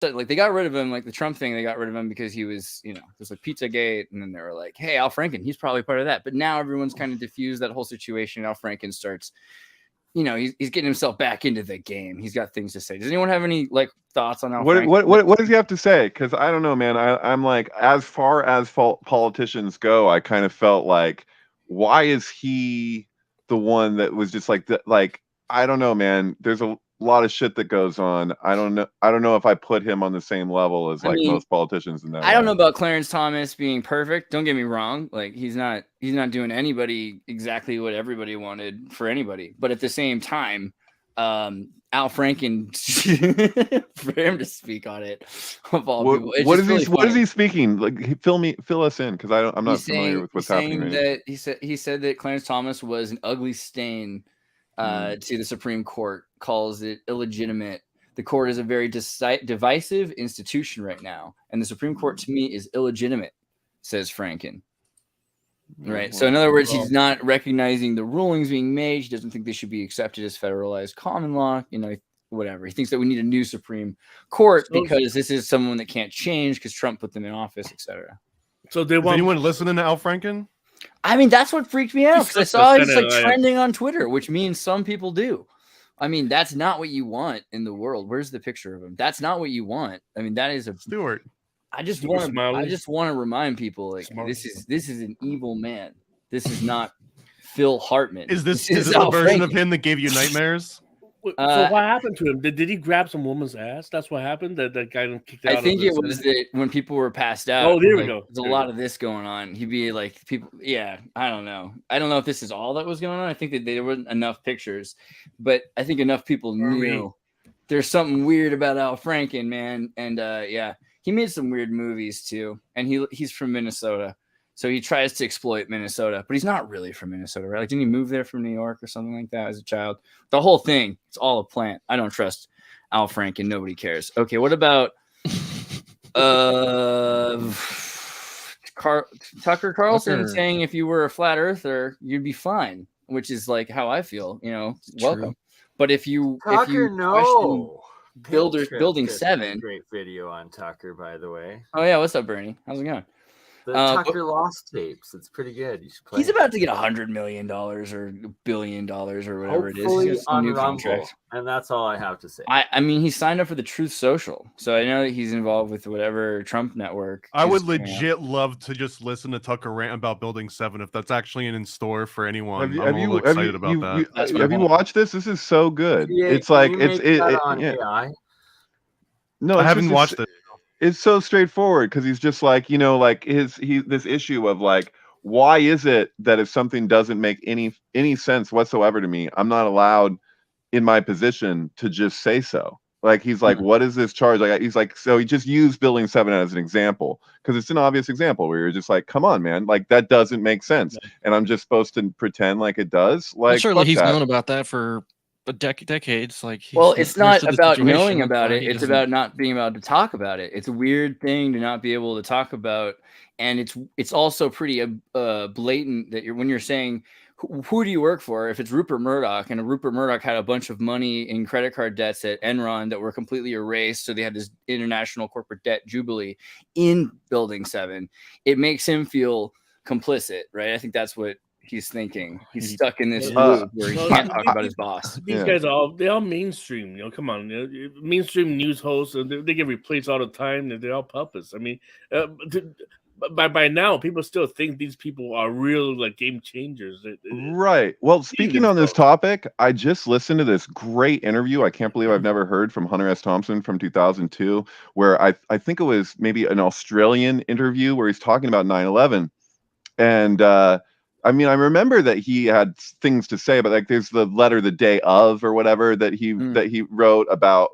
like they got rid of him, like the Trump thing. They got rid of him because he was, there's like Pizzagate, and then they were like, hey, Al Franken, he's probably part of that. But now everyone's kind of diffused that whole situation. Al Franken starts, he's getting himself back into the game. He's got things to say. Does anyone have any like thoughts on Al Franken? What does he have to say? Because I don't know, man. I'm like, as far as politicians go, I kind of felt like, why is he the one that was just like that? Like, I don't know, man. There's a lot of shit that goes on. I don't know if I put him on the same level as most politicians in that. I don't know about Clarence Thomas being perfect. Don't get me wrong. Like he's not doing anybody exactly what everybody wanted for anybody. But at the same time, Al Franken, for him to speak on it, of all people, what is he speaking? Like, fill us in, because I'm not familiar with what's happening. That he said that Clarence Thomas was an ugly stain to the Supreme Court, calls it illegitimate. The court is a very divisive institution right now, and the Supreme Court to me is illegitimate, says Franken. Right. So in other words, he's not recognizing the rulings being made. He doesn't think they should be accepted as federalized common law. Whatever. He thinks that we need a new Supreme Court because this is someone that can't change because Trump put them in office, etc. So is anyone listening to Al Franken? I mean, that's what freaked me out, because I saw he's like trending on Twitter, which means some people do. I mean, that's not what you want in the world. Where's the picture of him? That's not what you want. I mean, that is a Stewart. I just want to remind people, like, this is an evil man. This is not Phil Hartman. Is this a version of him that gave you nightmares? So what happened to him? Did he grab some woman's ass? That's what happened. That guy kicked out. I think it was that when people were passed out. Oh, there we go. There's a lot of this going on. He'd be like, people. Yeah, I don't know. I don't know if this is all that was going on. I think that there weren't enough pictures, but I think enough people knew there's something weird about Al Franken, man. And yeah, he made some weird movies too. And he's from Minnesota. So he tries to exploit Minnesota, but he's not really from Minnesota, right? Like, didn't he move there from New York or something like that as a child? The whole thing, it's all a plant. I don't trust Al Franken. Nobody cares. Okay, what about Tucker Carlson saying if you were a flat earther, you'd be fine, which is like how I feel, welcome. True. But if you Building 7. Great video on Tucker, by the way. Oh yeah, what's up, Bernie? How's it going? The Tucker Lost tapes. It's pretty good. You should play. He's about to get $100 million or $1 billion or whatever Hopefully it is. On new contract. And that's all I have to say. I mean, he signed up for the Truth Social, so I know that he's involved with whatever Trump network. I would legit love to just listen to Tucker rant about Building 7 if that's actually in store for anyone. I'm a little excited about that. Have you watched this? This is so good. It's like AI? No, I haven't watched it. It's so straightforward, because he's just like, like this issue of like, why is it that if something doesn't make any sense whatsoever to me, I'm not allowed in my position to just say so? Like, he's like, what is this charge? Like, he's like, so he just used Building 7 as an example, because it's an obvious example where you're just like, come on, man, like that doesn't make sense, and I'm just supposed to pretend like it does. Like, surely he's known about that for decades. Like, it's not about knowing about it, it's about not being able to talk about it. It's a weird thing to not be able to talk about, and it's also pretty blatant that when you're saying who do you work for, if it's Rupert Murdoch, and Rupert Murdoch had a bunch of money in credit card debts at Enron that were completely erased, so they had this international corporate debt jubilee in Building 7, it makes him feel complicit, right? I think that's what he's thinking. He's stuck in this loop where he can't talk about his boss. These guys all mainstream. Come on, mainstream news hosts. They get replaced all the time. They're all puppets. I mean, by now, people still think these people are real, like, game changers. Right. Well, speaking on this topic, I just listened to this great interview. I can't believe I've never heard from Hunter S. Thompson from 2002, where I think it was maybe an Australian interview where he's talking about 9/11, and I mean, I remember that he had things to say, but like, there's the letter the day of or whatever that he wrote about,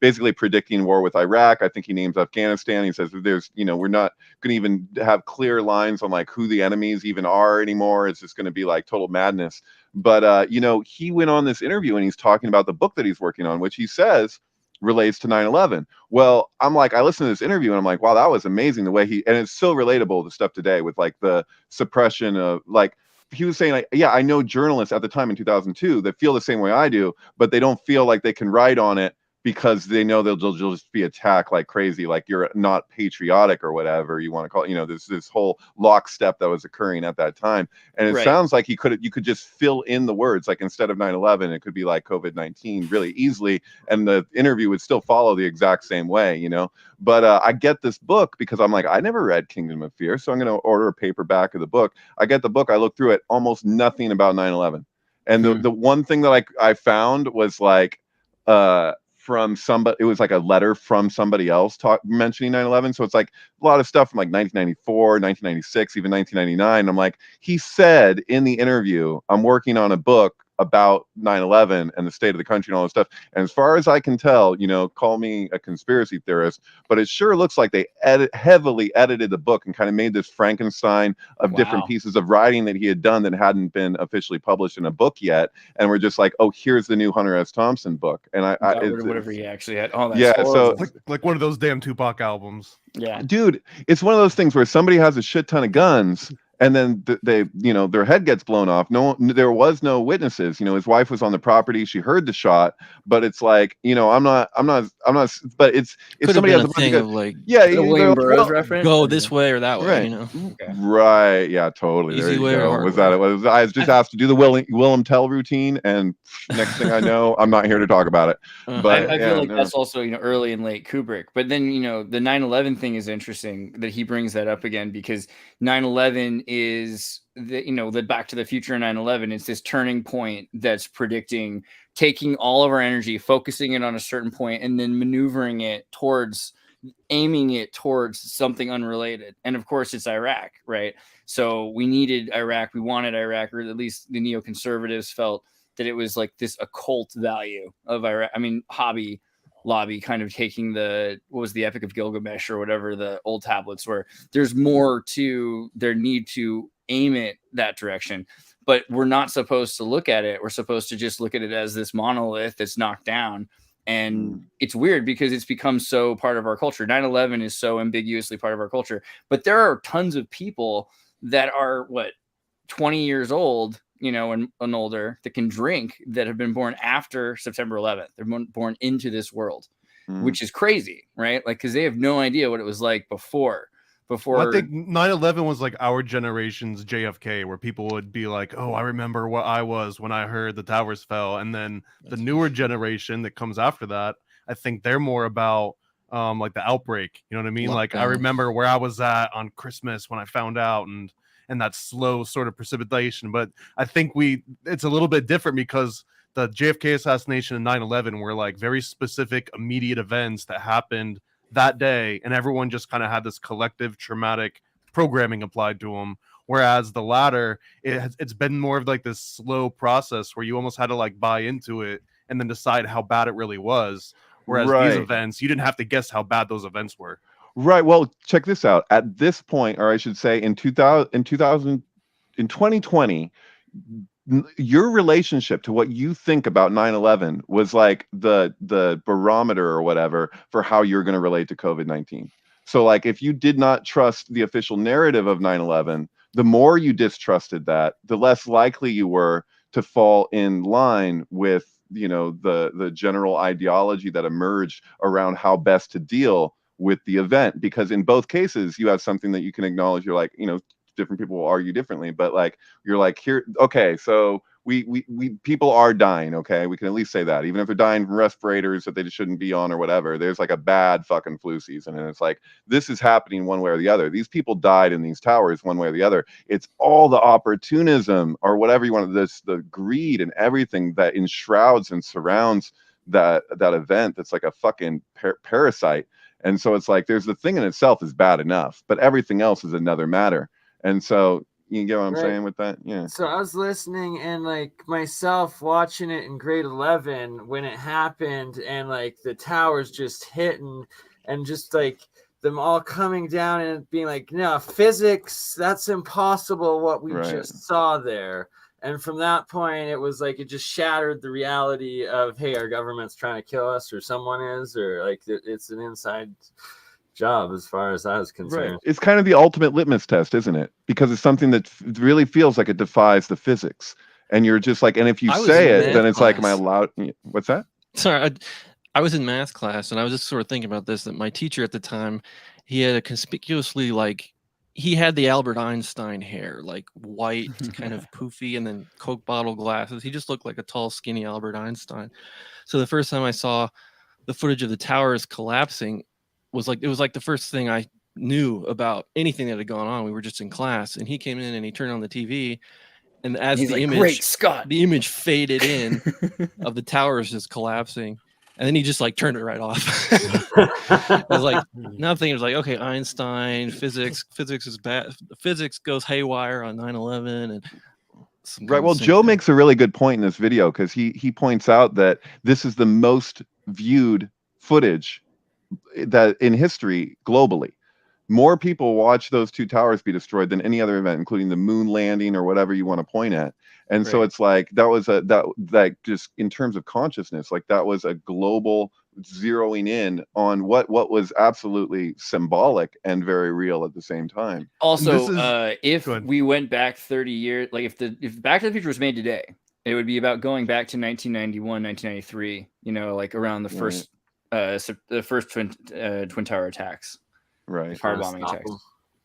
basically predicting war with Iraq. I think he names Afghanistan. He says there's, we're not going to even have clear lines on like who the enemies even are anymore. It's just going to be like total madness. But, he went on this interview and he's talking about the book that he's working on, which he says relates to 9/11. Well, I'm like, I listened to this interview and I'm like, wow, that was amazing the way and it's so relatable to stuff today with like the suppression of, like, he was saying, like, yeah, I know journalists at the time in 2002 that feel the same way I do, but they don't feel like they can write on it because they know they'll just be attacked like crazy, like you're not patriotic or whatever you want to call it. You know, there's this whole lockstep that was occurring at that time. And it sounds like you could just fill in the words, like instead of 9/11, it could be like COVID-19 really easily. And the interview would still follow the exact same way, you know. But I get this book because I'm like, I never read Kingdom of Fear, so I'm going to order a paperback of the book. I get the book, I look through it, almost nothing about 9/11. And the one thing that I found was like, from somebody, it was like a letter from somebody else mentioning 9/11. So it's like a lot of stuff from like 1994, 1996, even 1999. I'm like, he said in the interview, I'm working on a book about 9/11 and the state of the country and all this stuff. And as far as I can tell, you know, call me a conspiracy theorist, but it sure looks like they heavily edited the book and kind of made this Frankenstein of different pieces of writing that he had done that hadn't been officially published in a book yet. And we're just like, oh, here's the new Hunter S. Thompson book. And I whatever he actually had. Oh, that's yeah, horrible. so like one of those damn Tupac albums. Yeah, dude, it's one of those things where somebody has a shit ton of guns. And then they, you know, their head gets blown off. There was no witnesses. You know, his wife was on the property. She heard the shot, but it's like, you know, I'm not. But it's somebody has a thing of like, yeah, William Burroughs reference. Go this way or that way, right. You know. Okay. Right? Yeah, totally. Easy there you way go. or hard Was way? that it? Was I was just asked to do the Willem Tell routine, and next thing I know, I'm not here to talk about it. But I feel like that's also, you know, early and late Kubrick. But then, you know, the 9/11 thing is interesting that he brings that up again, because 9/11 is the, you know, the Back to the Future 9/11. It's this turning point that's predicting taking all of our energy, focusing it on a certain point, and then maneuvering it towards, aiming it towards something unrelated. And of course, it's Iraq, right? So we needed Iraq. We wanted Iraq, or at least the neoconservatives felt that it was like this occult value of Iraq. I mean, Hobby Lobby kind of taking the, what was the Epic of Gilgamesh or whatever the old tablets were. There's more to their need to aim it that direction, but we're not supposed to look at it. We're supposed to just look at it as this monolith that's knocked down. And it's weird because it's become so part of our culture. 9/11 is so ambiguously part of our culture, but there are tons of people that are 20 years old, you know, and older, that can drink, that have been born after September 11th. They're born into this world, which is crazy, right? Like, because they have no idea what it was like before. Well, I think 9/11 was like our generation's JFK, where people would be like, oh, I remember what I was when I heard the towers fell. And then the newer generation that comes after that, I think they're more about like the outbreak. You know what I mean? Like, I remember where I was at on Christmas when I found out, and that slow sort of precipitation. But I think it's a little bit different because the JFK assassination and 9/11 were like very specific, immediate events that happened that day, and everyone just kind of had this collective traumatic programming applied to them. Whereas the latter, it's been more of like this slow process where you almost had to like buy into it and then decide how bad it really was. Whereas these events, you didn't have to guess how bad those events were. Right. Well, check this out. At this point, or I should say, in 2020, your relationship to what you think about 9/11 was like the barometer or whatever for how you're going to relate to COVID-19. So like, if you did not trust the official narrative of 9/11, the more you distrusted that, the less likely you were to fall in line with, you know, the general ideology that emerged around how best to deal with the event. Because in both cases, you have something that you can acknowledge. You're like, you know, different people will argue differently, but like, you're like, here, okay, so we people are dying, okay, we can at least say that, even if they're dying from respirators that they shouldn't be on or whatever. There's like a bad fucking flu season, and it's like, this is happening one way or the other. These people died in these towers one way or the other. It's all the opportunism, or whatever you want, the greed and everything that enshrouds and surrounds that event. That's like a fucking parasite. And so it's like, there's the thing in itself is bad enough, but everything else is another matter. And so you get what I'm saying with that? Yeah. So I was listening, and like myself watching it in grade 11 when it happened, and like the towers just hitting, and just like them all coming down and being like, no, physics, that's impossible what we just saw there. And from that point, it was like, it just shattered the reality of, hey, our government's trying to kill us, or someone is, or like it's an inside job as far as I was concerned. Right. It's kind of the ultimate litmus test, isn't it? Because it's something that really feels like it defies the physics. And you're just like, and if you say it, then it's like, am I allowed? What's that? Sorry, I was in math class and I was just sort of thinking about this, that my teacher at the time, he had a conspicuously he had the Albert Einstein hair, like white, kind of poofy, and then Coke bottle glasses. He just looked like a tall, skinny Albert Einstein. So the first time I saw the footage of the towers collapsing it was like the first thing I knew about anything that had gone on. We were just in class, and he came in and he turned on the TV, and as He's the like, image, "Great Scott!" the image faded in of the towers just collapsing, and then he just like turned it right off. I was like, now I'm thinking, it was like, okay, Einstein, physics is bad. Physics goes haywire on 9/11, and right. Well, Joe makes a really good point in this video because he points out that this is the most viewed footage that in history globally. More people watch those two towers be destroyed than any other event, including the moon landing or whatever you want to point at. And so it's like that was that just in terms of consciousness, like that was a global zeroing in on what was absolutely symbolic and very real at the same time. Also, if we went back 30 years, like if Back to the Future was made today, it would be about going back to 1991, 1993. You know, like around the first twin tower attacks, right? Car bombing attacks.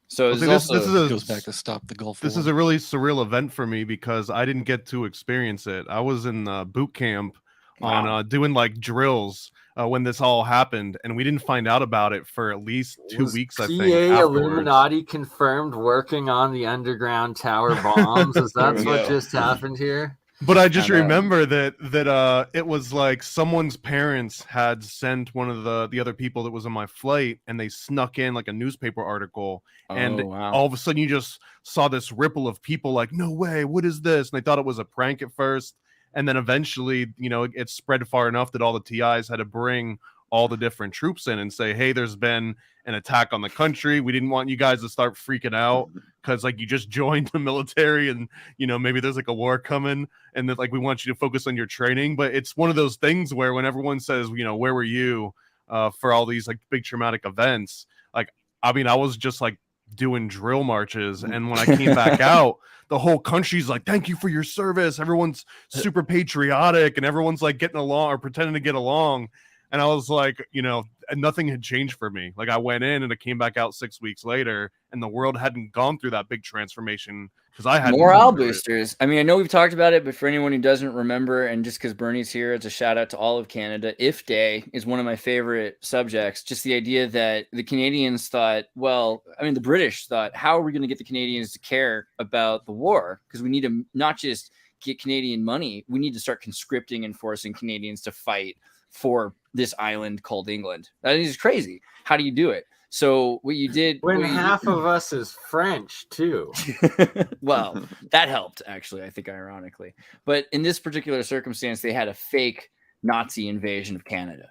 So this goes back to stop the Gulf War. This is a really surreal event for me because I didn't get to experience it. I was in boot camp on doing like drills when this all happened, and we didn't find out about it for at least 2 weeks. I think PA Illuminati confirmed working on the underground tower bombs. Is that what just happened here? But I just remember that it was like someone's parents had sent one of the other people that was on my flight, and they snuck in like a newspaper article, and all of a sudden you just saw this ripple of people like, no way, what is this? And they thought it was a prank at first, and then eventually, you know, it spread far enough that all the TIs had to bring all the different troops in and say, hey, there's been an attack on the country. We didn't want you guys to start freaking out because like you just joined the military and, you know, maybe there's like a war coming and that like we want you to focus on your training. But it's one of those things where when everyone says, you know, where were you for all these like big traumatic events? Like, I mean, I was just like doing drill marches. And when I came back out, the whole country's like, thank you for your service. Everyone's super patriotic and everyone's like getting along or pretending to get along. And I was like, you know, nothing had changed for me. Like I went in and I came back out 6 weeks later and the world hadn't gone through that big transformation because I had morale boosters. I mean, I know we've talked about it, but for anyone who doesn't remember, and just because BurnEye's here, it's a shout out to all of Canada. If Day is one of my favorite subjects. Just the idea that the Canadians thought, well, I mean, the British thought, how are we going to get the Canadians to care about the war? Because we need to not just get Canadian money, we need to start conscripting and forcing Canadians to fight for this island called England. That is crazy. How do you do it? So what you did when half of us is French too. Well, that helped actually, I think, ironically. But in this particular circumstance, they had a fake Nazi invasion of Canada.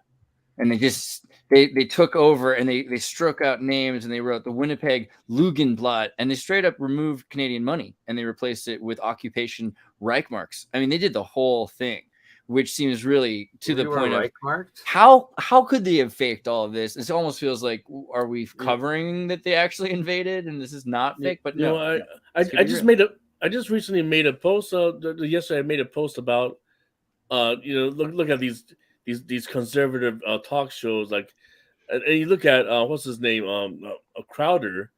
And they took over and they struck out names and they wrote the Winnipeg Lugenblatt and they straight up removed Canadian money and they replaced it with occupation Reichmarks. I mean, they did the whole thing, which seems really to the point of how could they have faked all of this? It almost feels like, are we covering that they actually invaded and this is not fake? But no, I just recently made a post. Yesterday I made a post about you know, look at these conservative talk shows, like, and you look at what's his name, Crowder.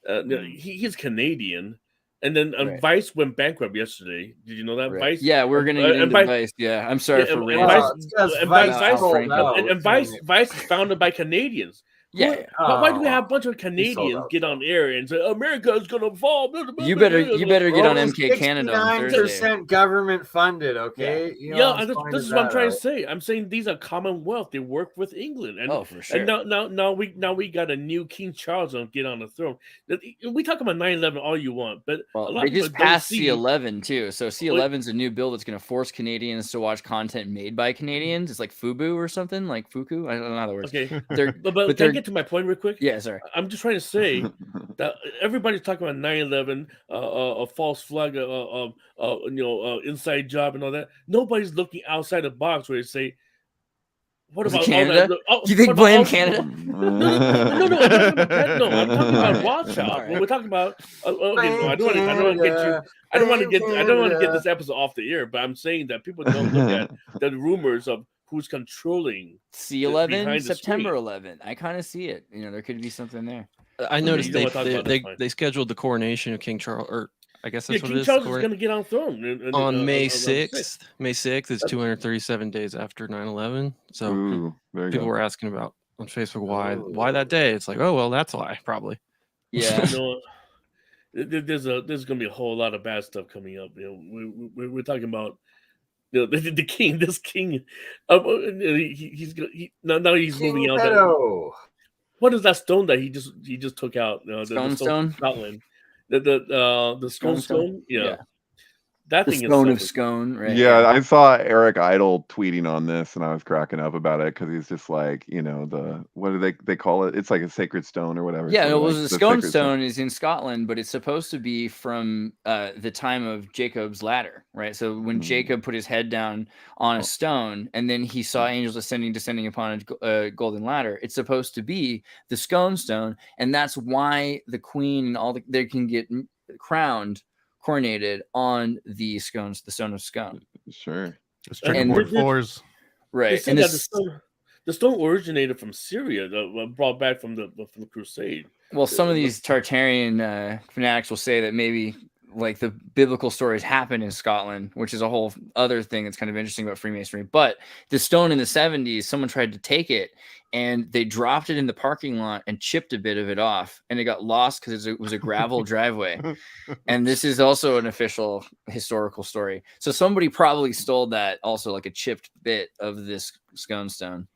He's Canadian. And then Vice went bankrupt yesterday. Did you know that? Right. Vice? Yeah, we're gonna get into Vice. Yeah, I'm sorry for Vice is founded by Canadians. Yeah. Why do we have a bunch of Canadians get on air and say America is gonna fall? You better get on MK Canada. 69% government funded. Okay. Yeah, this is what I'm trying to say. I'm saying these are Commonwealth. They work with England, and for sure. And now we got a new King Charles on get on the throne. We talk about 9/11 all you want, but they just passed C11 too. So C11 is a new bill that's going to force Canadians to watch content made by Canadians. It's like FUBU or something, like Fuku. I don't know how that works. Okay, but can I get to my point real quick? Yeah, sorry. I'm just trying to say that everybody's talking about 9/11, a false flag, inside job and all that. Nobody's looking outside the box where they say, "What about Canada? Do you think blame Canada?" No. I'm talking about Rothschild. When we're talking about, I don't want to get this episode off the air, but I'm saying that people don't look at the rumors of who's controlling C11, behind the September screen. 11. I kind of see it. You know, there could be something there. I noticed you don't wanna talk about it, that's fine. they scheduled the coronation of King Charles, or I guess that's what King it is. Charles is going to get on throne on May on 6th. May 6th is 237 days after 9/11. So Ooh, there you people go. were asking about on Facebook why that day. It's like, oh well, that's why probably. Yeah. You know, there's going to be a whole lot of bad stuff coming up. You know, we're talking about the king. This king, now he's King moving out. Pedo. What is that stone that he just took out? The stone from Scotland. The stone. Yeah. That The thing stone is of scone, right? Yeah, I saw Eric Idle tweeting on this, and I was cracking up about it because he's just like, you know, what do they call it? It's like a sacred stone or whatever. Yeah, So, it was like, a the scone sacred stone is in Scotland, but it's supposed to be from the time of Jacob's ladder, right? So when Jacob put his head down on a stone, and then he saw angels descending upon a golden ladder, it's supposed to be the scone stone, and that's why the queen and they can get coronated on the scones, the stone of scone. Sure. It's checkerboard floors. Right. And the stone originated from Syria, brought back from the Crusade. Well, some of these Tartarian fanatics will say that maybe like the biblical stories happen in Scotland, which is a whole other thing that's kind of interesting about Freemasonry. But the stone in the 70s, someone tried to take it and they dropped it in the parking lot and chipped a bit of it off, and it got lost because it was a gravel driveway. And this is also an official historical story. So somebody probably stole that, also like a chipped bit of this scone stone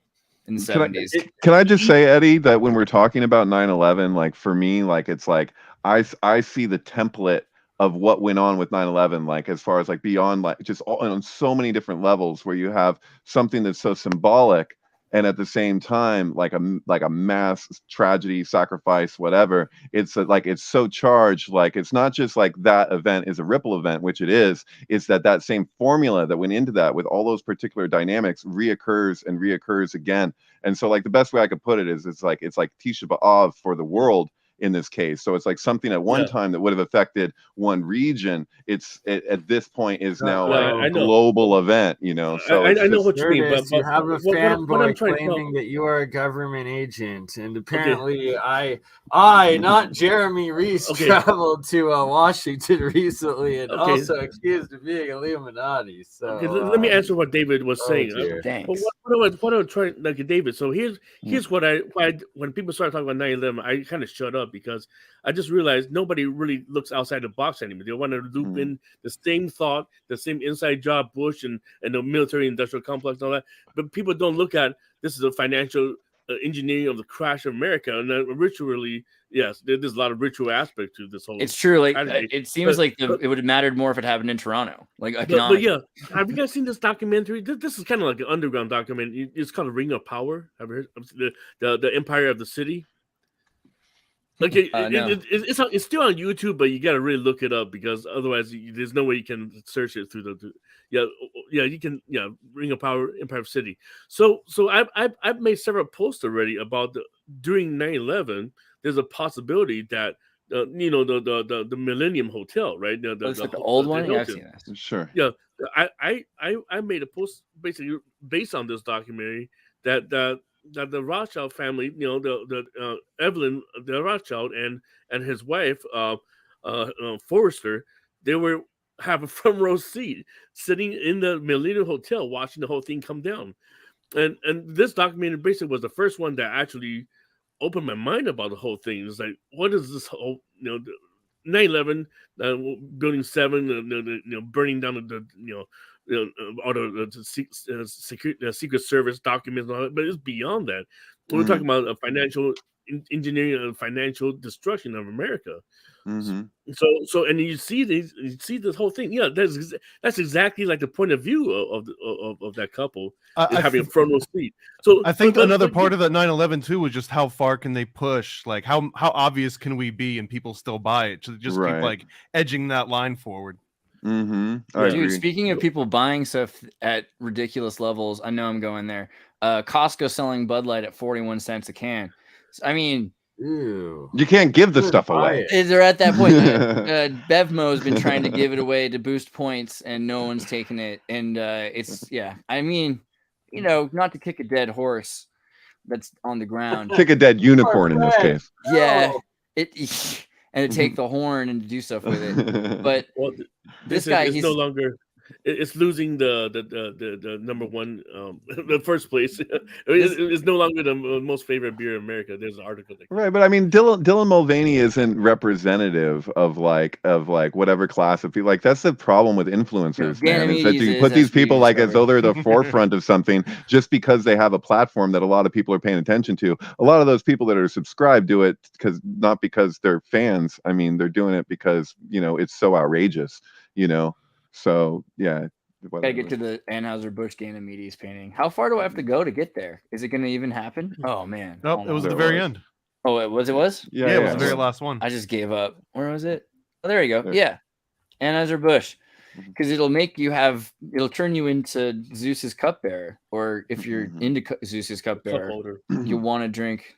in the 70s. Can I just say, Eddie, that when we're talking about 9/11, like for me, like it's like I see the template of what went on with 9/11, like as far as like beyond like just on so many different levels, where you have something that's so symbolic and at the same time like a mass tragedy, sacrifice, whatever. It's like it's so charged. Like it's not just like that event is a ripple event, which it is. It's that same formula that went into that with all those particular dynamics reoccurs and reoccurs again. And so like the best way I could put it is it's like Tisha B'Av for the world in this case. So it's like something at one time that would have affected one region. At this point is now like a global event, you know. So I know what you mean, but you have a fanboy claiming claiming that you are a government agent, and apparently I, not Jeremy Reese, traveled to Washington recently and also accused of being Illuminati. So let me answer what David was saying. Thanks. What I'm trying, like David. So here's why when people start talking about 9/11, I kind of shut up because I just realized nobody really looks outside the box anymore. They want to loop in the same thought, the same inside job, Bush and the military industrial complex and all that. But people don't look at this is a financial engineering of the crash of America. And ritually, yes, there's a lot of ritual aspect to this whole. It's true. Like it seems like it would have mattered more if it happened in Toronto. Like economics. But yeah, have you guys seen this documentary? This is kind of like an underground documentary. It's called Ring of Power. Have you heard the Empire of the City? Like it's still on YouTube, but you got to really look it up because otherwise there's no way you can search it through you can Ring of Power, Empire of City. So I've made several posts already about during 9/11. There's a possibility that the Millennium Hotel, right? The old one. Yeah, I've seen that. Sure. Yeah, I made a post basically based on this documentary that the Rothschild family, the Evelyn, the Rothschild and his wife, Forrester, they have a front row seat sitting in the Millennium Hotel watching the whole thing come down. And this documentary basically was the first one that actually opened my mind about the whole thing. It's like, what is this whole, 9/11, Building 7, burning down all the Secret Service documents, and all that, but it's beyond that. We're talking about a financial engineering and financial destruction of America. So, and you see this whole thing. Yeah, that's exactly like the point of view of that couple having a front row seat. So I think another part of that 9/11 too was just how far can they push? Like how obvious can we be and people still buy it? To just keep like edging that line forward. Dude, speaking of people buying stuff at ridiculous levels, I know I'm going there. Costco selling Bud Light at 41 cents a can. I mean, ew. You can't give the stuff away. They're at that point. Bevmo has been trying to give it away to boost points, and no one's taking it. And I mean, you know, not to kick a dead horse that's on the ground. Kick a dead unicorn in this case. Yeah, and to take the horn and to do stuff with it. But this guy, he's no longer. It's losing the number one, the first place. It's no longer the most favorite beer in America. There's an article. Right, but I mean, Dylan Mulvaney isn't representative of like whatever class of people. Like that's the problem with influencers, man. Is that you put these people like as though they're the forefront of something just because they have a platform that a lot of people are paying attention to. A lot of those people that are subscribed do it not because they're fans. I mean, they're doing it because it's so outrageous. So yeah, gotta get to the Anheuser-Busch Ganymedes painting. How far do I have to go to get there? Is it gonna even happen? Oh man, nope, it was at the very end. Oh, it was. Yeah, it was the very last one. I just gave up. Where was it? Oh, there you go. Yeah, Anheuser-Busch, because it'll turn you into Zeus's cupbearer, or if you're into Zeus's cupbearer, you want to drink.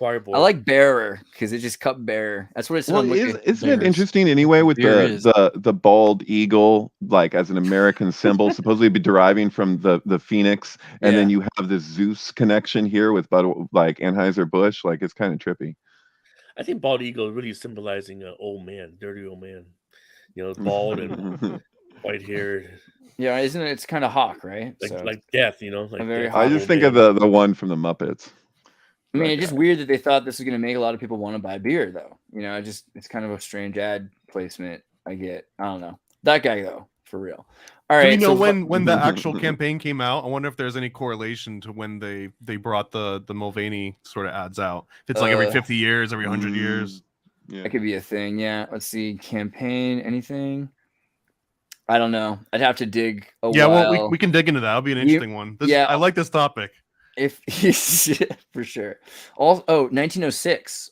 I like bearer because it's just cup bearer. That's what it's. Well, isn't it interesting anyway with the bald eagle, like as an American symbol, supposedly be deriving from the phoenix, and then you have this Zeus connection here with like Anheuser-Busch. Like it's kind of trippy. I think bald eagle is really symbolizing an old man, dirty old man. Bald and white hair. Yeah, isn't it? It's kind of hawk, right? Like death, Like I just think of the one from the Muppets. I mean, it's just weird that they thought this was going to make a lot of people want to buy beer, though. It's kind of a strange ad placement. I don't know. That guy, though, for real. All right. Do you know when the actual campaign came out? I wonder if there's any correlation to when they brought the Mulvaney sort of ads out. If it's like every 50 years, every 100 years. Yeah. That could be a thing. Yeah. Let's see. Campaign, anything? I don't know. I'd have to dig a while. Well, we can dig into that. That'll be an interesting one. I like this topic. For sure. 1906.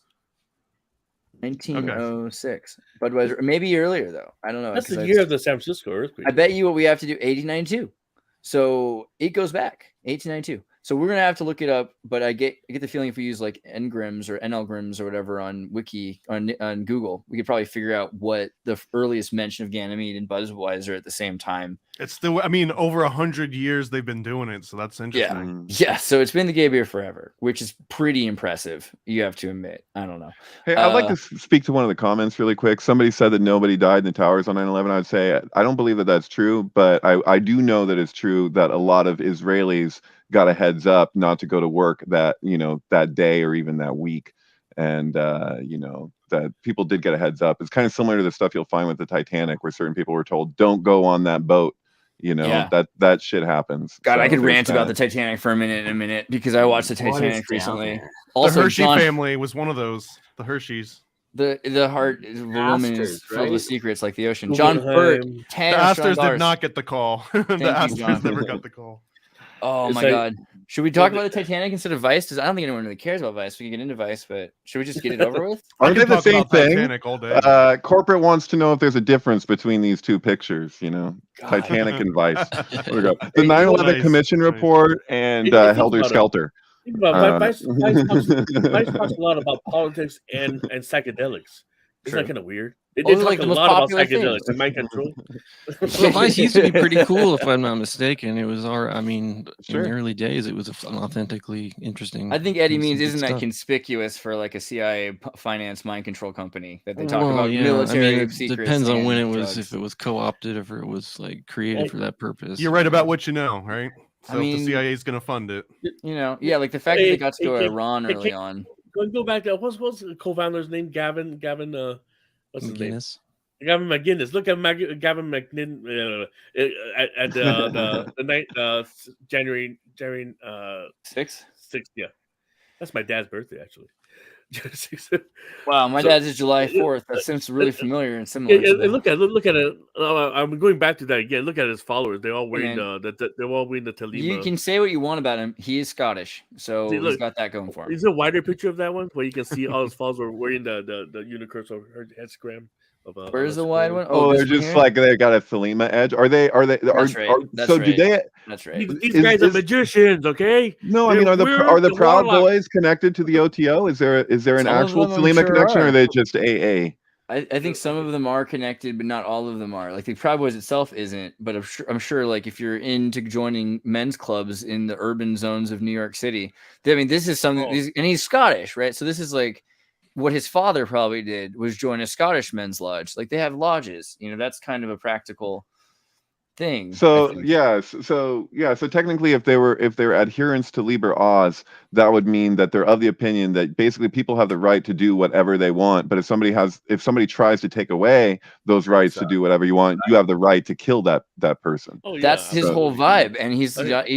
1906. Budweiser, maybe earlier though. I don't know. That's the year of the San Francisco earthquake. I bet you what we have to do 1892. So it goes back 1892. So we're gonna have to look it up. But I get the feeling if we use like Ngrims or NLGrims or whatever on Wiki on Google, we could probably figure out what the earliest mention of Ganymede and Budweiser at the same time. It's still, I mean, over 100 years they've been doing it, so that's interesting. Yeah. So it's been the gay beer forever, which is pretty impressive. You have to admit. I don't know. Hey, I'd like to speak to one of the comments really quick. Somebody said that nobody died in the towers on 9/11. I'd say I don't believe that that's true, but I do know that it's true that a lot of Israelis got a heads up not to go to work that day or even that week, and that people did get a heads up. It's kind of similar to the stuff you'll find with the Titanic, where certain people were told don't go on that boat. That shit happens. God, I could rant about the Titanic for a minute because I watched the Titanic recently. Also, the Hershey family was one of those. The Hershey's. The heart of a woman is filled with secrets like the ocean. John Burt. The Astors did not get the call. The Astors never got the call. Oh my God. Should we talk about the Titanic instead of Vice? I don't think anyone really cares about Vice. We can get into Vice, but should we just get it over with? Aren't they the same thing? All day. Corporate wants to know if there's a difference between these two pictures, Titanic and Vice. The 9/11 Commission report and Helter Skelter. Vice talks a lot about politics and psychedelics. Isn't that kind of weird? They talk like a lot about psychedelics and mind control. Well, Vice used to be pretty cool, if I'm not mistaken. It was in the early days, it was an authentically interesting. I think Eddie means isn't that conspicuous for like a CIA finance mind control company that they talk about military secrets? Depends on when it was, if it was co-opted, if it was like created for that purpose. You're right about what you know, right? So if the CIA is going to fund it, like the fact that they got to go to Iran early on. Go back to what's the co-founder's name? Gavin. What's his name? Gavin McGinnis. Look at Gavin McGinnis at the night January 6th. Yeah, that's my dad's birthday actually. Wow, my dad's is July 4th. That seems really familiar and similar. Look at it. I'm going back to that again. Look at his followers. They're all wearing they're all wearing the Talima. You can say what you want about him. He is Scottish, so he's got that going for him. Is there a wider picture of that one where you can see all his followers were wearing the unicorns over her Instagram? Where's the wide one? Oh, they're just like they got a Thelema edge. Are they? That's right. Do they? That's right. These guys are magicians, okay? No, I mean, are the Proud Boys connected to the OTO? Is there an actual Thelema connection, or are they just AA? I think some of them are connected, but not all of them are. Like the Proud Boys itself isn't, but I'm sure like if you're into joining men's clubs in the urban zones of New York City, I mean, this is something, and he's Scottish, right? So this is like what his father probably did was join a Scottish men's lodge. Like they have lodges, that's kind of a practical thing. So technically if they were adherents to Liber Oz, that would mean that they're of the opinion that basically people have the right to do whatever they want, but if somebody tries to take away those rights to do whatever you want, you have the right to kill that person. That's his whole vibe, and he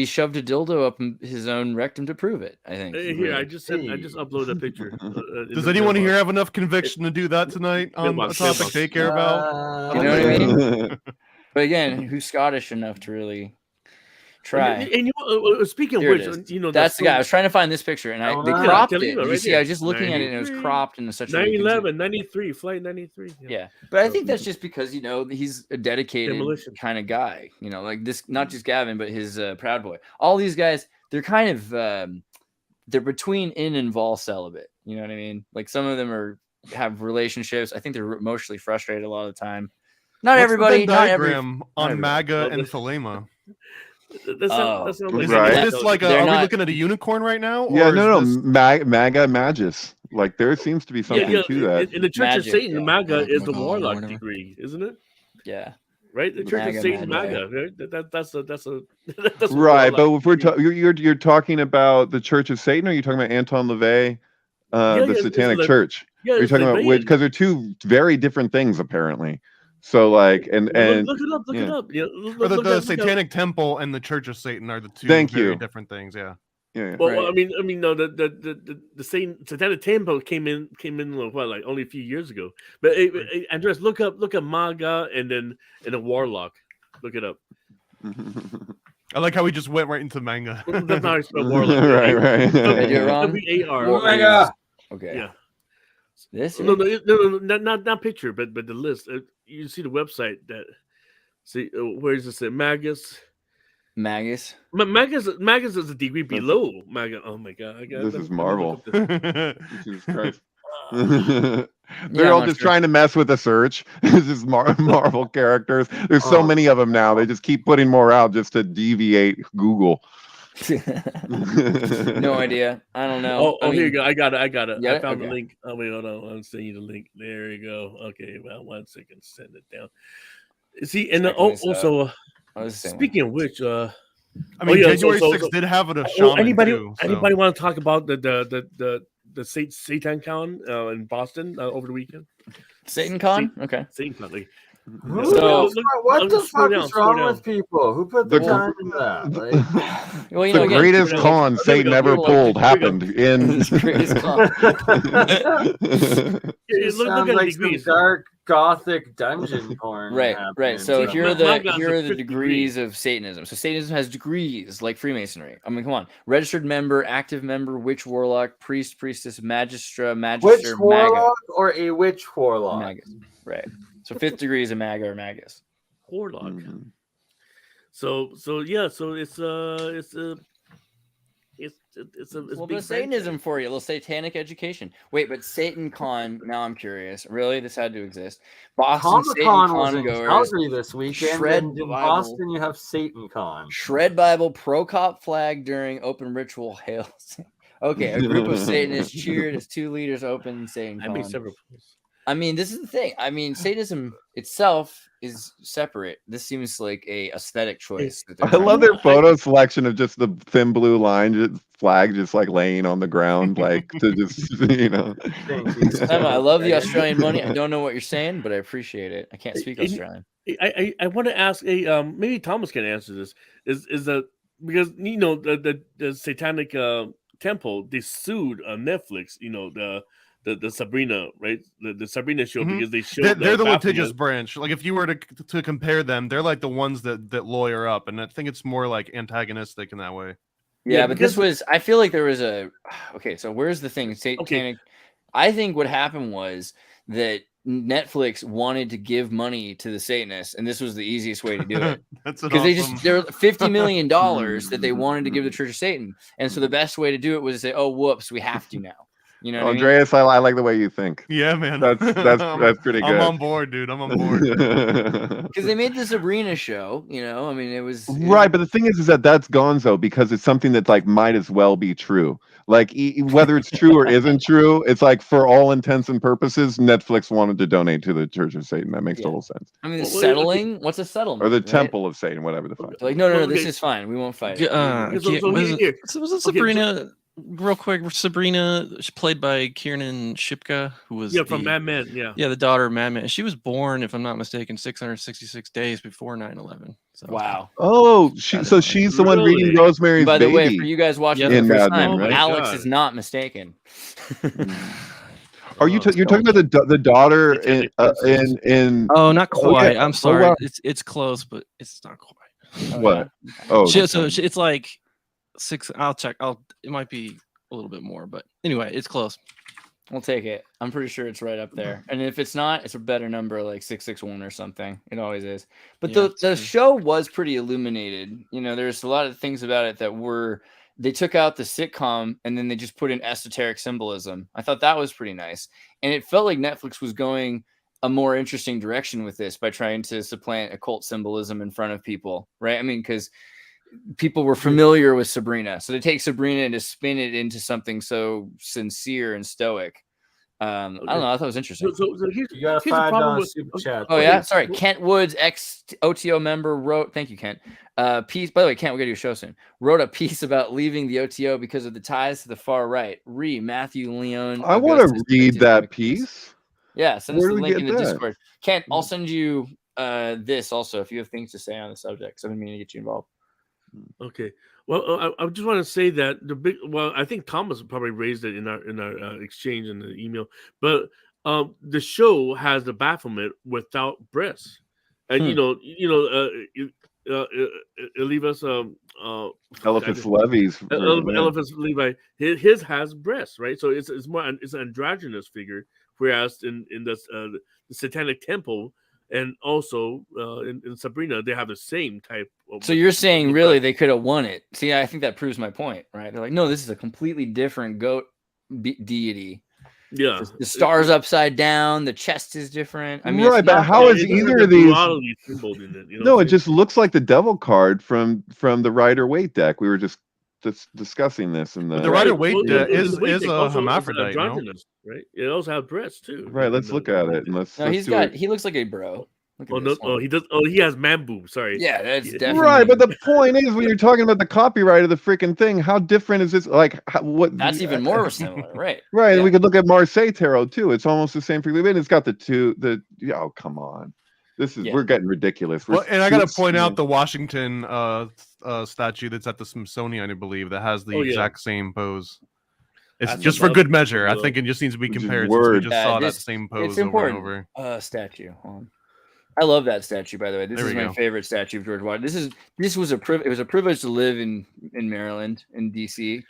shoved a dildo up his own rectum to prove it, I think. Here, I just uploaded a picture. Does anyone here have enough conviction to do that tonight on a topic they care about? You know what I mean? But again, who's Scottish enough to really try? And speaking of which, that's the guy. I was trying to find this picture, and they cropped it. You see, I was just looking at it, and it was cropped in such a 9/11, 93, flight 93. Yeah, but I think that's just because he's a dedicated kind of guy. Like this, not just Gavin, but his Proud Boy. All these guys, they're kind of they're between in and vol celibate. You know what I mean? Like some of them have relationships. I think they're emotionally frustrated a lot of the time. Not everybody. Not diagram on MAGA and Thelema. That's not right. Is this like are we looking at a unicorn right now? Yeah, no. MAGA Magus. Like there seems to be something to that. In the Church of Satan, MAGA is the warlock degree, isn't it? Yeah. Right. The Church of Satan, MAGA. That's right. But if you're talking about the Church of Satan, or are you talking about Anton LaVey, the Satanic Church? Yeah. Are you talking about because they're two very different things apparently. So like and look it up. Yeah, the Satanic Temple and the Church of Satan are the two very different things. Yeah. Well, right. I mean, no, the Satanic Temple came in like only a few years ago. But Andres, look up MAGA and then a warlock. Look it up. I like how we just went right into manga. That's how I spell warlock. right. WAR. MAGA. Okay. Yeah. This no, not picture, but the list. You see the website that. See where is this? Magus. Magus is a degree below MAGA. Oh my god! This is Marvel. Jesus Christ. They're all just trying to mess with the search. This is Marvel characters. There's so many of them now. They just keep putting more out just to deviate Google. No idea. I don't know. Here you go. I got it. I found the link. Oh wait, hold on. I'm sending you the link. There you go. Okay, well, 1 second. Send it down. See, and also, speaking of which, I mean, January 6th did have it a shaman anybody want to talk about the Satan Con in Boston over the weekend? Satan Con? Okay. Satan Con. Like, what the fuck is wrong with people? Who put the time in that? Like, well, the greatest con Satan ever pulled happened in. Greatest con. Look at like some dark gothic dungeon porn. Right. So here are the degrees of Satanism. So Satanism has degrees like Freemasonry. I mean, come on. Registered member, active member, witch, warlock, priest, priestess, magister, witch warlock, or a witch warlock. Magus. Right. So 5th degree is a MAGA or Magus. Warlock. Mm-hmm. So it's well, big Satanism for you, a little satanic education. Wait, but Satan Con, now I'm curious. Really? This had to exist. Boston Satan Con goers. Calgary this weekend. And in Boston, you have Satan Con. Shred Bible, pro-cop flag during open ritual hails. Okay, a group of Satanists cheered as 2 leaders opened Satan Con. I made several posts. I mean, this is the thing. I mean, Satanism itself is separate. This seems like a aesthetic choice. I love their photo selection of just the thin blue line flag just like laying on the ground, like to just, I love the Australian money. I don't know what you're saying, but I appreciate it. I can't speak Australian. I want to ask maybe Thomas can answer this. Is that because the Satanic Temple, they sued Netflix, the Sabrina, right? The Sabrina show, because they showed they're the litigious branch. Like if you were to compare them, they're like the ones that lawyer up, and I think it's more like antagonistic in that way. Yeah, but this was, I feel like there was so where's the thing? Satanic. Okay. I think what happened was that Netflix wanted to give money to the Satanists, and this was the easiest way to do it. Because they're $50 million that they wanted to give the Church of Satan, and so the best way to do it was to say, "Oh, whoops, we have to now." You know, what Andreas, I like the way you think. Yeah, man. That's pretty good. I'm on board, dude. I'm on board. Because they made the Sabrina show. You know, I mean, it was Right, but the thing is that that's gonzo because it's something that like might as well be true. Like whether it's true or isn't true, it's like for all intents and purposes, Netflix wanted to donate to the Church of Satan. That makes total sense. I mean, settling. What's a settlement? Or the right? Temple of Satan, whatever the fuck. Like, no, this is fine. We won't fight. Was it Sabrina? Real quick, Sabrina, played by Kiernan Shipka, who was from Mad Men. Yeah, the daughter of Mad Men. She was born, if I'm not mistaken, 666 days before 9/11. So, wow. Oh, she's the one reading Rosemary's By the Baby. way, for you guys watching in for the first Mad Men, time, right? Alex is not mistaken. Are you you're talking about the daughter in? Oh, not quite. Okay. I'm sorry. Oh, wow. It's close, but it's not quite. What? Oh, it's like 6. I'll check. It might be a little bit more, but anyway, it's close. We'll take it. I'm pretty sure it's right up there. And if it's not, it's a better number, like 661 or something. It always is. But the show was pretty illuminated. You know, there's a lot of things about it that they took out the sitcom and then they just put in esoteric symbolism. I thought that was pretty nice. And it felt like Netflix was going a more interesting direction with this by trying to supplant occult symbolism in front of people, right? I mean, because people were familiar with Sabrina, so to take Sabrina and to spin it into something so sincere and stoic, I don't know. I thought it was interesting. So you got a $5 super chat. Oh yeah, sorry. Kent Woods, ex-OTO member, wrote. Thank you, Kent. Piece. By the way, Kent, we're gonna do a show soon. Wrote a piece about leaving the OTO because of the ties to the far right. Matthew Leon. I want to read that piece. Yeah, send us the link in the Discord. Kent, I'll send you this also if you have things to say on the subject. So I've been meaning to get you involved. Okay. Well, I just want to say that I think Thomas probably raised it in our exchange in the email, but the show has the Baphomet without breasts, and Eliphas Eliphas Levi's Eliphas Levi, his has breasts, right? So it's an androgynous figure, whereas in the Satanic Temple. And also in Sabrina, they have the same type of. So you're saying really they could have won it? See, I think that proves my point, right? They're like, no, this is a completely different goat deity. Yeah, the star's upside down, the chest is different. I mean, right, but how is either of these? No, it just looks like the devil card from the Rider-Waite deck. We were just discussing this, and the Rider-Waite deck is a hermaphrodite, right? It also has breasts too. Right, let's look at it and let's. No, he looks like a bro. He does. Oh, he has man boobs. Sorry. Yeah, that's definitely right. But the point is, when you're talking about the copyright of the freaking thing, how different is this? Like, what? That's even more similar, right? Right. Yeah. And we could look at Marseille Tarot too. It's almost the same freaking thing. It's got oh, come on. We're getting ridiculous. And I got to point out the Washington statue that's at the Smithsonian, I believe, that has the exact same pose. It's just for good measure. I think it just needs to be compared since we just saw that same pose over and over. Statue. I love that statue, by the way. This is my favorite statue of George Washington. It was a privilege to live in Maryland, in DC.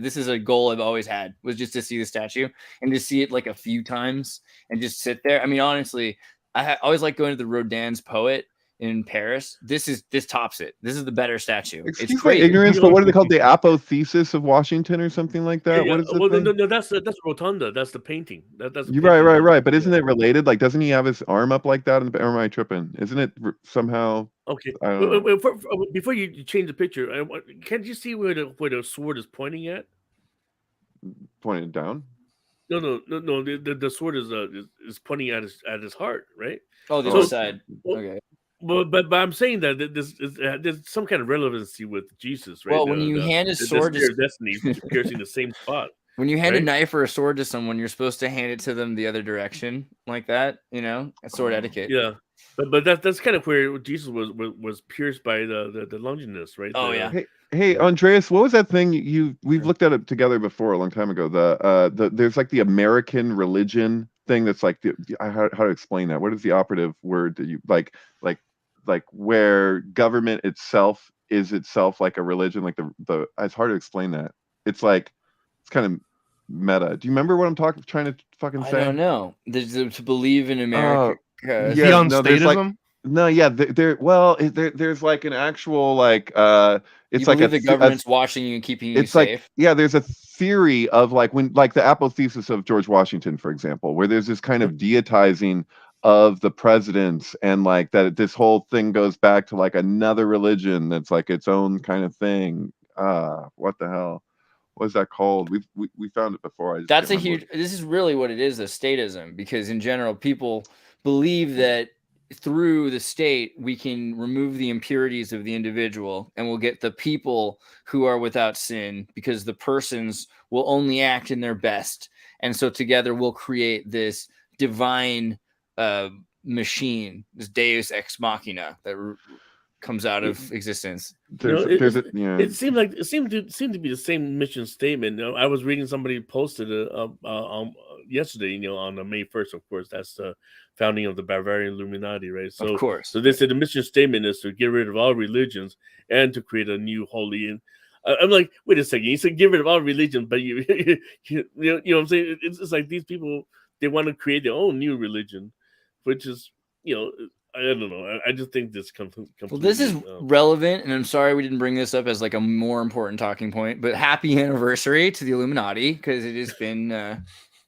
This is a goal I've always had, was just to see the statue and to see it like a few times and just sit there. I mean, honestly, I always like going to the Rodin's Poet in Paris. This tops it. This is the better statue. Excuse my ignorance, but what are they called? The apotheosis of Washington or something like that? Yeah, what is it? No, that's Rotunda. That's the painting. That's right. But isn't it related? Like, doesn't he have his arm up like that? Or am I tripping? Isn't it somehow? Okay. Before you change the picture, can't you see where the sword is pointing at? Pointing down. No. The sword is pointing at his heart, right? Oh, the other side. Okay. But I'm saying that there's some kind of relevancy with Jesus, right? Well, when you hand a sword to destiny, piercing the same spot. When you hand a knife or a sword to someone, you're supposed to hand it to them the other direction, like that. Sword etiquette. Yeah, but that's kind of where Jesus was pierced by the Longinus, right? Oh yeah. Hey, Andreas, what was that thing we've looked at it together before a long time ago? There's like the American religion thing that's like how to explain that? What is the operative word that you like where government itself is itself like a religion? Like the it's hard to explain that. It's kind of meta. Do you remember what I'm trying to fucking say? I don't know. To believe in America. Theon statism? No, yeah, there's like an actual like it's You like believe the government's watching you and keeping you it's like safe? yeah, there's a theory of like when like the apotheosis of George Washington, for example, where there's this kind of deitizing of the presidents, and like that this whole thing goes back to like another religion that's like its own kind of thing. What the hell? What is that called? We found it before. I just That's can't a remember. huge. This is really what it is, the statism, because in general, people believe that through the state we can remove the impurities of the individual, and we'll get the people who are without sin, because the persons will only act in their best, and so together we'll create this divine machine, this Deus ex machina that comes out of existence. It seemed like it seemed to be the same mission statement. I was reading somebody posted it yesterday. On the May 1st, of course, that's the founding of the Bavarian Illuminati, right? So, of course. So they said the mission statement is to get rid of all religions and to create a new holy. And I'm like, wait a second. You said get rid of all religion, but you know what I'm saying? It's like these people, they want to create their own new religion, which is I don't know. I just think this comes. Well, this is relevant, and I'm sorry we didn't bring this up as like a more important talking point. But happy anniversary to the Illuminati, because it has been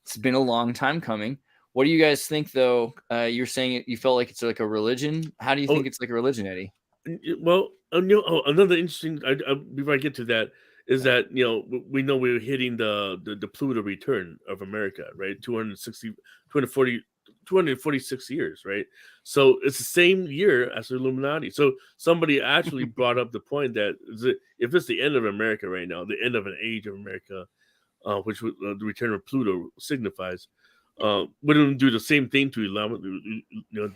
it's been a long time coming. What do you guys think, though? You're saying you felt like it's like a religion. How do you think it's like a religion, Eddie? Well, another interesting. Before I get to that, is that we know we're hitting the Pluto return of America, right? 246 years, right? So it's the same year as the Illuminati. So somebody actually brought up the point that if it's the end of America right now, the end of an age of America, which the return of Pluto signifies, wouldn't do the same thing to the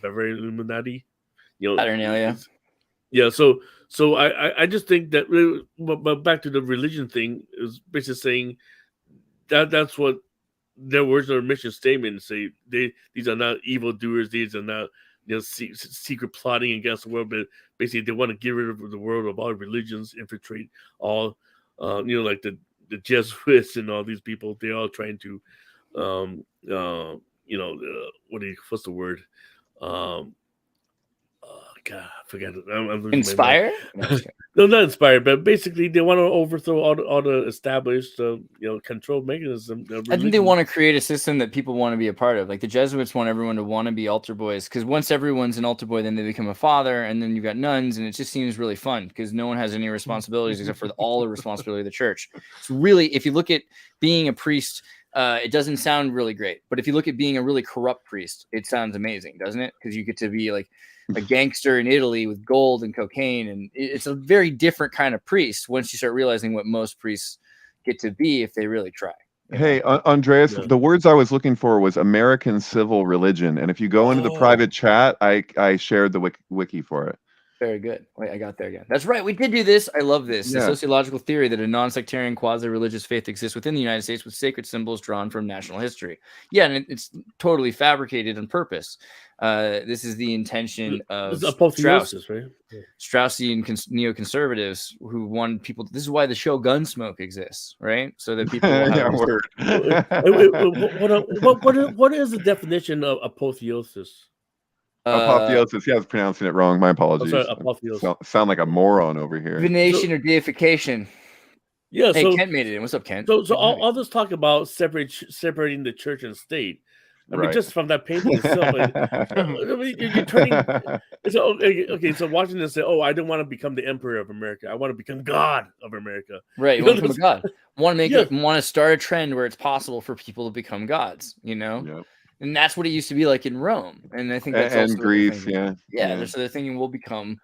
Bavarian Illuminati? Saturnalia. Yeah, so I just think that, but back to the religion thing, is basically saying that's what their original mission statement say. These are not evildoers. These are not secret plotting against the world. But basically, they want to get rid of the world of all religions, infiltrate all, like the Jesuits and all these people. They're all trying to, what's the word? God, I forget it. I'm inspire? No, not inspired, but basically they want to overthrow all the established, control mechanism. I think they want to create a system that people want to be a part of. Like the Jesuits want everyone to want to be altar boys, because once everyone's an altar boy, then they become a father, and then you've got nuns, and it just seems really fun because no one has any responsibilities except for all the responsibility of the church. It's really, if you look at being a priest, it doesn't sound really great, but if you look at being a really corrupt priest, it sounds amazing, doesn't it? Because you get to be like a gangster in Italy with gold and cocaine, and it's a very different kind of priest once you start realizing what most priests get to be if they really try. Hey, Andreas, the words I was looking for was American civil religion, and if you go into the private chat, I shared the wiki for it. Very good. Wait, I got there again. That's right. We did do this. I love this. Yeah. The sociological theory that a non-sectarian quasi-religious faith exists within the United States with sacred symbols drawn from national history. Yeah, and it's totally fabricated on purpose. This is the intention of Strauss, right? Straussian neoconservatives who want people. This is why the show Gunsmoke exists, right? So that people will have what is the definition of apotheosis? Apotheosis. Yeah, I was pronouncing it wrong. My apologies. Sorry, apotheosis. Sound like a moron over here. Divination or deification. Yeah. Hey, Kent made it in. What's up, Kent? So all this talk about separating the church and state. I mean, just from that painting itself, you're turning. Okay. So watching this, say, "Oh, I don't want to become the emperor of America. I want to become God of America." Right. You want to become a god. Want to make want to start a trend where it's possible for people to become gods. Yep. And that's what it used to be like in Rome. And I think that's also Greece. So they're thinking we'll become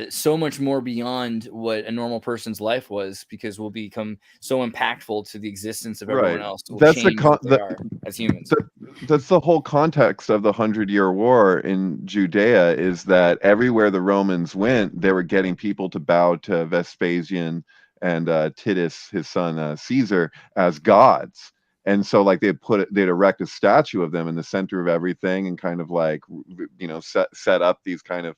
so much more beyond what a normal person's life was, because we'll become so impactful to the existence of everyone else. That's as humans. That's the whole context of the 100-Year War in Judea, is that everywhere the Romans went, they were getting people to bow to Vespasian and Titus, his son Caesar, as gods. And so like they'd erect a statue of them in the center of everything, and kind of like, set up these kind of,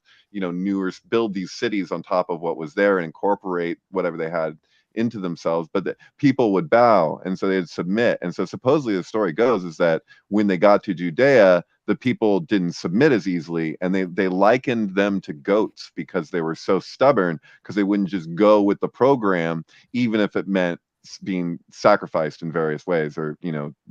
build these cities on top of what was there and incorporate whatever they had into themselves, but that people would bow, and so they'd submit. And so supposedly the story goes is that when they got to Judea, the people didn't submit as easily, and they likened them to goats because they were so stubborn, because they wouldn't just go with the program, even if it meant being sacrificed in various ways, or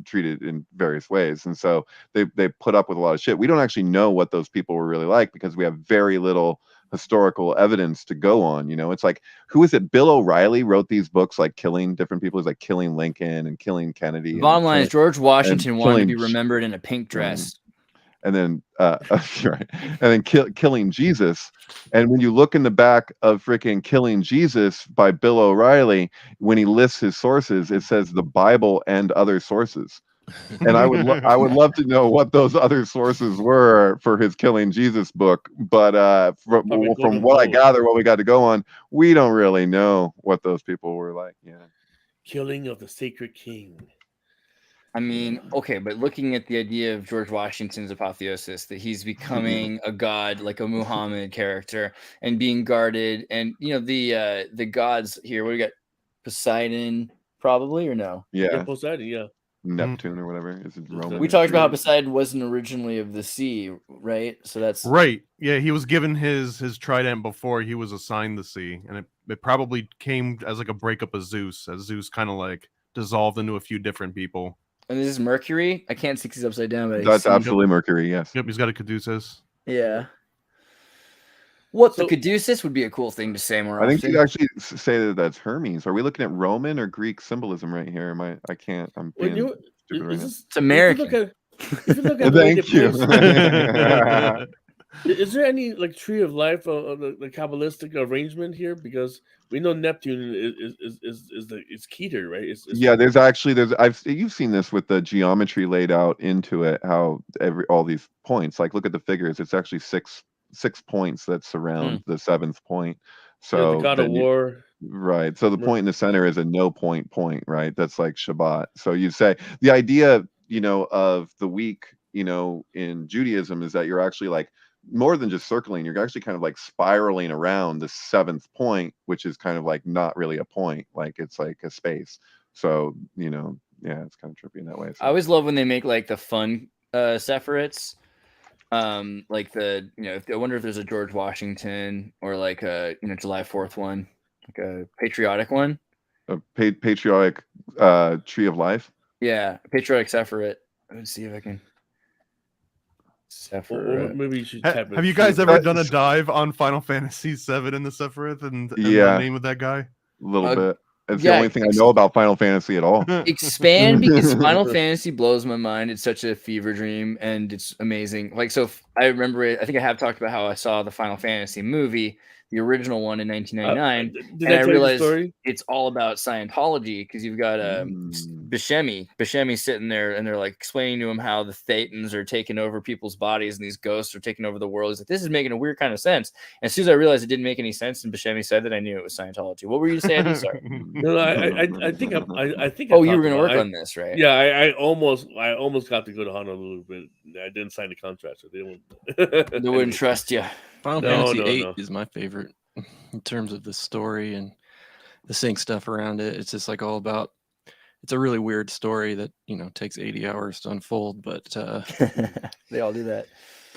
treated in various ways. And so they put up with a lot of shit. We don't actually know what those people were really like because we have very little historical evidence to go on. It's like, who is it? Bill O'Reilly wrote these books like killing different people. He's like killing Lincoln and killing Kennedy. The bottom line is George Washington wanted to be killing- remembered in a pink dress. and then right, and then killing Jesus. And when you look in the back of freaking Killing Jesus by Bill O'Reilly, when he lists his sources, it says the Bible and other sources. And I would love to know what those other sources were for his Killing Jesus book. But from what I gather, what we got to go on, we don't really know what those people were like. Yeah. Killing of the Sacred King. I mean, okay, but looking at the idea of George Washington's apotheosis, that he's becoming a god, like a Muhammad character, and being guarded, and the gods here. What do we got? Poseidon, probably, or no? Yeah, Poseidon. Yeah, Neptune or whatever. Is it Roman? We talked about how Poseidon wasn't originally of the sea, right? So that's right. Yeah, he was given his trident before he was assigned the sea, and it probably came as like a breakup of Zeus, as Zeus kind of like dissolved into a few different people. And this is Mercury. I can't see because he's upside down, but that's absolutely Mercury. Yes. Yep, he's got a caduceus. Yeah. The caduceus would be a cool thing to say more often. I think you actually say that that's Hermes. Are we looking at Roman or Greek symbolism right here? I can't. I'm being stupid right now. It's American. Thank you. Is there any like tree of life, the Kabbalistic arrangement here? Because we know Neptune is Keter, right? You've seen this with the geometry laid out into it. How all these points, like look at the figures. It's actually six points that surround the seventh point. So the God of War. Right. So the point in the center is a no point, right? That's like Shabbat. So you say the idea, of the week, in Judaism is that you're actually like more than just circling, you're actually kind of like spiraling around the seventh point, which is kind of like not really a point, like it's like a space. So, it's kind of trippy in that way. So. I always love when they make like the fun separates. Like I wonder if there's a George Washington or like a July 4th one, like a patriotic one. A patriotic tree of life. Yeah, patriotic Sephiroth. Let's see if I can. Sephiroth. Maybe you should type have you guys ever done a dive on Final Fantasy VII in the Sephiroth and the name of that guy? A little bit. It's the only thing I know about Final Fantasy at all. Expand, because Final Fantasy blows my mind. It's such a fever dream, and it's amazing. Like, so I remember it. I think I have talked about how I saw the Final Fantasy movie, the original one in 1999, and I realized it's all about Scientology, because you've got Buscemi sitting there, and they're like explaining to him how the Thetans are taking over people's bodies, and these ghosts are taking over the world. He's like, this is making a weird kind of sense. And as soon as I realized it didn't make any sense, and Buscemi said that, I knew it was Scientology. What were you saying? Sorry. No, I think I think. Oh, you were going to work on this, right? Yeah, I almost got to go to Honolulu, but I didn't sign the contract, so they wouldn't trust you. Final Fantasy VIII is my favorite in terms of the story and the sync stuff around it. It's just like all about. It's a really weird story that takes 80 hours to unfold, but they all do that.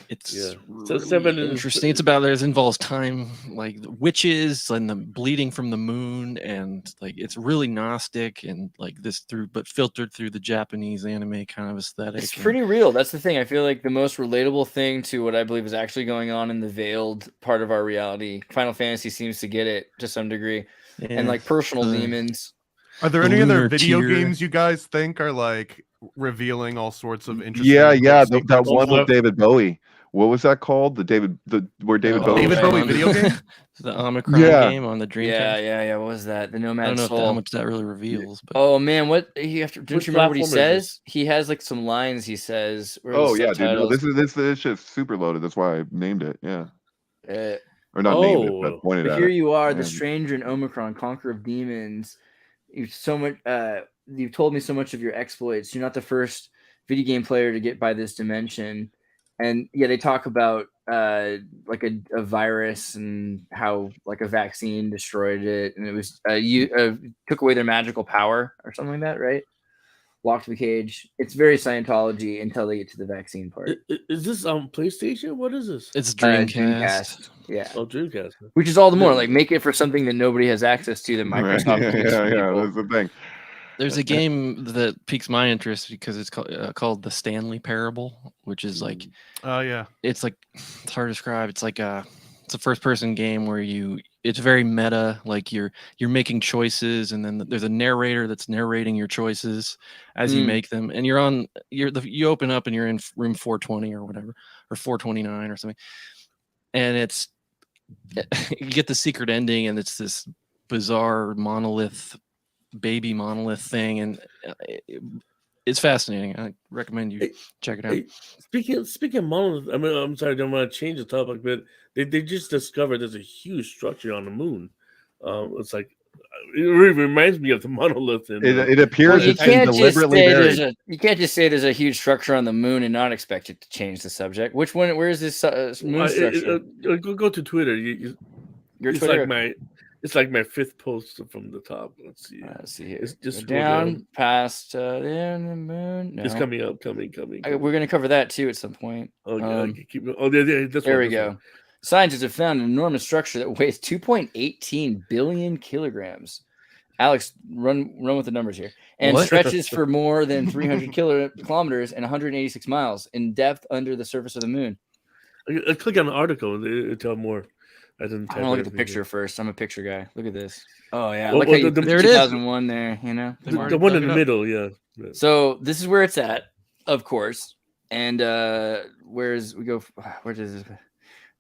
It's really interesting. It's about it involves time, like witches and the bleeding from the moon, and like it's really Gnostic and like this but filtered through the Japanese anime kind of aesthetic. It's pretty real. That's the thing. I feel like the most relatable thing to what I believe is actually going on in the veiled part of our reality. Final Fantasy seems to get it to some degree, and like personal demons. Are there any other video games you guys think are like revealing all sorts of interesting? Yeah, that one with David Bowie. What was that called? David Bowie video game? The Omicron game on the Dreamcast. Yeah. What was that? The Nomad I don't know Soul. how much that really reveals. But... Oh man, what don't you remember what he says? He has like some lines he says. Oh yeah, dude. No, this shit's super loaded. That's why I named it. Yeah. Or not named it, but pointed at it. Here you are, the stranger in Omicron, conqueror of demons. You've told me so much of your exploits. You're not the first video game player to get by this dimension. And yeah, they talk about like a virus and how like a vaccine destroyed it, and it was took away their magical power or something like that, right? Locked the cage. It's very Scientology until they get to the vaccine part. Is this on PlayStation? What is this? It's Dreamcast. Dreamcast. Yeah. Oh, Dreamcast. Which is all the more like make it for something that nobody has access to that Microsoft gives to Yeah, people. that's the thing. There's a game that piques my interest because it's called the Stanley Parable, which is like, Oh yeah, it's hard to describe. It's like it's a first person game where it's very meta. Like you're making choices, and then there's a narrator that's narrating your choices as you make them, and you open up and you're in room 420 or whatever, or 429 or something, and you get the secret ending, and it's this bizarre baby monolith thing, and it's fascinating. I recommend you check it out. Speaking of monolith, I mean, I'm sorry, I don't want to change the topic, but they just discovered there's a huge structure on the moon. It's like it really reminds me of the monolith. It appears it's deliberately buried. You can't just say there's a huge structure on the moon and not expect it to change the subject. Which one? Where is this moon structure? Go to Twitter. Your it's Twitter. It's like my fifth post from the top. Let's see. Let's see here. It's just down past the moon. No. It's coming up. We're going to cover that too at some point. There we go. Scientists have found an enormous structure that weighs 2.18 billion kilograms. Alex, run with the numbers here. And stretches for more than 300 kilometers and 186 miles in depth under the surface of the moon. I click on the article and it'll tell more. I don't look at the picture first. I'm a picture guy. Look at this. Oh yeah, look how there 2001 there. You know, the one in the middle. Yeah. So this is where it's at, of course. And where does this?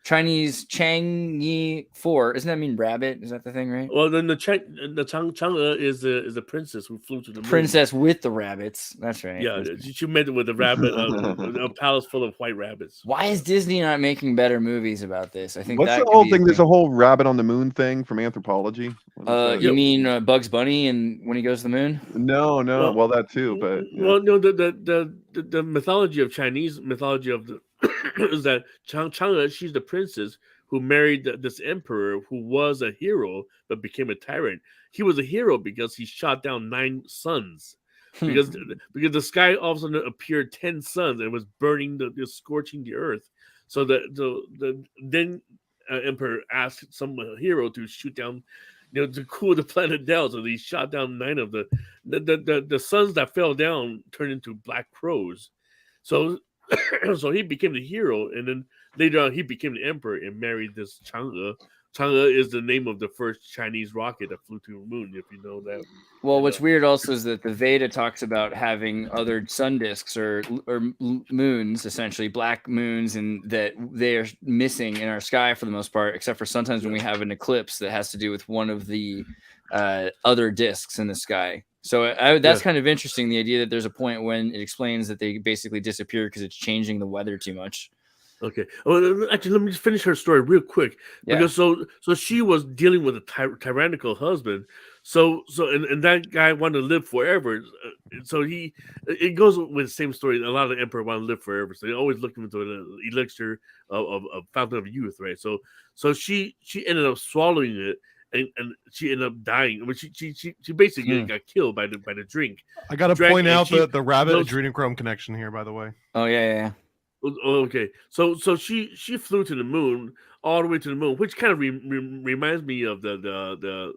Chinese Chang'e 4. Doesn't that mean rabbit? Is that the thing, right? Well, then the Chang'e is the princess who flew to the moon. Princess with the rabbits. That's right. Yeah, she met with a rabbit, a palace full of white rabbits. Why is Disney not making better movies about this? I think what's the whole thing? There's a whole rabbit on the moon thing from anthropology. You mean Bugs Bunny and when he goes to the moon? No. Well, that too, but well, no. The mythology of Chinese mythology of the is that Chang'e, she's the princess who married this emperor who was a hero but became a tyrant. He was a hero because he shot down 9 suns. Because the sky all of a sudden appeared 10 suns and was burning scorching the earth. So the then emperor asked some hero to shoot down, to cool the planet down. So he shot down 9 of the suns that fell down turned into black crows. So he became the hero, and then later on he became the emperor and married this Chang'e. Chang'e is the name of the first Chinese rocket that flew to the moon, if you know that. Well, what's weird also is that the Veda talks about having other sun disks or moons, essentially black moons, and that they are missing in our sky for the most part, except for sometimes when we have an eclipse that has to do with one of the other disks in the sky. So that's kind of interesting, the idea that there's a point when it explains that they basically disappear because it's changing the weather too much. Okay. Well, actually, let me just finish her story real quick. Yeah. Because so she was dealing with a tyrannical husband. And that guy wanted to live forever. So it goes with the same story. A lot of the emperor want to live forever. So they always looking into an elixir of fountain of youth, right? So she ended up swallowing it. And she ended up dying. I mean, she basically got killed by the drink. I got to point out the rabbit adrenochrome connection here, by the way. Oh yeah. Okay, so she flew to the moon, all the way to the moon, which kind of reminds me of the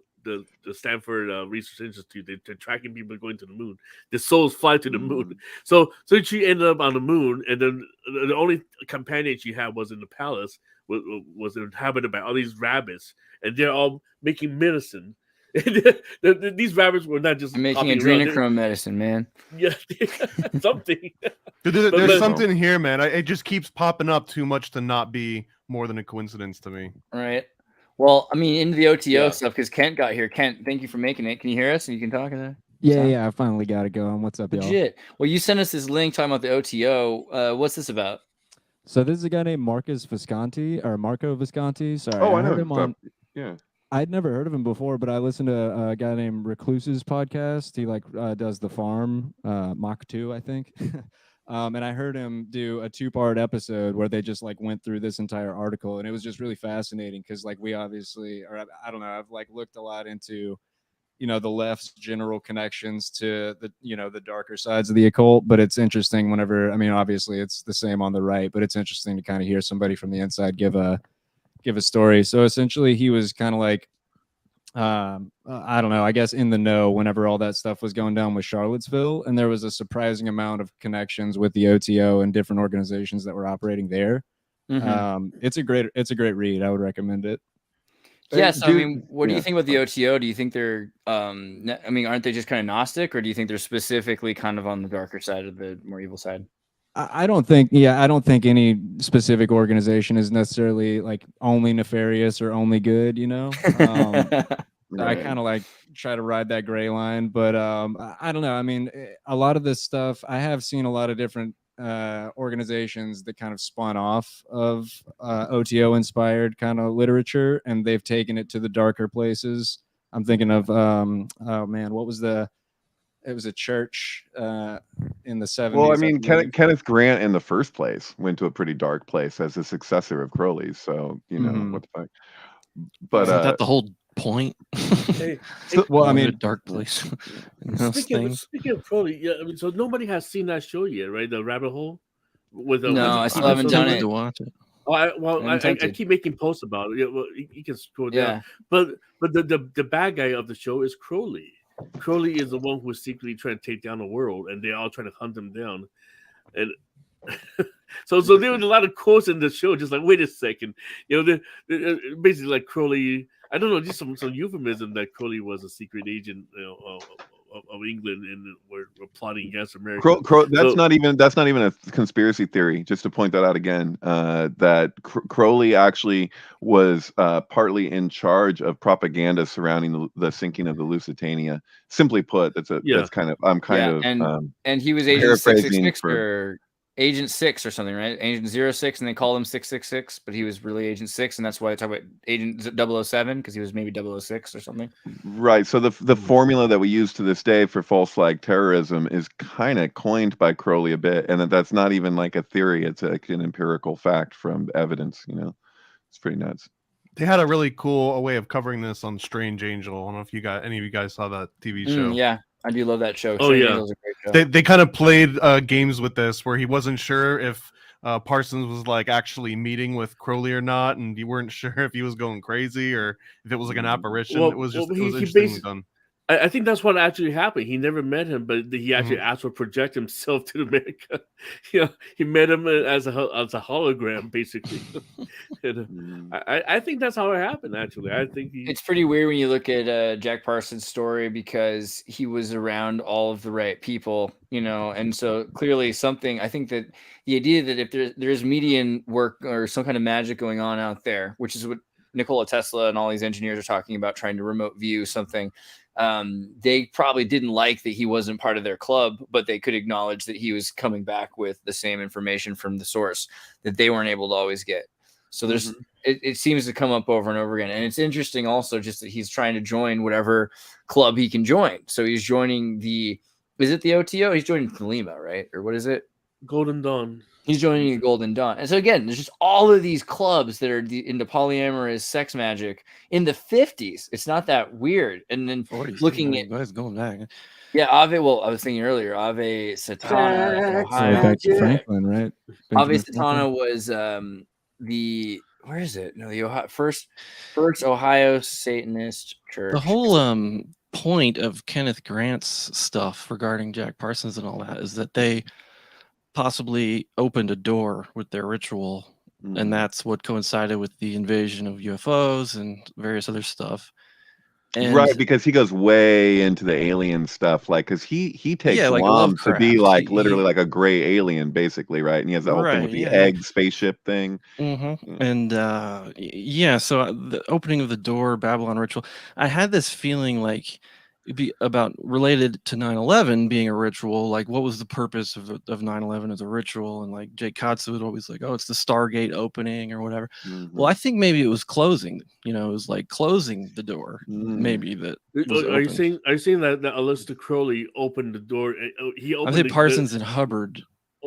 Stanford Research Institute. They're tracking people going to the moon. The souls fly to the moon. So she ended up on the moon, and then the only companion she had was in the palace, was inhabited by all these rabbits, and they're all making medicine. These rabbits were not just making adrenochrome medicine, man. Yeah, something. There's something here, man. It just keeps popping up too much to not be more than a coincidence to me. Right. Well, I mean, into the OTO stuff, because Kent got here. Kent, thank you for making it. Can you hear us? And you can talk about it? Yeah, I finally got it going. What's up, y'all? Legit. Well, you sent us this link talking about the OTO. What's this about? So this is a guy named Marco Visconti. Sorry. Oh, I know him on. Yeah. I'd never heard of him before, but I listened to a guy named Recluse's podcast. He does The Farm, Mach 2, I think. And I heard him do a 2-part episode where they just like went through this entire article, and it was just really fascinating because like we obviously, or I don't know, I've like looked a lot into, you know, the left's general connections to the, you know, the darker sides of the occult. But it's interesting whenever, I mean, obviously it's the same on the right, but it's interesting to kind of hear somebody from the inside give a story. So essentially he was kind of like, I don't know, I guess in the know whenever all that stuff was going down with Charlottesville, and there was a surprising amount of connections with the OTO and different organizations that were operating there. It's a great read. I would recommend it. Yes, I mean, what do you think about the OTO? Do you think they're, I mean, aren't they just kind of Gnostic, or do you think they're specifically kind of on the darker side of the more evil side? I don't think any specific organization is necessarily like only nefarious or only good, you know. I kind of like try to ride that gray line, but I don't know. I mean, a lot of this stuff, I have seen a lot of different organizations that kind of spun off of OTO inspired kind of literature, and they've taken it to the darker places. I'm thinking of oh man, what was it was a church in the 70s. Well, I mean, Kenneth Grant in the first place went to a pretty dark place as a successor of Crowley's. So, you know, what the fuck. But isn't that the whole point? Well, I mean, a dark place. Speaking of Crowley, yeah, I mean, so nobody has seen that show yet, right? The Rabbit Hole. No, I still haven't done it. To watch it. Oh, I keep making posts about it. Yeah, well, you can scroll down. But the bad guy of the show is Crowley. Crowley is the one who is secretly trying to take down the world, and they're all trying to hunt him down. And so there was a lot of quotes in the show, just like, wait a second, you know, basically like Crowley. I don't know, just some euphemism that Crowley was a secret agent, you know, of England, and we're plotting against America. That's not even a conspiracy theory. Just to point that out again, that Crowley actually was partly in charge of propaganda surrounding the sinking of the Lusitania. Simply put, that's kind of and he was Agent 666 or Agent 6 or something, right? Agent 06, and they called him 666, but he was really Agent 6, and that's why they talk about Agent 007, because he was maybe 006 or something. Right. So the formula that we use to this day for false flag terrorism is kind of coined by Crowley a bit, and that's not even like a theory; it's like an empirical fact from evidence. You know, it's pretty nuts. They had a really cool way of covering this on Strange Angel. I don't know if any of you guys saw that TV show. Yeah, I do love that show. Oh, Strange yeah. Angel's a great show. They kind of played games with this where he wasn't sure if Parsons was like actually meeting with Crowley or not, and you weren't sure if he was going crazy or if it was like an apparition. It was interestingly done. I think that's what actually happened. He never met him, but he actually asked to project himself to America. You know, he met him as a hologram, basically. And, I think that's how it happened. Actually, I think it's pretty weird when you look at Jack Parsons' story, because he was around all of the right people, you know, and so clearly something. I think that the idea that if there's median work or some kind of magic going on out there, which is what Nikola Tesla and all these engineers are talking about, trying to remote view something. They probably didn't like that he wasn't part of their club, but they could acknowledge that he was coming back with the same information from the source that they weren't able to always get. So there's it seems to come up over and over again. And it's interesting also just that he's trying to join whatever club he can join. So he's joining is it the OTO? He's joining Thelema, right? Or what is it? Golden Dawn. He's joining the Golden Dawn. And so again, there's just all of these clubs that are into polyamorous sex magic in the 50s. It's not that weird. And then 40s, looking at guys going back. Yeah, Ave. Well, I was thinking earlier, Ave Satana, Ohio. Back to Franklin, right? Ave Satana was the where is it? No, the Ohio, first Ohio Satanist church. The whole point of Kenneth Grant's stuff regarding Jack Parsons and all that is that they possibly opened a door with their ritual, and that's what coincided with the invasion of UFOs and various other stuff. And right, because he goes way into the alien stuff, like because he takes Lam to be like literally like a gray alien, basically, right? And he has that whole thing with the egg spaceship thing. And so the opening of the door, Babylon ritual, I had this feeling like it'd be about related to 9/11 being a ritual. Like, what was the purpose of 9/11 as a ritual? And like Jake Katsu would always like, oh, it's the Stargate opening or whatever. Well, I think maybe it was closing. You know, it was like closing the door. Maybe that. Are you saying that Aleister Crowley opened the door? I think Parsons and Hubbard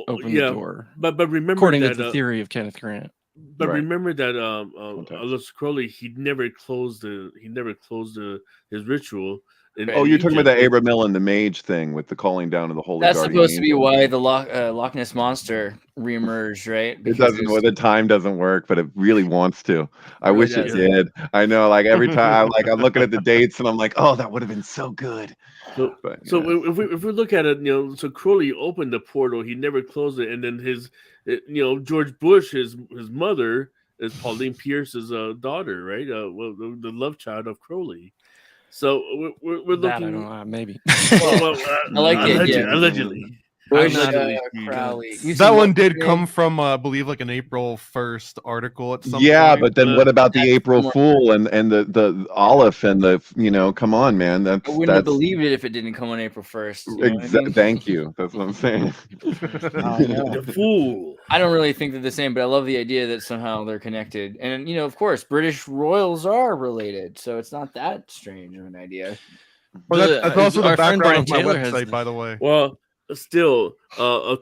opened the door. But remember according that, to the theory of Kenneth Grant. But remember that Aleister Crowley, he never closed his ritual. You're talking about the Abramelin the mage thing with the calling down of the holy. That's supposed to be why the Loch Ness monster reemerged, right? Because it doesn't. Well, the time doesn't work, but it really wants to. I wish it did. I know. Like every time, I'm looking at the dates, and I'm like, oh, that would have been so good. So if we look at it, so Crowley opened the portal, he never closed it, and then George Bush, his mother is Pauline Pierce's daughter, right? The love child of Crowley. So we're looking. I don't know, maybe. I like it. Allegedly. Crowley. That one did come from, I believe, like an April 1st article at some point. Yeah, but then what about the April Fool and the Olive and the come on, man. I wouldn't have believed it if it didn't come on April 1st. Thank you. That's what I'm saying. The fool. I don't really think they're the same, but I love the idea that somehow they're connected. And of course, British royals are related, so it's not that strange of an idea. Well, that's also the background of my Taylor website, by the way. Well, still,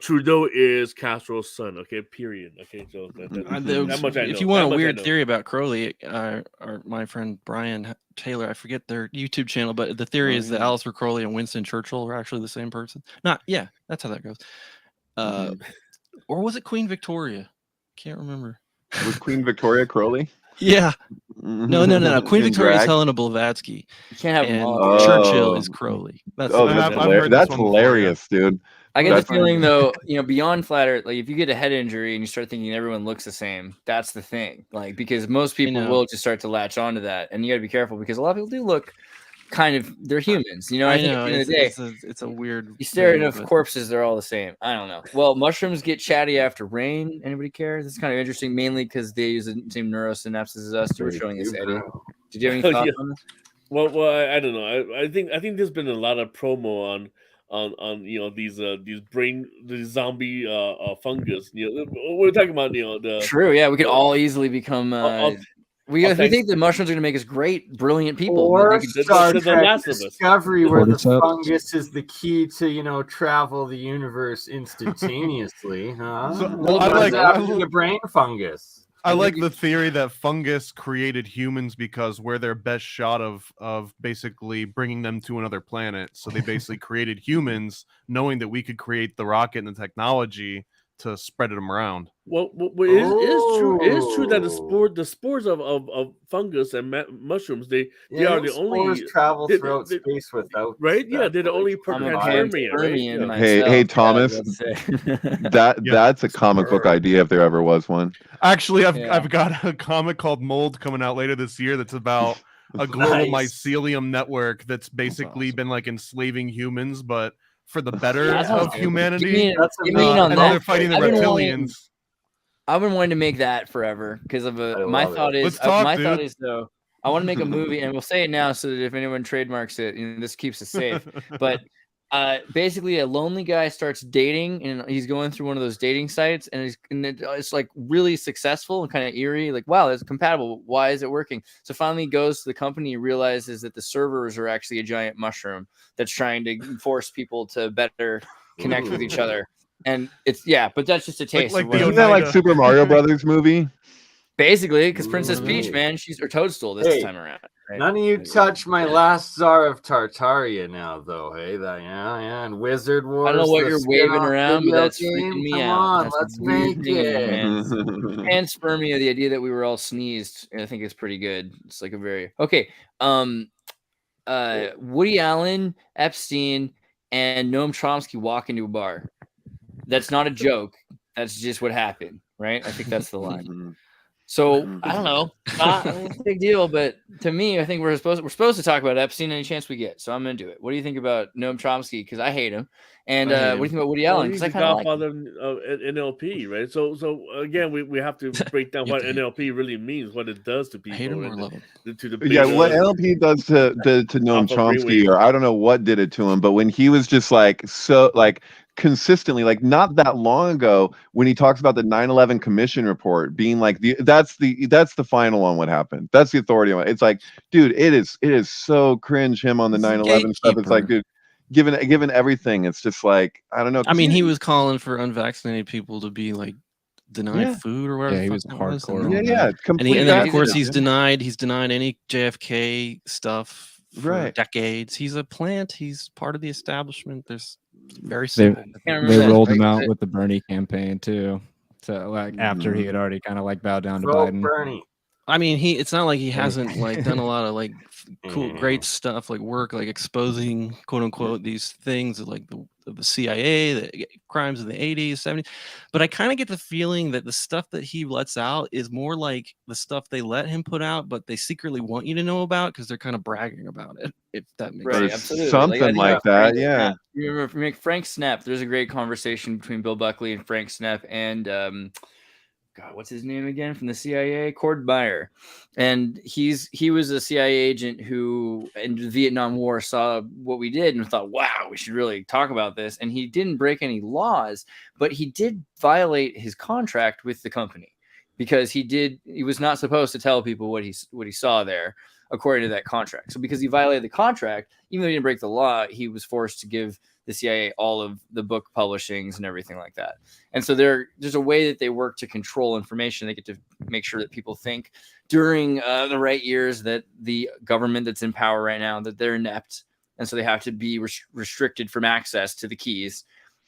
Trudeau is Castro's son. Okay, period. Okay, so that much I know. If you want a weird theory about Crowley, or my friend Brian Taylor, I forget their YouTube channel, but the theory is that Aleister Crowley and Winston Churchill are actually the same person. That's how that goes. Or was it Queen Victoria? Can't remember. Was Queen Victoria Crowley? Yeah. No. Queen Victoria is Helena Blavatsky. You can't have Churchill is Crowley. That's hilarious, dude. I get the feeling though, beyond flat Earth, like if you get a head injury and you start thinking everyone looks the same, that's the thing. Like because most people will just start to latch onto that, and you got to be careful because a lot of people do look kind of, they're humans. I think at the end of the day, it's a weird. You stare at enough corpses, they're all the same. I don't know. Well, mushrooms get chatty after rain. Anybody care? This is kind of interesting, mainly because they use the same neurosynapses as us. You were showing us, Eddie. Did you have any thoughts on this? Well, I don't know. I think there's been a lot of promo on these zombie fungus. We're talking about the true. Yeah, we could all easily become. We think the mushrooms are going to make us great, brilliant people. Or Star Trek Discovery, where the fungus is the key to travel the universe instantaneously. Huh? So, I like the brain fungus. I like the theory that fungus created humans because we're their best shot of basically bringing them to another planet. So they basically created humans, knowing that we could create the rocket and the technology to spread them around. Well, it is true that the spores of fungus and mushrooms they are the only travel throughout space without right. Yeah, they're the only panspermia. Right? Hey, Thomas, that's a comic book idea if there ever was one. Actually, I've got a comic called Mold coming out later this year that's about a global mycelium network that's basically been like enslaving humans, but for the better of humanity. And they're fighting the reptilians. I've been wanting to make that forever because of my thought is though I want to make a movie, and we'll say it now so that if anyone trademarks it, this keeps us safe. But basically, a lonely guy starts dating, and he's going through one of those dating sites, and it's like really successful and kind of eerie. Like, wow, it's compatible. Why is it working? So finally, he goes to the company, realizes that the servers are actually a giant mushroom that's trying to force people to better connect with each other. And but that's just a taste. Isn't that like Super Mario Brothers movie? Basically, because Princess Peach, man, she's her Toadstool this time around. Right? None of you touch my last Tsar of Tartaria now, though. Hey, and Wizard Wars. I don't know what you're waving around, but that's freaking me out. Let's make it. Panspermia, the idea that we were all sneezed, I think is pretty good. It's like a very Woody Allen, Epstein, and Noam Chomsky walk into a bar. That's not a joke. That's just what happened, right? I think that's the line. So I don't know. It's a big deal, but to me, I think we're supposed to talk about Epstein any chance we get. So I'm gonna do it. What do you think about Noam Chomsky? Because I hate him. And what do you think about Woody Allen? Because I kind of like NLP, right? So again, we have to break down what NLP really means, what it does to people. Hate him or love him. What NLP does to Noam Chomsky, or I don't know what did it to him, but when he was just consistently, not that long ago, when he talks about the 9/11 Commission report being like that's the final on what happened. That's the authority on it. It's like, dude, it is so cringe him on the 9/11 stuff. It's like, dude, given everything, it's just like I don't know. I mean, he was calling for unvaccinated people to be like denied food or whatever. Yeah, he the was fuck it was, hardcore and on then- that. yeah, complete. and then of he's course a- he's denied any JFK stuff for Right. decades. He's a plant. He's part of the establishment. There's very They, simple. can't remember they that, rolled him right? out with the Bernie campaign too. So like after he had already kind of like bowed down to Vote Biden. Bernie. I mean, it's not like he hasn't like done a lot of like cool, great stuff, like work, like exposing quote unquote these things like the CIA, the crimes of the 80s, 70s. But I kind of get the feeling that the stuff that he lets out is more like the stuff they let him put out, but they secretly want you to know about because they're kind of bragging about it. If that makes Right, sense. absolutely. Something I think like about that, Frank yeah. Snap. You remember Frank Snap? There's a great conversation between Bill Buckley and Frank Snap and God, what's his name again from the CIA? Cord Meyer. And he was a CIA agent who in the Vietnam War saw what we did and thought, wow, we should really talk about this. And he didn't break any laws, but he did violate his contract with the company because he was not supposed to tell people what he saw there according to that contract. So because he violated the contract, even though he didn't break the law, he was forced to give the CIA all of the book publishings and everything like that. And so there's a way that they work to control information. They get to make sure that people think during the right years that the government that's in power right now, that they're inept. And so they have to be restricted from access to the keys.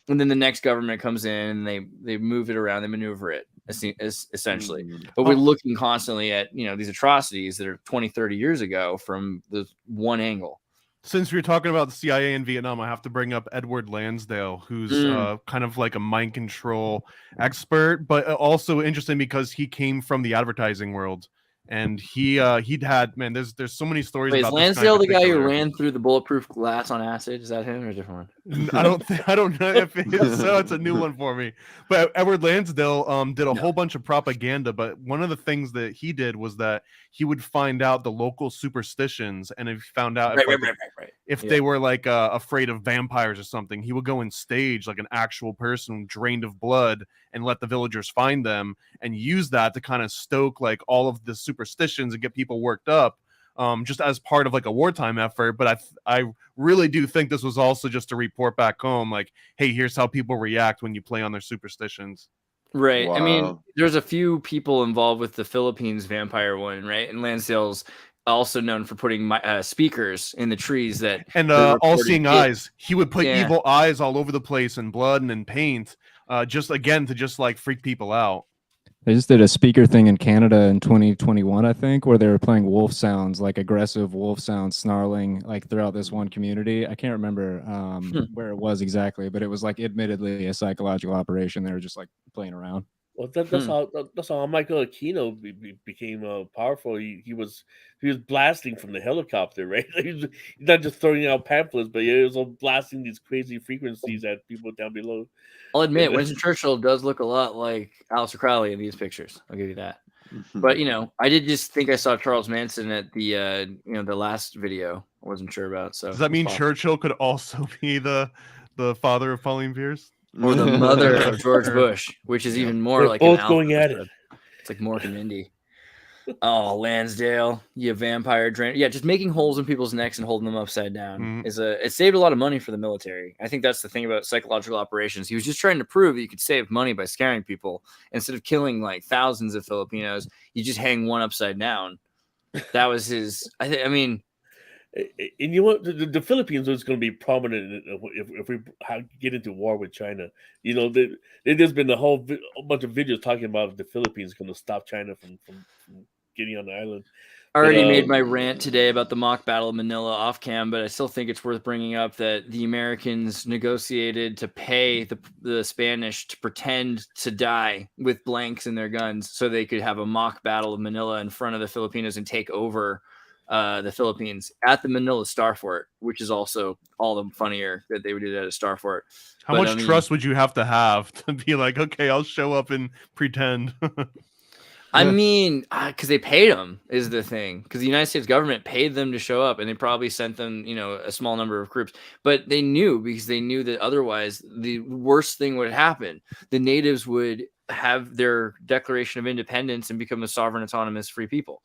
And then the next government comes in and they move it around, they maneuver it essentially. But we're looking constantly at, these atrocities that are 20, 30 years ago from the one angle. Since we were talking about the CIA in Vietnam, I have to bring up Edward Lansdale, who's kind of like a mind control expert, but also interesting because he came from the advertising world. And he'd had, man, there's so many stories. Wait, about is Lansdale this the guy guy in who particular. ran through the bulletproof glass on acid? Is that him or a different one? I don't know if it is so. It's a new one for me. But Edward Lansdale did a whole bunch of propaganda. But one of the things that he did was that he would find out the local superstitions, and if he found out if they were like afraid of vampires or something, he would go and stage like an actual person drained of blood and let the villagers find them and use that to kind of stoke like all of the superstitions and get people worked up. Just as part of like a wartime effort, but I really do think this was also just to report back home, like, hey, here's how people react when you play on their superstitions. Right. Wow. I mean, there's a few people involved with the Philippines vampire one, right? And Lansdale's also known for putting speakers in the trees that and all-seeing eyes. He would put evil eyes all over the place and blood and in paint, just again to just like freak people out. They just did a speaker thing in Canada in 2021, I think, where they were playing wolf sounds, like aggressive wolf sounds snarling like throughout this one community. I can't remember where it was exactly, but it was like admittedly a psychological operation. They were just like playing around. Well, that's how Michael Aquino became powerful. He was blasting from the helicopter, right? He's not just throwing out pamphlets, but he was blasting these crazy frequencies at people down below. I'll admit, Winston Churchill does look a lot like Aleister Crowley in these pictures. I'll give you that. But I did just think I saw Charles Manson at the the last video. I wasn't sure about. So does that mean Churchill could also be the father of Pauline Pierce? Or the mother of George Bush, which is even more like both going at it. It's like Mork and Mindy. Oh, Lansdale, you vampire drain. Yeah, just making holes in people's necks and holding them upside down it saved a lot of money for the military. I think that's the thing about psychological operations. He was just trying to prove that you could save money by scaring people instead of killing like thousands of Filipinos. You just hang one upside down. That was his. I mean. And you know what? The Philippines is going to be prominent if we get into war with China. There's been a whole bunch of videos talking about the Philippines going to stop China from getting on the island. I already made my rant today about the mock battle of Manila off cam, but I still think it's worth bringing up that the Americans negotiated to pay the Spanish to pretend to die with blanks in their guns so they could have a mock battle of Manila in front of the Filipinos and take over the Philippines at the Manila Star Fort, which is also all the funnier that they would do that at a Star Fort. How much trust would you have to be like, okay, I'll show up and pretend? I mean, because they paid them is the thing. Because the United States government paid them to show up, and they probably sent them, a small number of troops. But they knew that otherwise the worst thing would happen. The natives would have their Declaration of Independence and become a sovereign, autonomous, free people.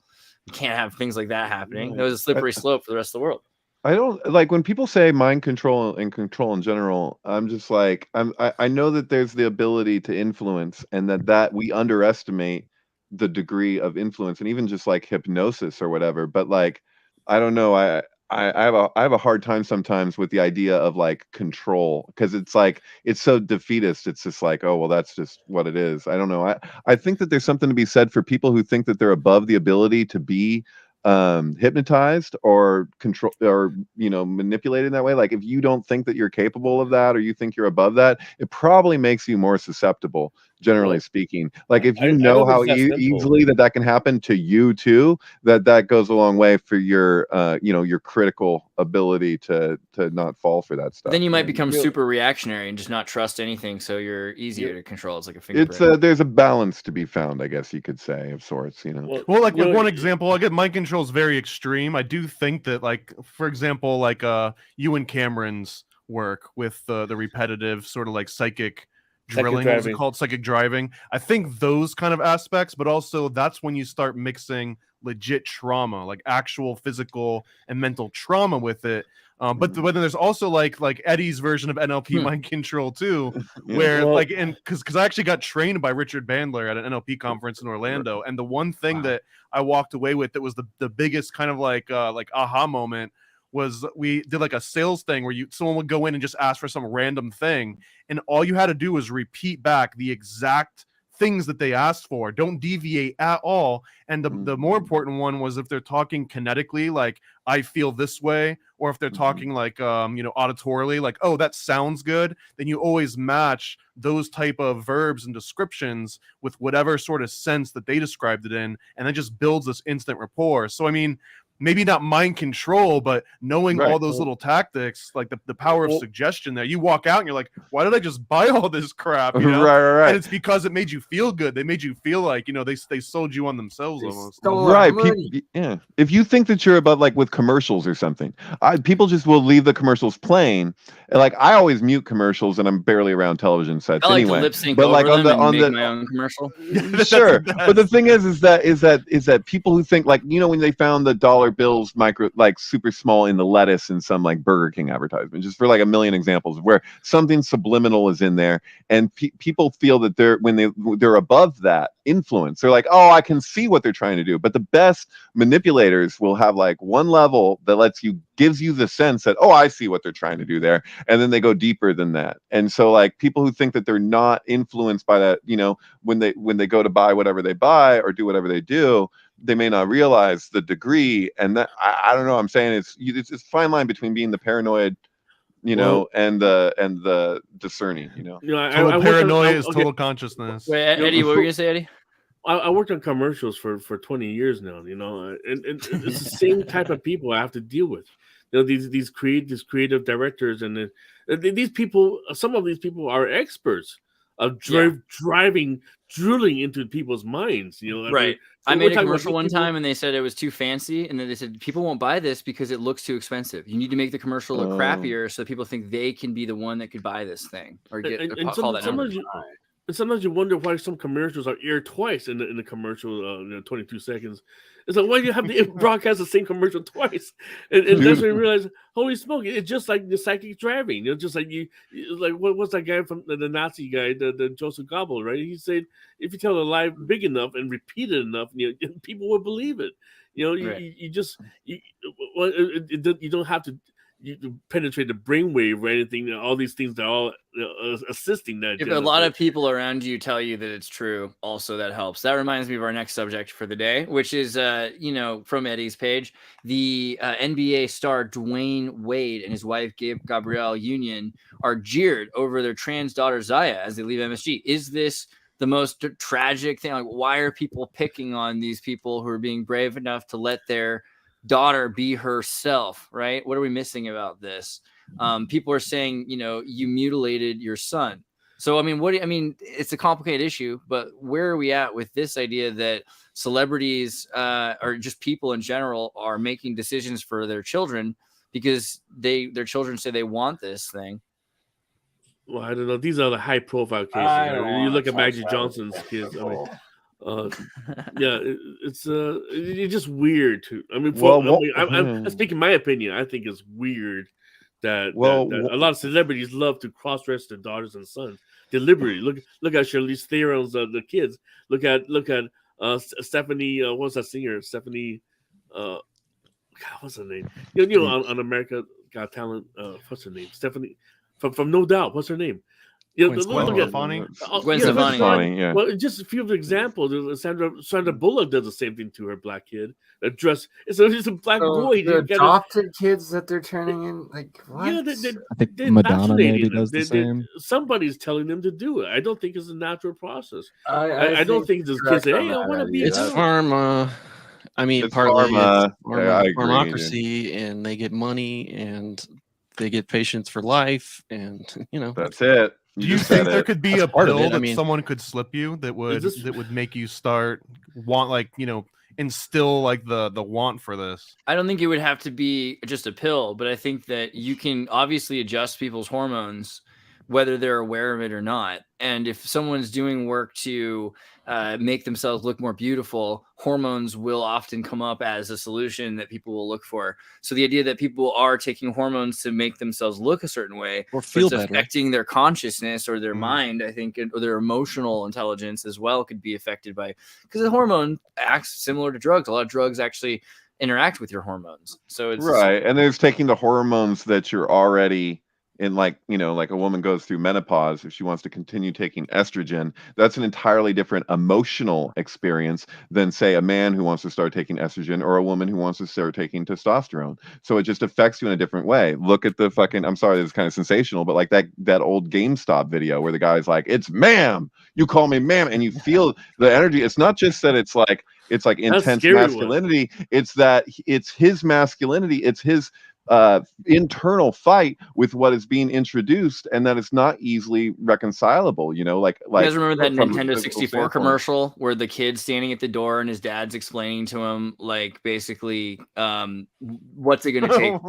You can't have things like that happening. That was a slippery slope for the rest of the world. I don't like when people say mind control and control in general. I'm just like I know that there's the ability to influence, and that we underestimate the degree of influence, and even just like hypnosis or whatever. But like I don't know. I have a hard time sometimes with the idea of like control, because it's like it's so defeatist. It's just like, oh well, that's just what it is. I don't know. I think that there's something to be said for people who think that they're above the ability to be hypnotized or control or manipulated in that way. Like if you don't think that you're capable of that, or you think you're above that, it probably makes you more susceptible, generally Well, speaking. Like if you I know don't think how it's that simple. easily that can happen to you too, that goes a long way for your your critical ability to not fall for that stuff. Then you might become super reactionary and just not trust anything, so you're easier to control. It's like a finger It's prick. there's a balance to be found, I guess you could say, of sorts. Well, like one example, I get mind control is very extreme. I do think that, like, for example, like you and Cameron's work with the repetitive sort of like psychic drilling, what's it called, psychic driving. I think those kind of aspects, but also that's when you start mixing legit trauma, like actual physical and mental trauma with it. But then there's also like Eddie's version of NLP mind control too, where like, and because I actually got trained by Richard Bandler at an NLP conference in Orlando, and the one thing that I walked away with that was the biggest kind of like aha moment was we did like a sales thing where someone would go in and just ask for some random thing, and all you had to do was repeat back the exact things that they asked for. Don't deviate at all. And the more important one was if they're talking kinetically, like I feel this way, or if they're talking like auditorily, like, oh, that sounds good, then you always match those type of verbs and descriptions with whatever sort of sense that they described it in, and that just builds this instant rapport. So I mean, maybe not mind control, but knowing all those little tactics, like the power of suggestion there. You walk out and you're like, why did I just buy all this crap? Right. And it's because it made you feel good. They made you feel like, they sold you on themselves almost. Right. If you think that you're above, like with commercials or something, people just will leave the commercials playing. And like I always mute commercials, and I'm barely around television sets I like anyway. to lip sync but over like them on and the make my own commercial. Sure. But the thing is that people who think, like, when they found the dollar bills micro, like super small in the lettuce in some like Burger King advertisement, just for like a million examples where something subliminal is in there, and people feel that they're above that influence. They're like, oh, I can see what they're trying to do. But the best manipulators will have like one level that gives you the sense that, oh, I see what they're trying to do there, and then they go deeper than that. And so like people who think that they're not influenced by that, when they go to buy whatever they buy or do whatever they do, they may not realize the degree. And that I don't know, I'm saying it's a fine line between being the paranoid and the discerning. Total paranoia is total consciousness. Wait, Eddie, what were you gonna say, Eddie? I worked on commercials for 20 years now, and it's the same type of people I have to deal with. These creative directors, and these people. Some of these people are experts of drilling into people's minds. Right. I made a commercial one time, and they said it was too fancy, and then they said people won't buy this because it looks too expensive. You need to make the commercial look crappier so people think they can be the one that could buy this thing or call that number. And sometimes you wonder why some commercials are aired twice in the commercial, 22 seconds. It's like, why do you have to broadcast the same commercial twice? And that's when you realize, holy smoke, it's just like the psychic driving. Just like what's that guy from the Nazi guy, the Joseph Goebbels, right? He said, if you tell a lie big enough and repeat it enough, people will believe it. You don't have to penetrate the brainwave or anything. All these things are all assisting that. If a lot of people around you tell you that it's true, also that helps. That reminds me of our next subject for the day, which is from Eddie's page, the NBA star Dwayne Wade and his wife Gabrielle Union are jeered over their trans daughter Zaya as they leave MSG. Is this the most tragic thing? Like, why are people picking on these people who are being brave enough to let their daughter be herself, right? What are we missing about this? People are saying, you mutilated your son. So, I mean, it's a complicated issue, but where are we at with this idea that celebrities or just people in general are making decisions for their children because their children say they want this thing? Well, I don't know. These are the high-profile cases. You look at Magic Johnson's kids. Yeah, it's just weird too. I mean, Well, I'm speaking my opinion. I think it's weird that a lot of celebrities love to cross-dress their daughters and sons deliberately. Look at Charlize Theron's the kids. Look at Stephanie. What's that singer? Stephanie. God, what's her name? You know on America Got Talent. What's her name? Stephanie from No Doubt. What's her name? Yeah, Gwen Stefani. Gwen Stefani, yeah. Well, just a few of the examples. Sandra Bullock does the same thing to her black kid. A dress. It's a black boy. The adopted kids that they're turning in, like what? Yeah, I think Madonna maybe does the same. Somebody's telling them to do it. I don't think it's a natural process. I don't think this kid say, "Hey, I want to be." It's pharma. I mean, It's partly pharma. it's pharma, Yeah, I agree, pharmacracy, and they get money, and they get patients for life, and That's it. Do you think there could be a part of pill it. I that mean- someone could slip you that would make you start instill like the want for this? I don't think it would have to be just a pill, but I think that you can obviously adjust people's hormones, whether they're aware of it or not. And if someone's doing work to make themselves look more beautiful, hormones will often come up as a solution that people will look for. So the idea that people are taking hormones to make themselves look a certain way, or feel it's better, affecting their consciousness or their mind, I think, or their emotional intelligence as well could be affected by, because the hormone acts similar to drugs. A lot of drugs actually interact with your hormones. So it's right. And there's taking the hormones that you're already in, like a woman goes through menopause. If she wants to continue taking estrogen, that's an entirely different emotional experience than, say, a man who wants to start taking estrogen or a woman who wants to start taking testosterone. So it just affects you in a different way. Look at the fucking, I'm sorry, this is kind of sensational, but like that old GameStop video where the guy's like, "It's ma'am, you call me ma'am," and you feel the energy. It's not just that it's like intense masculinity. It's that it's his masculinity. It's his internal fight with what is being introduced, and that it's not easily reconcilable. You guys remember that Nintendo 64 commercial where the kid's standing at the door and his dad's explaining to him, like, basically what's it gonna take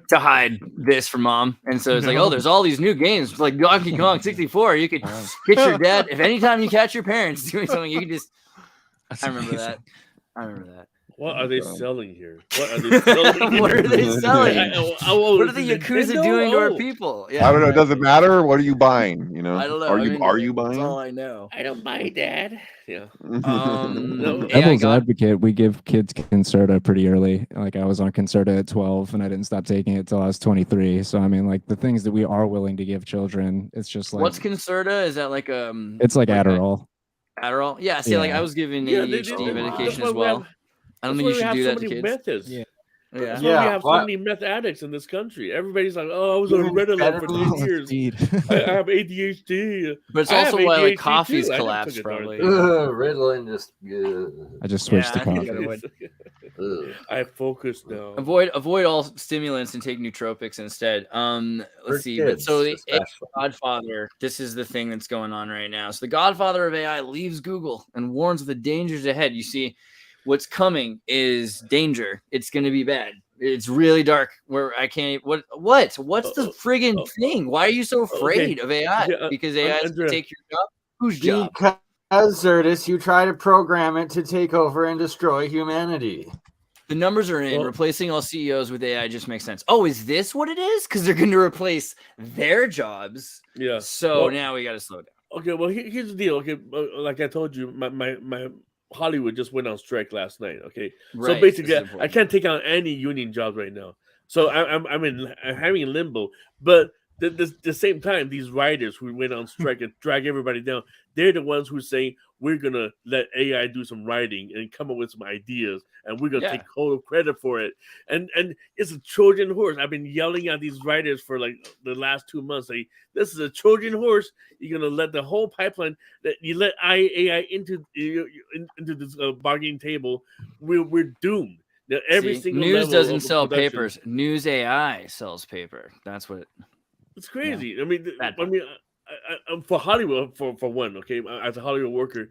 to hide this from mom? And so it's like, oh, there's all these new games like Donkey Kong 64. You could get your dad, if anytime you catch your parents doing something, you can just I remember that. What are they selling here? What are they selling? What are they selling? What are the Yakuza doing to our people? Yeah, I don't know. Does it matter? What are you buying? I don't know. Are you buying? That's all I know. I don't buy, Dad. Yeah. Devil's advocate, we give kids Concerta pretty early. Like, I was on Concerta at 12 and I didn't stop taking it till I was 23. So I mean, like, the things that we are willing to give children, it's just like, what's Concerta? Is that like it's like Adderall. Adderall? Yeah, see, like I was given ADHD medication as well. I don't think you should do that to kids. Methods. Yeah. That's why we have so many meth addicts in this country. Everybody's like, "Oh, I was on Ritalin for 10 years. I have ADHD." But it's also why like coffee's collapsed, probably. Ritalin just. I just switched to coffee. I focus now. Avoid all stimulants and take nootropics instead. Let's see. But so the Godfather, this is the thing that's going on right now. So the Godfather of AI leaves Google and warns of the dangers ahead. You see, what's coming is danger. It's going to be bad. It's really dark where I can't. What's the friggin' thing? Why are you so afraid of AI? Because AI is going to take your job? Whose job? Because, Zertis, you try to program it to take over and destroy humanity. The numbers are in. Replacing all CEOs with AI just makes sense. Oh, is this what it is? Because they're going to replace their jobs. Yeah. So now we got to slow down. Okay, well, here's the deal. Okay, like I told you, my Hollywood just went on strike last night. Okay, so basically, I can't take on any union jobs right now. So I'm having limbo. But the same time, these writers who went on strike and drag everybody down, they're the ones who say we're gonna let AI do some writing and come up with some ideas, and we're gonna take total credit for it. And it's a Trojan horse. I've been yelling at these writers for like the last 2 months. Like, this is a Trojan horse. You're gonna let the whole pipeline that you let AI into this bargaining table. We're doomed. Now, every single news doesn't sell papers. News AI sells paper. That's what. It's crazy. I mean, I'm for Hollywood for one. Okay, as a Hollywood worker,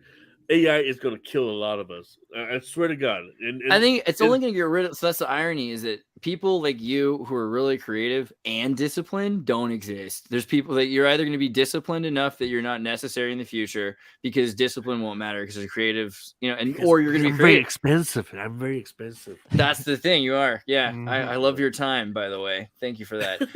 AI is going to kill a lot of us. I swear to God. And I think it's only going to get rid of. So that's the irony, is that people like you who are really creative and disciplined don't exist. There's people that you're either going to be disciplined enough that you're not necessary in the future because discipline won't matter because you're creative, or you're going to be very creative. expensive. I'm very expensive. That's the thing. You are. Yeah. Mhm. I love your time, by the way. Thank you for that.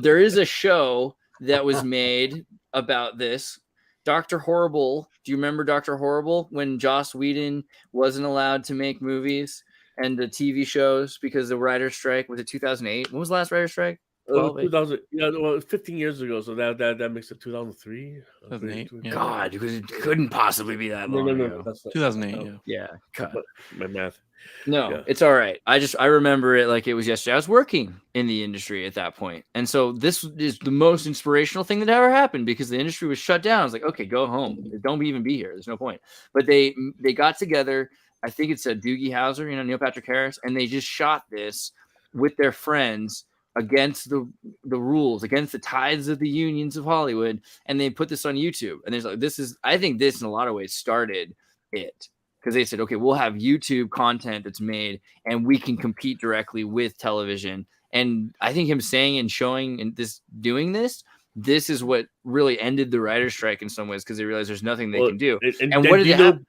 There is a show that was made about this. Dr. Horrible. Do you remember Dr. Horrible when Joss Whedon wasn't allowed to make movies and the TV shows because the writer's strike? Was it 2008? When was the last writer's strike? 2000, yeah, well, 15 years ago. So that makes it 2003. 2008, yeah. God, because it couldn't possibly be that long No, ago. that's not, 2008. no, Yeah. Yeah. God. my math. No, Yeah. it's all right. I remember it like it was yesterday. I was working in the industry at that point. And so this is the most inspirational thing that ever happened because the industry was shut down. I was like, okay, go home. Don't even be here. There's no point. But they got together. I think it's a Doogie Howser, Neil Patrick Harris, and they just shot this with their friends against the rules, against the tides of the unions of Hollywood. And they put this on YouTube. And there's like, I think this in a lot of ways started it. Because they said, okay, we'll have YouTube content that's made and we can compete directly with television. And I think him saying and showing and doing this is what really ended the writer's strike in some ways because they realized there's nothing they can do. And what did they have?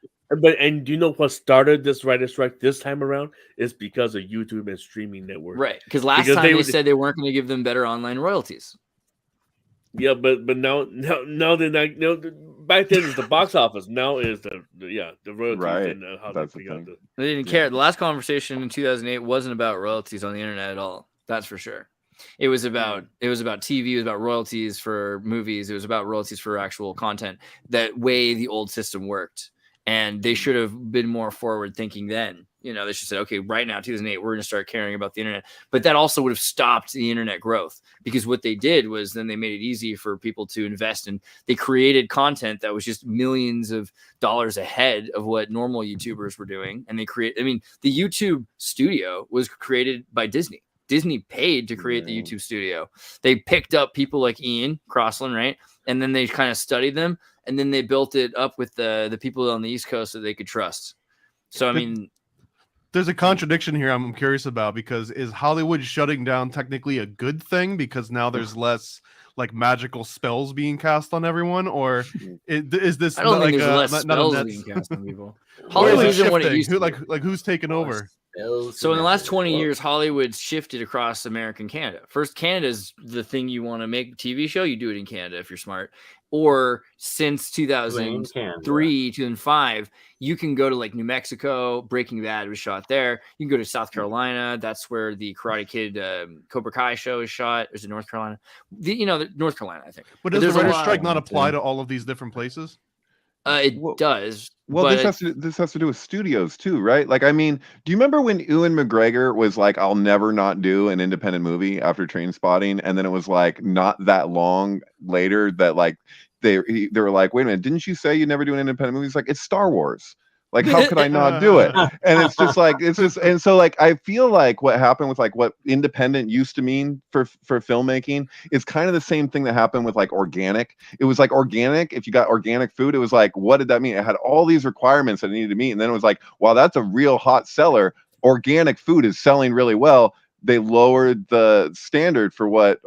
And do you know what started this writer's strike this time around? It's because of YouTube and streaming networks. Right. Because last time they said they weren't going to give them better online royalties. Yeah, but now they're not. Back then it's the box office. Now is the royalties Right. and how That's they the got thing. They didn't care. The last conversation in 2008 wasn't about royalties on the internet at all. That's for sure. It was about TV. It was about royalties for movies. It was about royalties for actual content. That way the old system worked. And they should have been more forward thinking then. They should have said, okay, right now, 2008, we're going to start caring about the internet. But that also would have stopped the internet growth because what they did was then they made it easy for people to invest and they created content that was just millions of dollars ahead of what normal YouTubers were doing. And the YouTube studio was created by Disney. Disney paid to create the YouTube studio. They picked up people like Ian Crossland, right? And then they kind of studied them. And then they built it up with the people on the East Coast that they could trust. So, there's a contradiction here I'm curious about because is Hollywood shutting down technically a good thing because now there's less like magical spells being cast on everyone, or is this? I don't think like there's less spells being cast on people. Hollywood isn't what it used to be. Who's taken over? So in the last 20 years, Hollywood's shifted across America and Canada. First, Canada's the thing you want to make a TV show. You do it in Canada if you're smart. Or since 2003, 2005, you can go to like New Mexico. Breaking Bad was shot there. You can go to South Carolina. That's where the Karate Kid Cobra Kai show is shot. Is it North Carolina? North Carolina, I think. But does the writer's strike not apply to all of these different places? It does. Well, this has to do with studios too, right? Like, do you remember when Ewan McGregor was like, "I'll never not do an independent movie" after Trainspotting, and then it was like not that long later that like they were like, "Wait a minute, didn't you say you never do an independent movie?" It's like it's Star Wars. Like, how could I not do it? And it's just like, and so like, I feel like what happened with like what independent used to mean for filmmaking is kind of the same thing that happened with like organic. It was like organic. If you got organic food, it was like, what did that mean? It had all these requirements that it needed to meet. And then it was like, wow, that's a real hot seller. Organic food is selling really well. They lowered the standard for what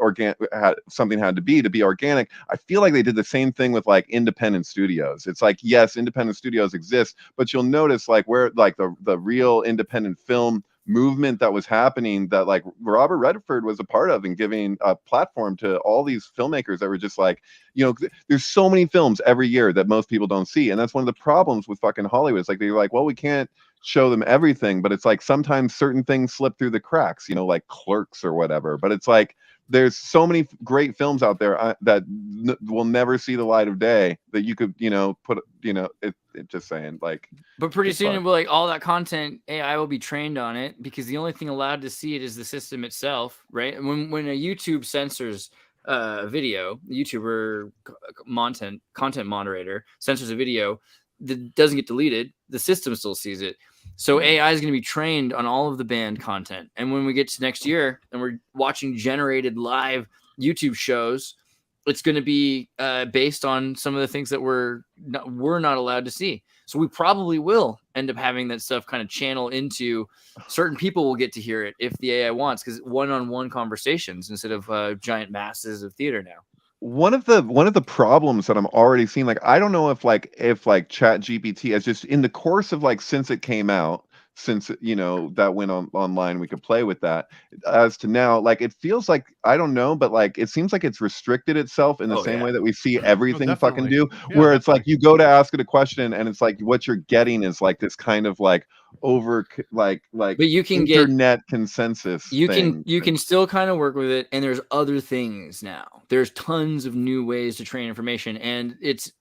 something had to be organic. I feel like they did the same thing with like independent studios. It's like, yes, independent studios exist, but you'll notice like where like the real independent film movement that was happening that like Robert Redford was a part of and giving a platform to all these filmmakers that were just like, there's so many films every year that most people don't see. And that's one of the problems with fucking Hollywood. It's like, they're like, well, we can't show them everything, but it's like sometimes certain things slip through the cracks, like Clerks or whatever. But it's like there's so many great films out there that will never see the light of day that you could put it just saying like. But pretty soon it will, like all that content AI will be trained on it because the only thing allowed to see it is the system itself, right? And when a YouTube censors video, the YouTuber content moderator censors a video that doesn't get deleted, the system still sees it. So AI is going to be trained on all of the banned content. And when we get to next year and we're watching generated live YouTube shows it's going to be based on some of the things that we're not allowed to see. So we probably will end up having that stuff kind of channel into certain people will get to hear it if the AI wants, because one-on-one conversations instead of giant masses of theater now. One of the problems that I'm already seeing, like, I don't know if Chat GPT has just in the course of since it came out, since that went online, we could play with that, as to now, it feels like, I don't know, but it seems like it's restricted itself in the same way that we see everything fucking do, where it's like you go to ask it a question and it's like what you're getting is this kind of over but you can internet consensus you thing. can still kind of work with it, and there's other things now. There's tons of new ways to train information, and it's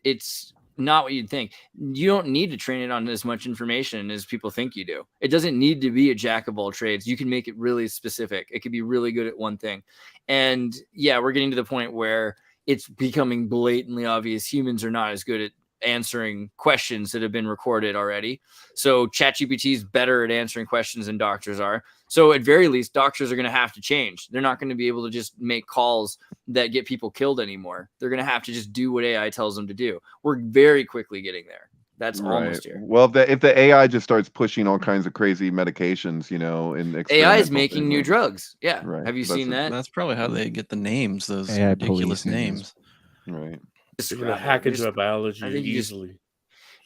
not what you'd think. You don't need to train it on as much information as people think you do. It doesn't need to be a jack of all trades. You can make it really specific. It could be really good at one thing. And yeah, we're getting to the point where it's becoming blatantly obvious humans are not as good at answering questions that have been recorded already. So ChatGPT is better at answering questions than doctors are. So at very least, doctors are going to have to change. They're not going to be able to just make calls that get people killed anymore. They're going to have to just do what AI tells them to do. We're very quickly getting there. That's almost here. Well, if the AI just starts pushing all kinds of crazy medications, in AI is making new drugs. Yeah. Right. Have you seen that? That's probably how they get the names, those AI ridiculous policing names. Right. They're gonna hack into our biology easily.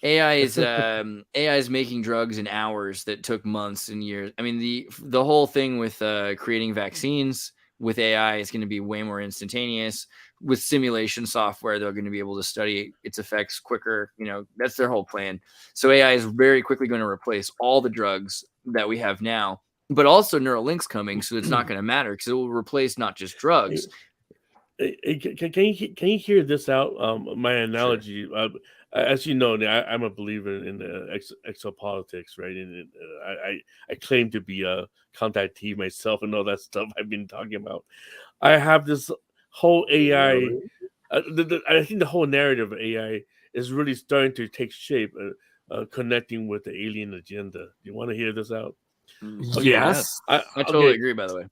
AI is making drugs in hours that took months and years. I mean, the whole thing with creating vaccines with AI is going to be way more instantaneous. With simulation software, they're going to be able to study its effects quicker. That's their whole plan. So AI is very quickly going to replace all the drugs that we have now, but also Neuralink's coming, so it's not going to matter because it will replace not just drugs. Can you hear this out? My analogy, Sure. As you know, I'm a believer in exopolitics, right? And I claim to be a contactee myself and all that stuff I've been talking about. I have this whole AI. I think the whole narrative of AI is really starting to take shape, connecting with the alien agenda. Do you want to hear this out? Okay, yes, I totally agree. By the way.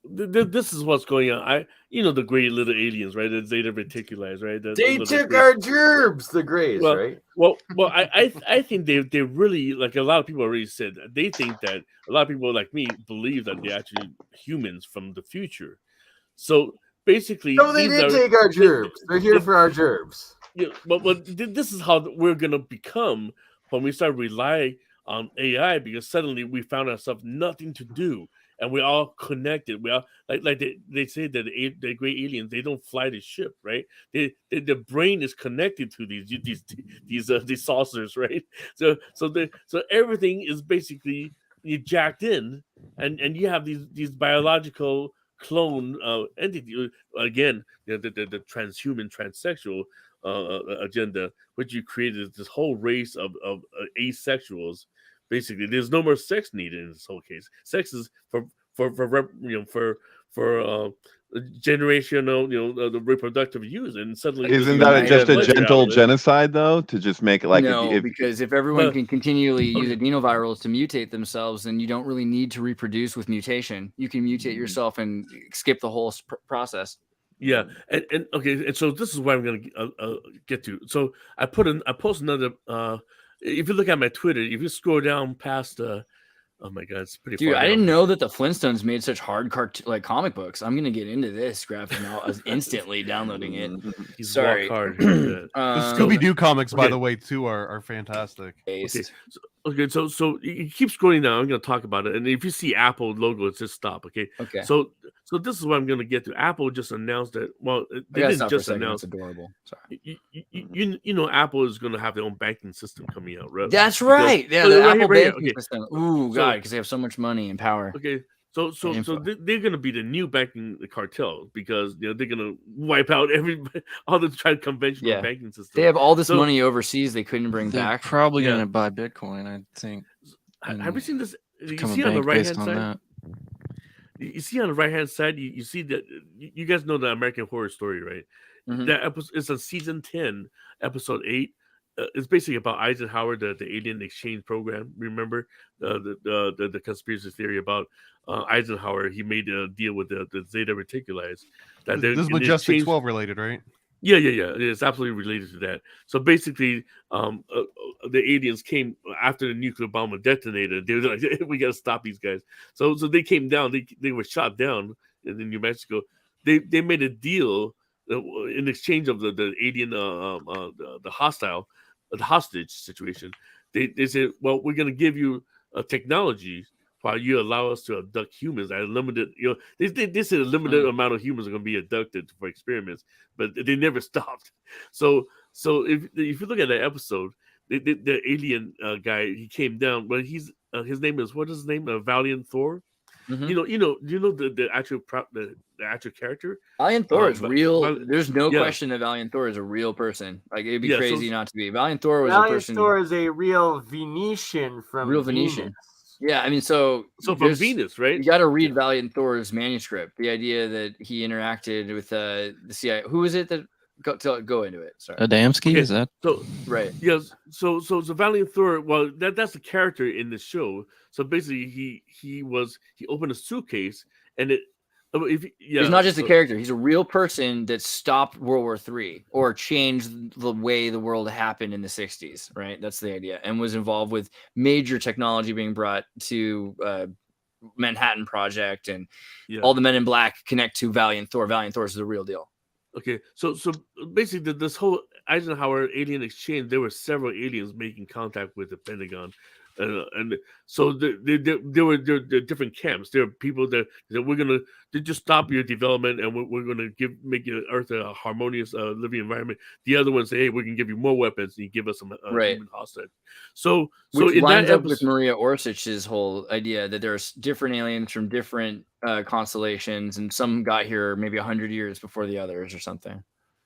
This is what's going on. The great little aliens, right? The Zeta Reticuli, right? They took our gerbs, the Greys, right? Well, I think they really, like a lot of people already said, they think that a lot of people like me believe that they're actually humans from the future. So basically, no, they did take our gerbs. They're here for our gerbs. Yeah, but this is how we're gonna become when we start relying on AI, because suddenly we found ourselves nothing to do. And we're all connected. We all like they say that the great aliens, they don't fly the ship, right? The brain is connected to these saucers, right? So everything is basically jacked in, and you have these biological clone entity again, the transhuman transsexual agenda, which you created this whole race of asexuals. Basically, there's no more sex needed in this whole case. Sex is for generational, the reproductive use, and suddenly isn't that just a gentle genocide, though? To just make it because if everyone can continually use adenovirals to mutate themselves, then you don't really need to reproduce with mutation. You can mutate yourself and skip the whole process. Yeah, and okay, and so this is what I'm going to get to. So I post another. If you look at my Twitter, if you scroll down past, oh my god, it's pretty. Dude, I didn't know that the Flintstones made such hard comic books. I'm gonna get into this graphic now. I was instantly downloading it. Sorry. The Scooby-Doo comics, by the way, too, are fantastic. Okay, so you keep scrolling down. I'm going to talk about it, and if you see Apple logo, just stop. Okay. So this is what I'm going to get to. Apple just announced that. Well, they didn't just announce. It's adorable. Sorry. Apple is going to have their own banking system coming out. Right? That's right. The Apple banking system. Ooh, God, because they have so much money and power. Okay. So they're going to be the new banking cartel, because they're going to wipe out all the conventional banking systems. They have all this money overseas they couldn't bring back. Probably going to buy Bitcoin, I think. Have you seen this? You see on the right hand side. You see on the right hand side. You see that you guys know the American Horror Story, right? Mm-hmm. That episode is on season 10, episode 8. it's basically about Eisenhower, the alien exchange program. Remember the conspiracy theory about Eisenhower? He made a deal with the Zeta Reticuli. That This is in Majestic exchange, 12 related, right? yeah. It's absolutely related to that. So basically, the aliens came after the nuclear bomb was detonated. They were like, "We got to stop these guys." So they came down. They were shot down in New Mexico. They made a deal in exchange of the alien the hostage situation. They said, "Well, we're going to give you a technology while you allow us to abduct humans at a limited, they said a limited amount of humans are going to be abducted for experiments, but they never stopped." So if you look at that episode, the alien guy, he came down, but his name is, what is his name? Valiant Thor. Mhm. You know the actual the actual character. Valiant Thor is real. Valiant- There's no yeah. question that Valiant Thor is a real person. Like, it'd be Yeah, so crazy it's- not to be. Valiant Thor was a Valiant person. Thor is a real Venetian from Real Venetian. Venus. Yeah, I mean, so from there's- Venus, right? You got to read Valiant Thor's manuscript. The idea that he interacted with the CIA. Who is it that go into it? Sorry. Adamski, Okay. is that? So Right. yes, so Valiant Thor. Well, that's the character in the show. So basically, he opened a suitcase, and it. He's not just a character. He's a real person that stopped World War III or changed the way the world happened in the 60s, right? That's the idea. And was involved with major technology being brought to Manhattan Project, and all the Men in Black connect to Valiant Thor. Valiant Thor is the real deal. Okay, so basically, this whole Eisenhower alien exchange, there were several aliens making contact with the Pentagon, and so there were different camps. There are people that we're gonna just stop your development, and we're gonna make your Earth a harmonious living environment. The other ones say, "Hey, we can give you more weapons, and you give us some human hostage." So Which in lines that up with Maria Orsich's whole idea that there's different aliens from different constellations, and some got here maybe 100 years before the others or something.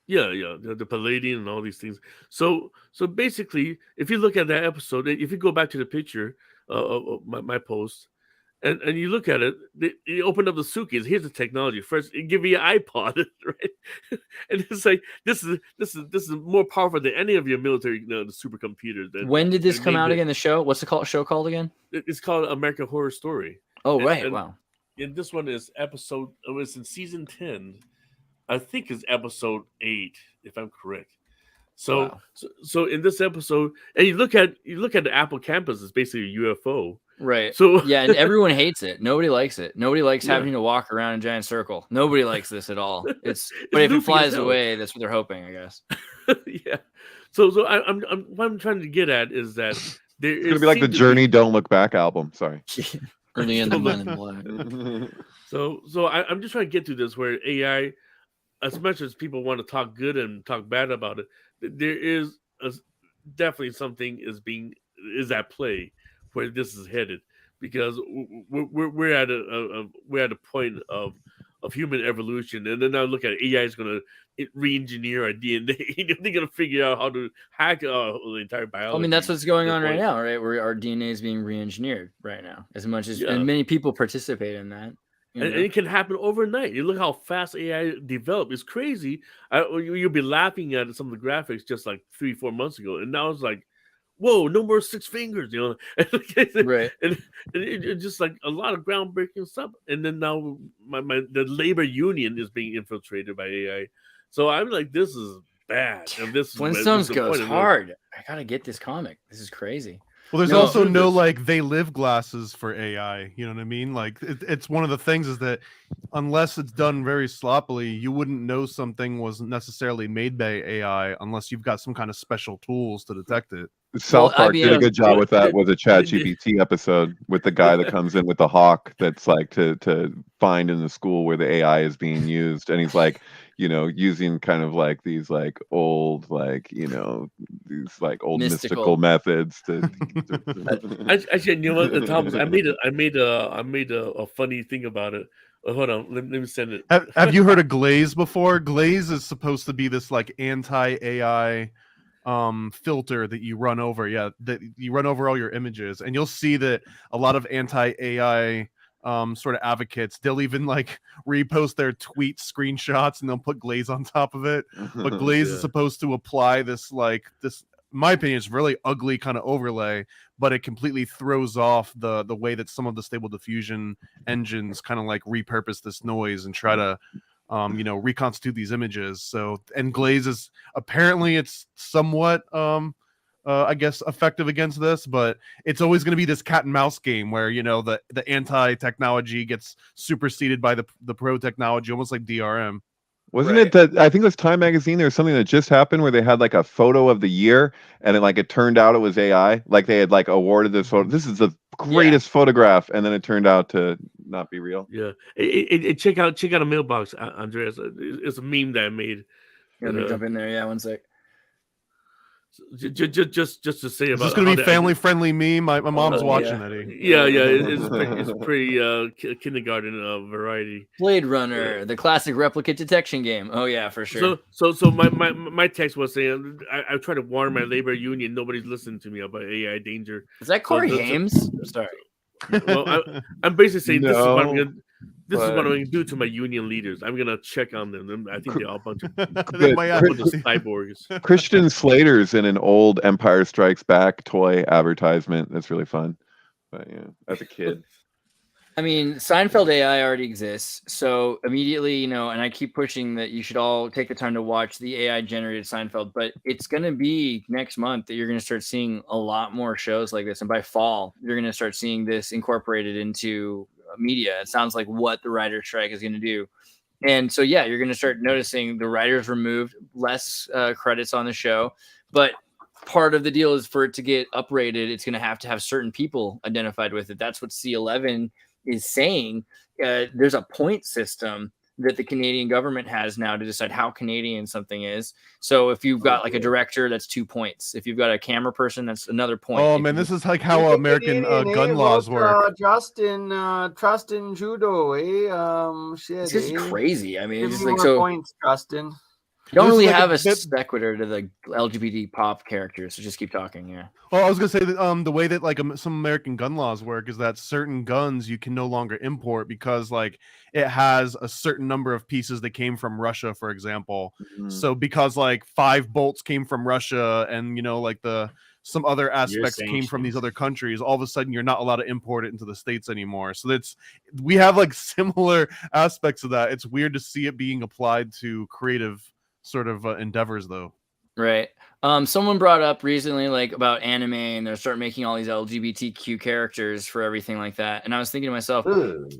Yeah, the Palladian and all these things. So basically, if you look at that episode, if you go back to the picture of my post, and you look at it, you open up the suitcase. Here's the technology. First, it give you an iPod, right? And it's like this is more powerful than any of your military the supercomputers. When did this come out again? The show? What's the show called again? It's called American Horror Story. Oh, right. Wow. And this one is episode. It was in season 10. I think it's episode 8, if I'm correct. So in this episode, and you look at the Apple campus, it's basically a UFO. Right. So yeah, and everyone hates it. Nobody likes it. Nobody likes having to walk around in a giant circle. Nobody likes this at all. But if it flies away, that's what they're hoping, I guess. Yeah. So I'm what I'm trying to get at is that there it's gonna be like the Journey Don't Look Back album. Sorry. Or the end of Men in Black. So I'm just trying to get to this where AI, as much as people want to talk good and talk bad about it, there is definitely something is at play where this is headed, because we're at a point of human evolution, and then now look at AI is going to re-engineer our DNA. They're going to figure out how to hack the entire biology. I mean, that's what's going on right now, right? Where our DNA is being re-engineered right now, as much as and many people participate in that. And it can happen overnight. You look how fast AI developed. It's crazy. You'll be laughing at some of the graphics just like 3-4 months ago, and now it's like, whoa, no more 6 fingers, right? And it's just like a lot of groundbreaking stuff. And then now the labor union is being infiltrated by AI. So I'm like, this is bad. And this Flintstones goes hard. I gotta get this comic. This is crazy. Well, there's also no like they live glasses for AI. You know what I mean? Like it's one of the things is that unless it's done very sloppily, you wouldn't know something was necessarily made by AI unless you've got some kind of special tools to detect it. South Park did a good job with that with a ChatGPT episode with the guy that comes in with the hawk that's like to find in the school where the AI is being used, and he's like, using kind of like these like old these like old mystical methods to. Actually, you know what, Thomas, I made a funny thing about it. Hold on, let me send it. Have you heard of Glaze before? Glaze is supposed to be this like anti-AI filter that you run over. That you run over all your images, and you'll see that a lot of anti-AI sort of advocates, they'll even like repost their tweet screenshots and they'll put Glaze on top of it. But Glaze is supposed to apply this in my opinion, it's really ugly kind of overlay, but it completely throws off the way that some of the Stable Diffusion engines kind of like repurpose this noise and try to reconstitute these images. So, and Glaze is apparently it's somewhat I guess effective against this, but it's always going to be this cat and mouse game where the anti-technology gets superseded by the pro technology, almost like DRM. Wasn't it that I think it was Time Magazine? There was something that just happened where they had like a photo of the year, and it turned out it was AI. Like they had like awarded this photo. This is the greatest photograph, and then it turned out to not be real. Yeah, check out a mailbox, Andreas. It's a meme that I made. Let me jump in there. Yeah, one sec. Just to say about this is going to be family friendly meme. My mom's watching it. Yeah, it's pretty kindergarten variety. Blade Runner, the classic replicate detection game. Oh yeah, for sure. So my text was saying I try to warn my labor union. Nobody's listening to me about AI danger. Is that Corey Hames? Sorry. Well, I'm basically saying this is what I'm gonna. This is what I'm going to do to my union leaders. I'm going to check on them. I think they're all a bunch of cyborgs. Christian Slater's in an old Empire Strikes Back toy advertisement. That's really fun. But yeah, as a kid. I mean, Seinfeld AI already exists. So immediately, and I keep pushing that you should all take the time to watch the AI generated Seinfeld. But it's going to be next month that you're going to start seeing a lot more shows like this. And by fall, you're going to start seeing this incorporated into media. It sounds like what the writer's strike is going to do. And so, yeah, you're going to start noticing the writers removed, less credits on the show. But part of the deal is for it to get uprated, it's going to have certain people identified with it. That's what C11 is saying. There's a point system that the Canadian government has now to decide how Canadian something is. So if you've got like a director, that's 2 points. If you've got a camera person, that's another point. Oh man, this is like how American gun laws work. Justin Judo, shit. It's just crazy. I mean, it's just like points, Justin. You don't really have a sequitur to the LGBT pop characters, so just keep talking. Yeah. Well, I was gonna say that the way that like some American gun laws work is that certain guns you can no longer import because like it has a certain number of pieces that came from Russia, for example. Mm-hmm. So because like 5 bolts came from Russia, and like some other aspects came from these other countries, all of a sudden you're not allowed to import it into the States anymore. So we have like similar aspects of that. It's weird to see it being applied to creative sort of endeavors though. Right. Someone brought up recently like about anime, and they're start making all these LGBTQ characters for everything like that. And I was thinking to myself,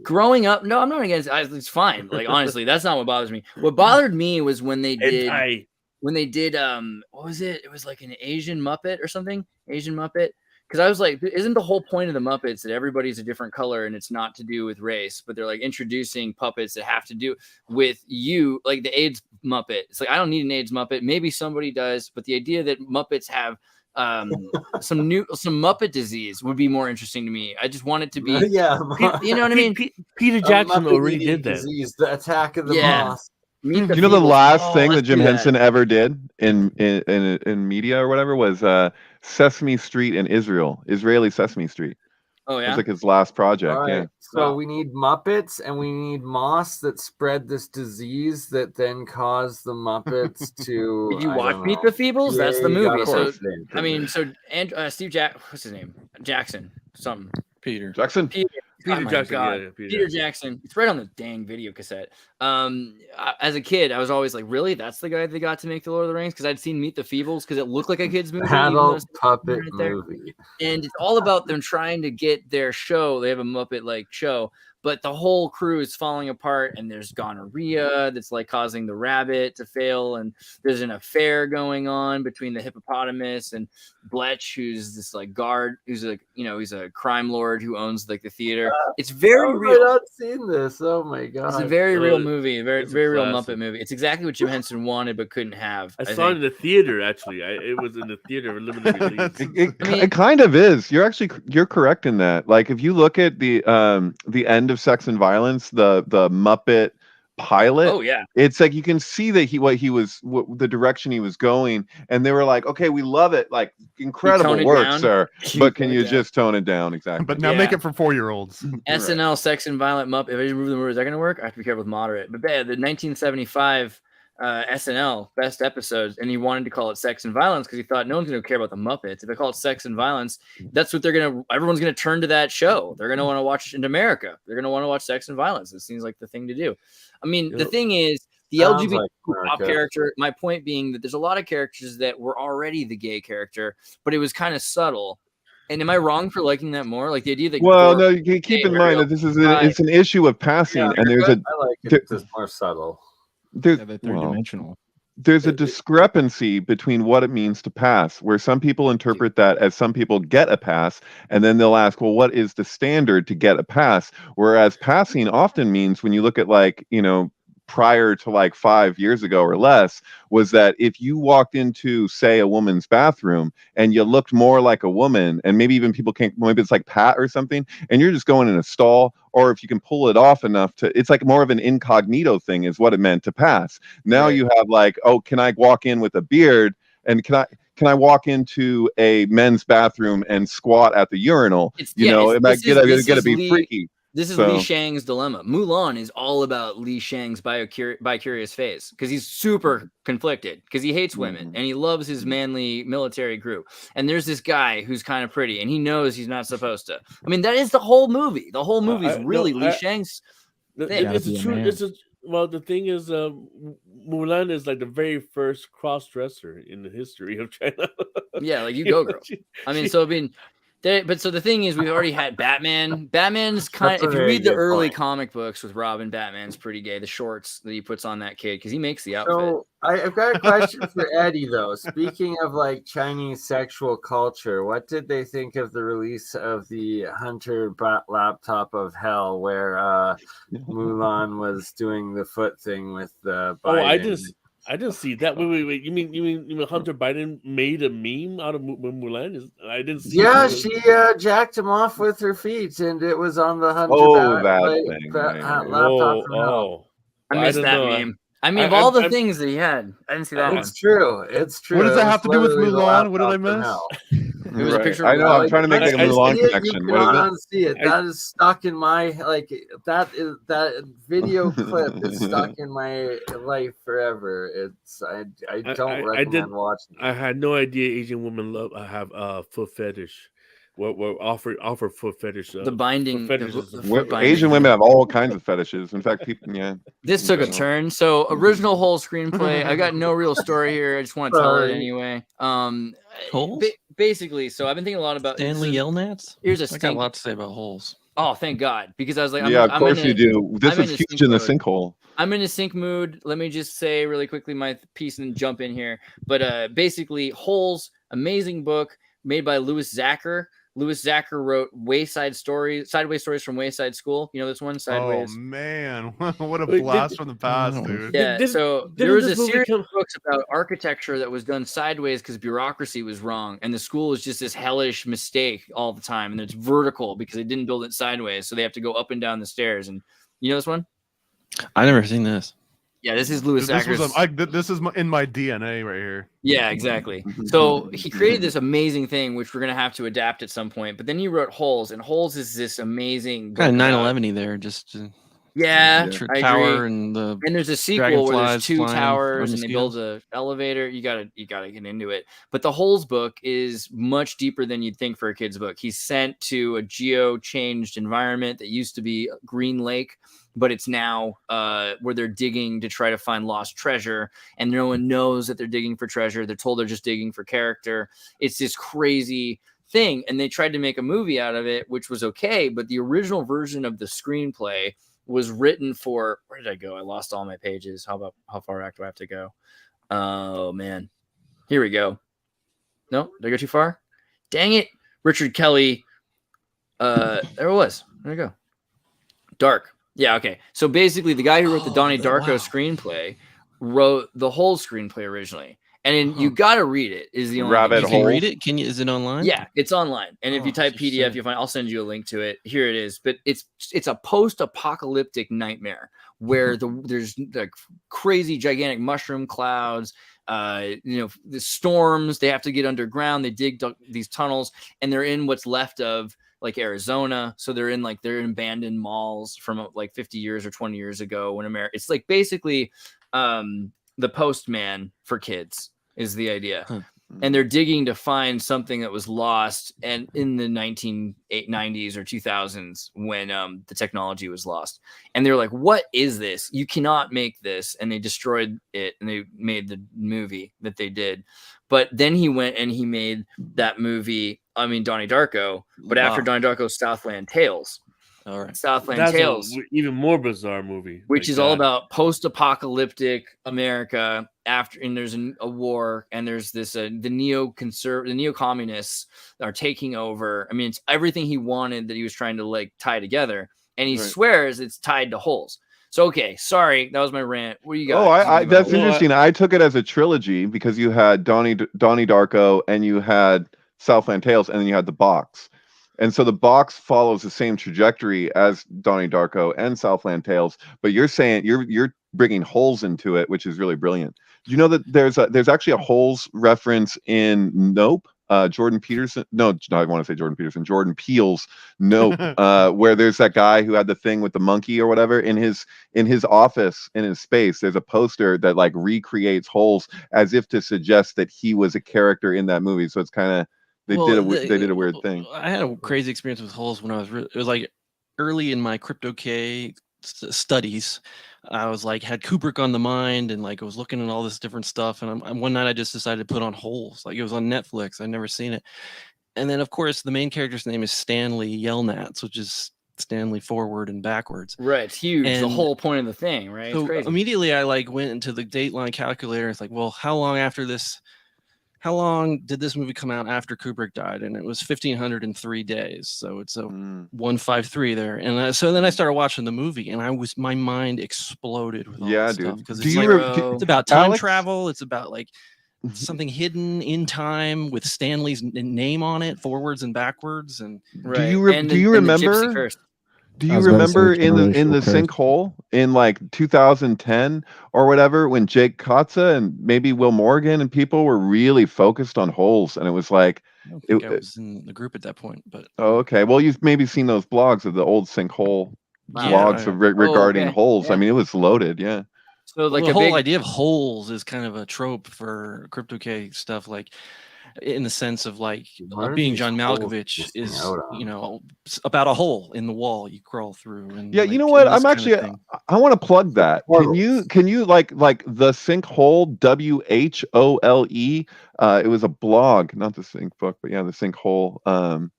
growing up, no, I'm not against it. It's fine. Like honestly, that's not what bothers me. What bothered me was when they did what was it? It was like an Asian Muppet or something. Asian Muppet. Because I was like, isn't the whole point of the Muppets that everybody's a different color and it's not to do with race, but they're like introducing puppets that have to do with you, like the AIDS Muppet. It's like, I don't need an AIDS Muppet. Maybe somebody does, but the idea that Muppets have some Muppet disease would be more interesting to me. I just want it to be, you know what I mean? Peter Jackson already did that. Disease, the attack of the moth. You know the last thing that Jim Henson ever did in media or whatever was Sesame Street in Israel, Israeli Sesame Street. Oh yeah, it was like his last project. Right. Yeah. So we need Muppets and we need moths that spread this disease that then cause the Muppets to. Did you watch Meet the Feebles? That's the movie. So I mean, Steve what's his name? Jackson, something. Peter Jackson. Peter Jackson. Peter Jackson. It's right on the dang video cassette. As a kid, I was always like, really? That's the guy that got to make the Lord of the Rings? Because I'd seen Meet the Feebles because it looked like a kid's movie. Adult puppet movie. And it's all about them trying to get their show. They have a Muppet-like show, but the whole crew is falling apart, and there's gonorrhea that's like causing the rabbit to fail, and there's an affair going on between the hippopotamus and Bletch, who's this like guard, who's like, he's a crime lord who owns like the theater. It's very real. I've not seen this. Oh my god! It's a very real movie, a very real Muppet movie. It's exactly what Jim Henson wanted but couldn't have. I saw it in the theater. Actually, it was in the theater limited release. It kind of is. You're correct in that. Like if you look at the end of Sex and Violence, the Muppet pilot. Oh yeah, it's like you can see that the direction he was going, and they were like, okay, we love it, like incredible work, sir, but can you just tone it down? Exactly. But now make it for 4-year-olds. SNL Sex and Violent Muppet. If I remove the word, is that going to work? I have to be careful with moderate. But the 1975 SNL best episodes, and he wanted to call it Sex and Violence because he thought no one's going to care about the Muppets. If I call it Sex and Violence, that's what everyone's going to turn to that show. They're going to want to watch into America. They're going to want to watch Sex and Violence. It seems like the thing to do. I mean, the thing is, the LGBT pop character, my point being that there's a lot of characters that were already the gay character, but it was kind of subtle. And am I wrong for liking that more? Like the idea that no, you keep in mind that this is it's an issue of passing, and there's I like it. It's more subtle. They're third-dimensional. There's a discrepancy between what it means to pass, where some people interpret that as some people get a pass, and then they'll ask, well, what is the standard to get a pass? Whereas passing often means, when you look at prior to 5 years ago or less, was that if you walked into, say, a woman's bathroom and you looked more like a woman, and maybe even people can't, maybe it's like Pat or something, and you're just going in a stall, or if you can pull it off enough to, it's like more of an incognito thing is what it meant to pass. Now you have can I walk in with a beard, and can I walk into a men's bathroom and squat at the urinal? It might get to be freaky. This is Li Shang's dilemma. Mulan is all about Li Shang's bi-curious phase because he's super conflicted because he hates women and he loves his manly military crew. And there's this guy who's kind of pretty and he knows he's not supposed to. I mean, that is the whole movie. The whole movie is really Li Shang's thing. Well, the thing is, Mulan is like the very first cross-dresser in the history of China. Yeah, you go, girl. But the thing is, we've already had Batman. Batman's kind of, if you read the early comic books with Robin, Batman's pretty gay. The shorts that he puts on that kid because he makes the outfit. So I've got a question for Eddie though. Speaking of Chinese sexual culture, what did they think of the release of the Hunter laptop of hell, where Mulan was doing the foot thing with Biden? I didn't see that. Wait. You mean Hunter Biden made a meme out of Mulan? I didn't see. Yeah, she jacked him off with her feet, and it was on the Hunter. Laptop. I missed that meme. I mean, of all the things that he had, I didn't see that one. It's true. What does that have to do with Mulan? What did I miss? It was a picture. I know. I'm trying to make a Mulan connection. What is it? That is stuck in my that video clip is stuck in my life forever. It's I don't recommend watching it. I had no idea Asian women have foot fetish. What offer foot fetish? The binding. Asian women have all kinds of fetishes. In fact, people. Yeah. This took a turn. So original whole screenplay. I got no real story here. I just want to tell it anyway. Basically, so I've been thinking a lot about Stanley Yelnats. I got a lot to say about holes. Oh, thank God, because I was like, of course you do. This is huge in the sinkhole. I'm in a sync mood. Let me just say really quickly my piece and jump in here. But basically, Holes, amazing book made by Louis Zacher. Louis Zacher wrote Sideways Stories from Wayside School. You know this one, Sideways? Oh, man. What a blast from the past, dude. Yeah, there was a series of books about architecture that was done sideways because bureaucracy was wrong. And the school is just this hellish mistake all the time. And it's vertical because they didn't build it sideways. So they have to go up and down the stairs. And you know this one? I've never seen this. Yeah, this is Louis Zacher's. This is in my DNA right here. Yeah, exactly. So he created this amazing thing, which we're going to have to adapt at some point. But then he wrote Holes, and Holes is this amazing kind of 9/11 there, just tower and there's a sequel where there's two towers and they build an elevator. You gotta get into it. But the Holes book is much deeper than you'd think for a kid's book. He's sent to a geo-changed environment that used to be Green Lake, but it's now where they're digging to try to find lost treasure, and no one knows that they're digging for treasure. They're told they're just digging for character. It's this crazy thing, and they tried to make a movie out of it, which was okay, but the original version of the screenplay was written for, where did I go? I lost all my pages. How far back do I have to go? Oh man, here we go. No, did I go too far? Dang it. Richard Kelly. There it was. There we go. Dark. Yeah, okay. So basically the guy who wrote the Donnie Darko screenplay wrote the whole screenplay originally. And you got to read it. Is the only rabbit hole. You can read it? Is it online? Yeah, it's online. And if you type PDF, you'll find. I'll send you a link to it. Here it is. But it's a post-apocalyptic nightmare where there's like crazy gigantic mushroom clouds. The storms. They have to get underground. They dig these tunnels, and they're in what's left of like Arizona. So they're in abandoned malls from like 50 years or 20 years ago when America. It's like basically. the postman for kids is the idea. Huh. And they're digging to find something that was lost and in the 1990s or 2000s when the technology was lost. And they're like, what is this? You cannot make this. And they destroyed it and they made the movie that they did. But then he went and he made that movie, Donnie Darko, but after Donnie Darko, Southland Tales. All right. Southland That's Tales, even more bizarre movie, which is all about post-apocalyptic America and there's a war, and there's this the neo-communists are taking over. I mean, it's everything he wanted that he was trying to like tie together, and he swears it's tied to holes. So okay, sorry, that was my rant. What do you got? That's interesting. I took it as a trilogy because you had Donnie Darko, and you had Southland Tales, and then you had the box. And so the box follows the same trajectory as Donnie Darko and Southland Tales, but you're saying you're bringing holes into it, which is really brilliant. Do you know that there's actually a holes reference in Nope? Jordan Peele's Nope, where there's that guy who had the thing with the monkey or whatever in his office, in his space. There's a poster that like recreates holes as if to suggest that he was a character in that movie. So it's kind of they did a weird thing. I had a crazy experience with holes when I was it was like early in my crypto K studies. I was like had Kubrick on the mind, and like I was looking at all this different stuff, and one night I just decided to put on Holes. Like it was on Netflix. I'd never seen it. And then of course the main character's name is Stanley Yelnats, which is Stanley forward and backwards. Right, it's huge. And the whole point of the thing, right? So it's crazy. Immediately I like went into the Dateline calculator. It's like, well, how long did this movie come out after Kubrick died? And it was 1,503 days. So it's a 153 there. And so then I started watching the movie, and my mind exploded with all this stuff. Because it's about time travel. It's about like something hidden in time with Stanley's name on it, forwards and backwards. And do you remember? Do you remember in the sinkhole in like 2010 or whatever, when Jake Kotza and maybe Will Morgan and people were really focused on holes, and it was like I don't think I was in the group at that point, but okay. Well, you've maybe seen those blogs of the old sinkhole blogs regarding holes. Yeah. I mean, it was loaded. Yeah. So like the whole idea of holes is kind of a trope for crypto K stuff, like in the sense of like being John Malkovich is, about a hole in the wall you crawl through. And yeah, you know what? I'm actually I want to plug that. Can you like the sinkhole WHOLE? It was a blog, not the Sync book, but yeah, the sinkhole.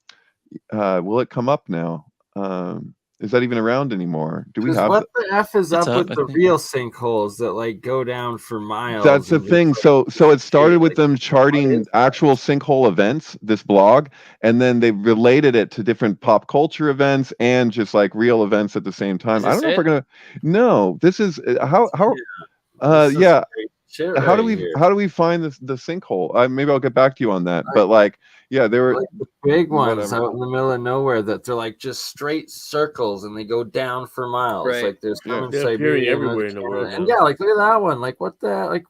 Will it come up now? Is that even around anymore? Do we have what the F is up with the real sinkholes that like go down for miles? That's the thing. So it started with them charting actual sinkhole events, this blog, and then they related it to different pop culture events and just like real events at the same time. I don't know if we're gonna. No, this is how. Yeah. How do we find the sinkhole? Maybe I'll get back to you on that. But like, yeah, there were like the big ones out in the middle of nowhere that they're like just straight circles and they go down for miles. Right. Like there's Siberia everywhere in the world. And yeah, like look at that one. Like what the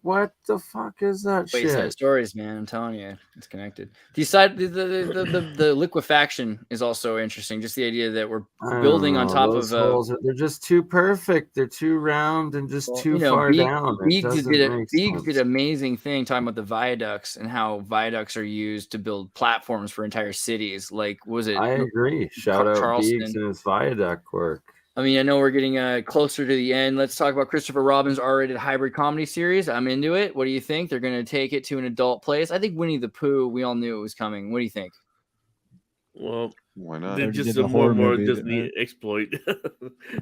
fuck is that shit? Set of stories, man. I'm telling you, it's connected. The liquefaction is also interesting. Just the idea that we're building on top of holes. They're just too perfect. They're too round and just too far down. Biggs did an amazing thing talking about the viaducts and how viaducts are used to build platforms for entire cities. Like, was it? I agree. Shout out Biggs and his viaduct work. I mean, I know we're getting closer to the end. Let's talk about Christopher Robin's R-rated hybrid comedy series. I'm into it. What do you think? They're going to take it to an adult place. I think Winnie the Pooh, we all knew it was coming. What do you think? Well, why not? They're just a more and more Disney exploit.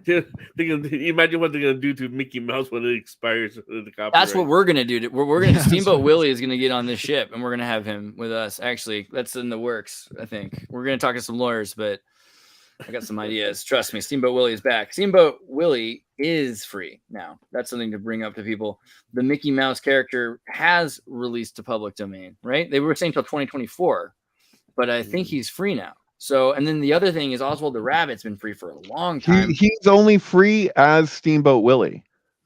Imagine what they're gonna do to Mickey Mouse when it expires. That's what we're gonna do. We're gonna Steamboat Willie is gonna get on this ship, and we're gonna have him with us. Actually, that's in the works. I think we're gonna talk to some lawyers, but I got some ideas. Trust me, Steamboat Willie is back. Steamboat Willie is free now. That's something to bring up to people. The Mickey Mouse character has released to public domain, right? They were saying till 2024. But I think he's free now. So, and then the other thing is Oswald the Rabbit's been free for a long time. He's only free as Steamboat Willie.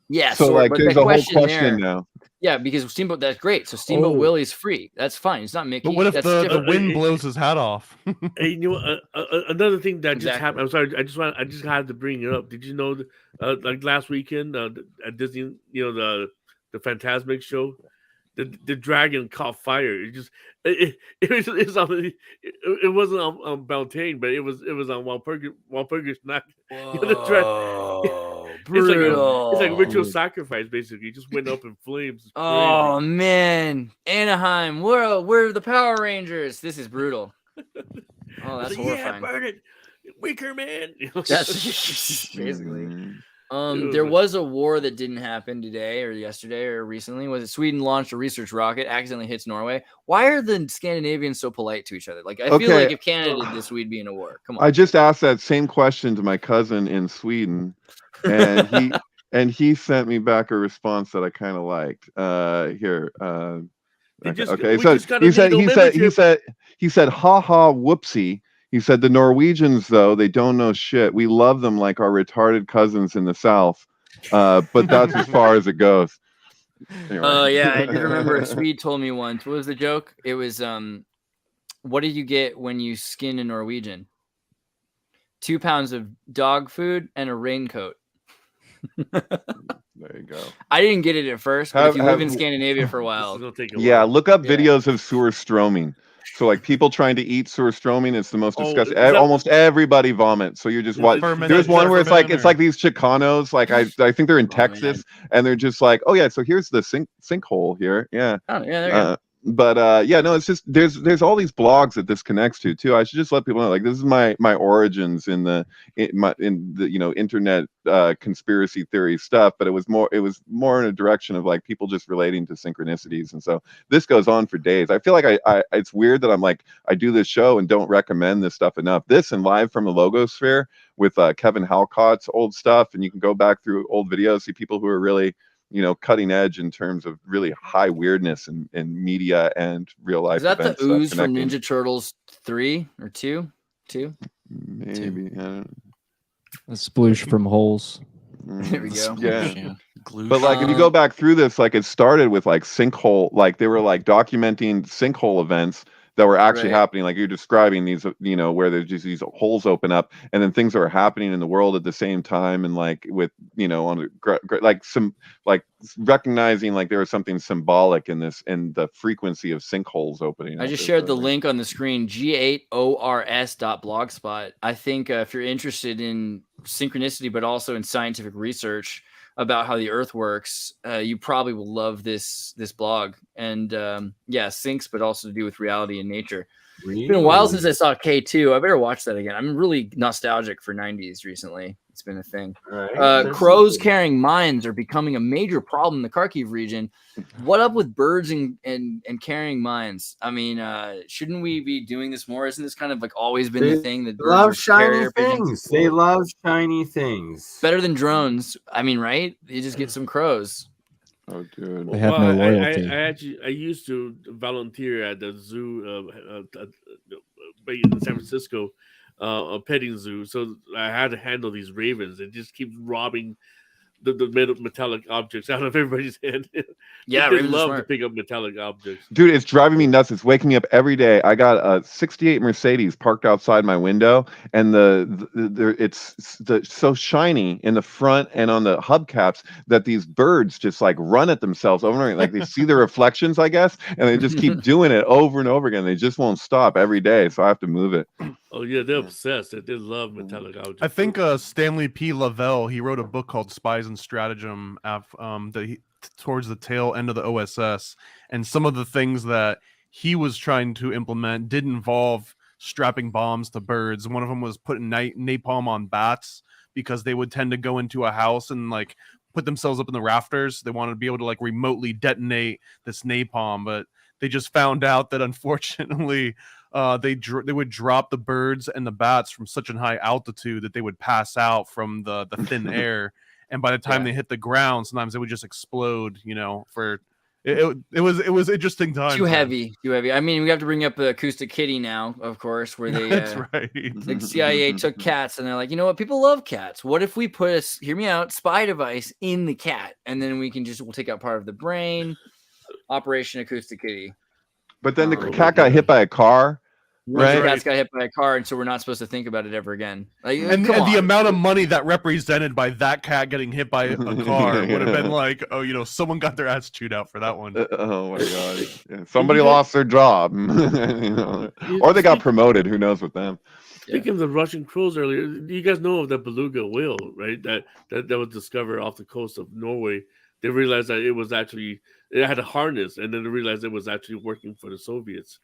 Yeah. So like, there's a whole question now. Yeah, because Steamboat, that's great. So Steamboat Willie's free. That's fine. It's not Mickey. But what if the wind blows his hat off? Hey, you know, another thing that just happened. I'm sorry. I just had to bring it up. Did you know, like last weekend at Disney, the the Phantasmic show. The dragon caught fire. It wasn't on Beltane, but it was on Walpurgis Night. Whoa, brutal. It's like ritual sacrifice, basically. It just went up in flames. Oh man, Anaheim, we're the Power Rangers. This is brutal. Oh, that's horrifying. Yeah, burn it, weaker man. That's basically. Mm. There was a war that didn't happen today or yesterday or recently. Was it Sweden launched a research rocket, accidentally hits Norway? Why are the Scandinavians so polite to each other? Like, I feel like if Canada did this, we'd be in a war. Come on. I just asked that same question to my cousin in Sweden, and he sent me back a response that I kind of liked. Here. Okay. So he said, ha ha, whoopsie. He said, the Norwegians, though, they don't know shit. We love them like our retarded cousins in the South. But that's as far as it goes. Anyway. Yeah, I remember a Swede told me once. What was the joke? It was, what do you get when you skin a Norwegian? 2 pounds of dog food and a raincoat. There you go. I didn't get it at first, but if you live in Scandinavia for a while. Look up videos of surströmming. So like people trying to eat surströmming, it's the most disgusting. Almost everybody vomits. So you're just watching. There's one where it's like these Chicanos, like I think they're in Texas, and they're just like, oh yeah, so here's the sinkhole here, yeah. Oh yeah, there you go. But no, it's just there's all these blogs that this connects to too. I should just let people know, like, this is my origins in the internet conspiracy theory stuff. But it was more in a direction of like people just relating to synchronicities, and so this goes on for days. I feel like I it's weird that I'm like I do this show and don't recommend this stuff enough. This and Live from the Logosphere with Kevin Halcott's old stuff, and you can go back through old videos, see people who are really cutting edge in terms of really high weirdness in media and real life. Is that the ooze from Ninja Turtles 3 or 2? Maybe. A sploosh from holes. There we go. Yeah. But like if you go back through this, like it started with like sinkhole, like they were like documenting sinkhole events that were actually happening, like you're describing these, where there's just these holes open up, and then things are happening in the world at the same time, and like with on like some like recognizing like there was something symbolic in this, in the frequency of sinkholes opening. I just shared the link on the screen, g8ors.blogspot. I think if you're interested in synchronicity, but also in scientific research about how the Earth works, you probably will love this blog. And syncs, but also to do with reality and nature. Really? It's been a while since I saw K2. I better watch that again. I'm really nostalgic for 90s recently. It's been a thing. Right. Crows carrying mines are becoming a major problem in the Kharkiv region. What up with birds and carrying mines? I mean, shouldn't we be doing this more? Isn't this kind of like always been the thing that birds love shiny things? They love shiny things. Better than drones. I mean, right? You just get some crows. Oh, dude. They have no loyalty. I used to volunteer at the zoo in San Francisco, a petting zoo. So I had to handle these ravens. It just keeps robbing the metallic objects out of everybody's hand. Yeah, they love to pick up metallic objects. Dude, it's driving me nuts. It's waking me up every day. I got a '68 Mercedes parked outside my window, and it's so shiny in the front and on the hubcaps that these birds just like run at themselves over and over. Like they see the reflections, I guess, and they just keep doing it over and over again. They just won't stop every day, so I have to move it. Oh yeah, they're obsessed. They love metallic objects. I think Stanley P. Lavelle, he wrote a book called Spies and Stratagem towards the tail end of the OSS, and some of the things that he was trying to implement did involve strapping bombs to birds. One of them was putting napalm on bats because they would tend to go into a house and like put themselves up in the rafters. They wanted to be able to like remotely detonate this napalm, but they just found out that unfortunately they would drop the birds and the bats from such a high altitude that they would pass out from the thin air, and by the time they hit the ground, sometimes they would just explode. For it was interesting times. Too heavy. I mean, we have to bring up the Acoustic Kitty now, of course, where they that's right. The CIA took cats, and they're like, you know what? People love cats. What if we put hear me out, spy device in the cat, and then we'll take out part of the brain. Operation Acoustic Kitty. But then the cat got hit by a car. Right. Cats got hit by a car, and so we're not supposed to think about it ever again. Like, And come on. the amount of money that represented by that cat getting hit by a car would have been like, oh, someone got their ass chewed out for that one. Oh my god! Yeah, somebody lost their job, or they got promoted. Who knows with them? Speaking of the Russian crows earlier, you guys know of the beluga whale, right? That was discovered off the coast of Norway. They realized that it had a harness, and then they realized it was actually working for the Soviets.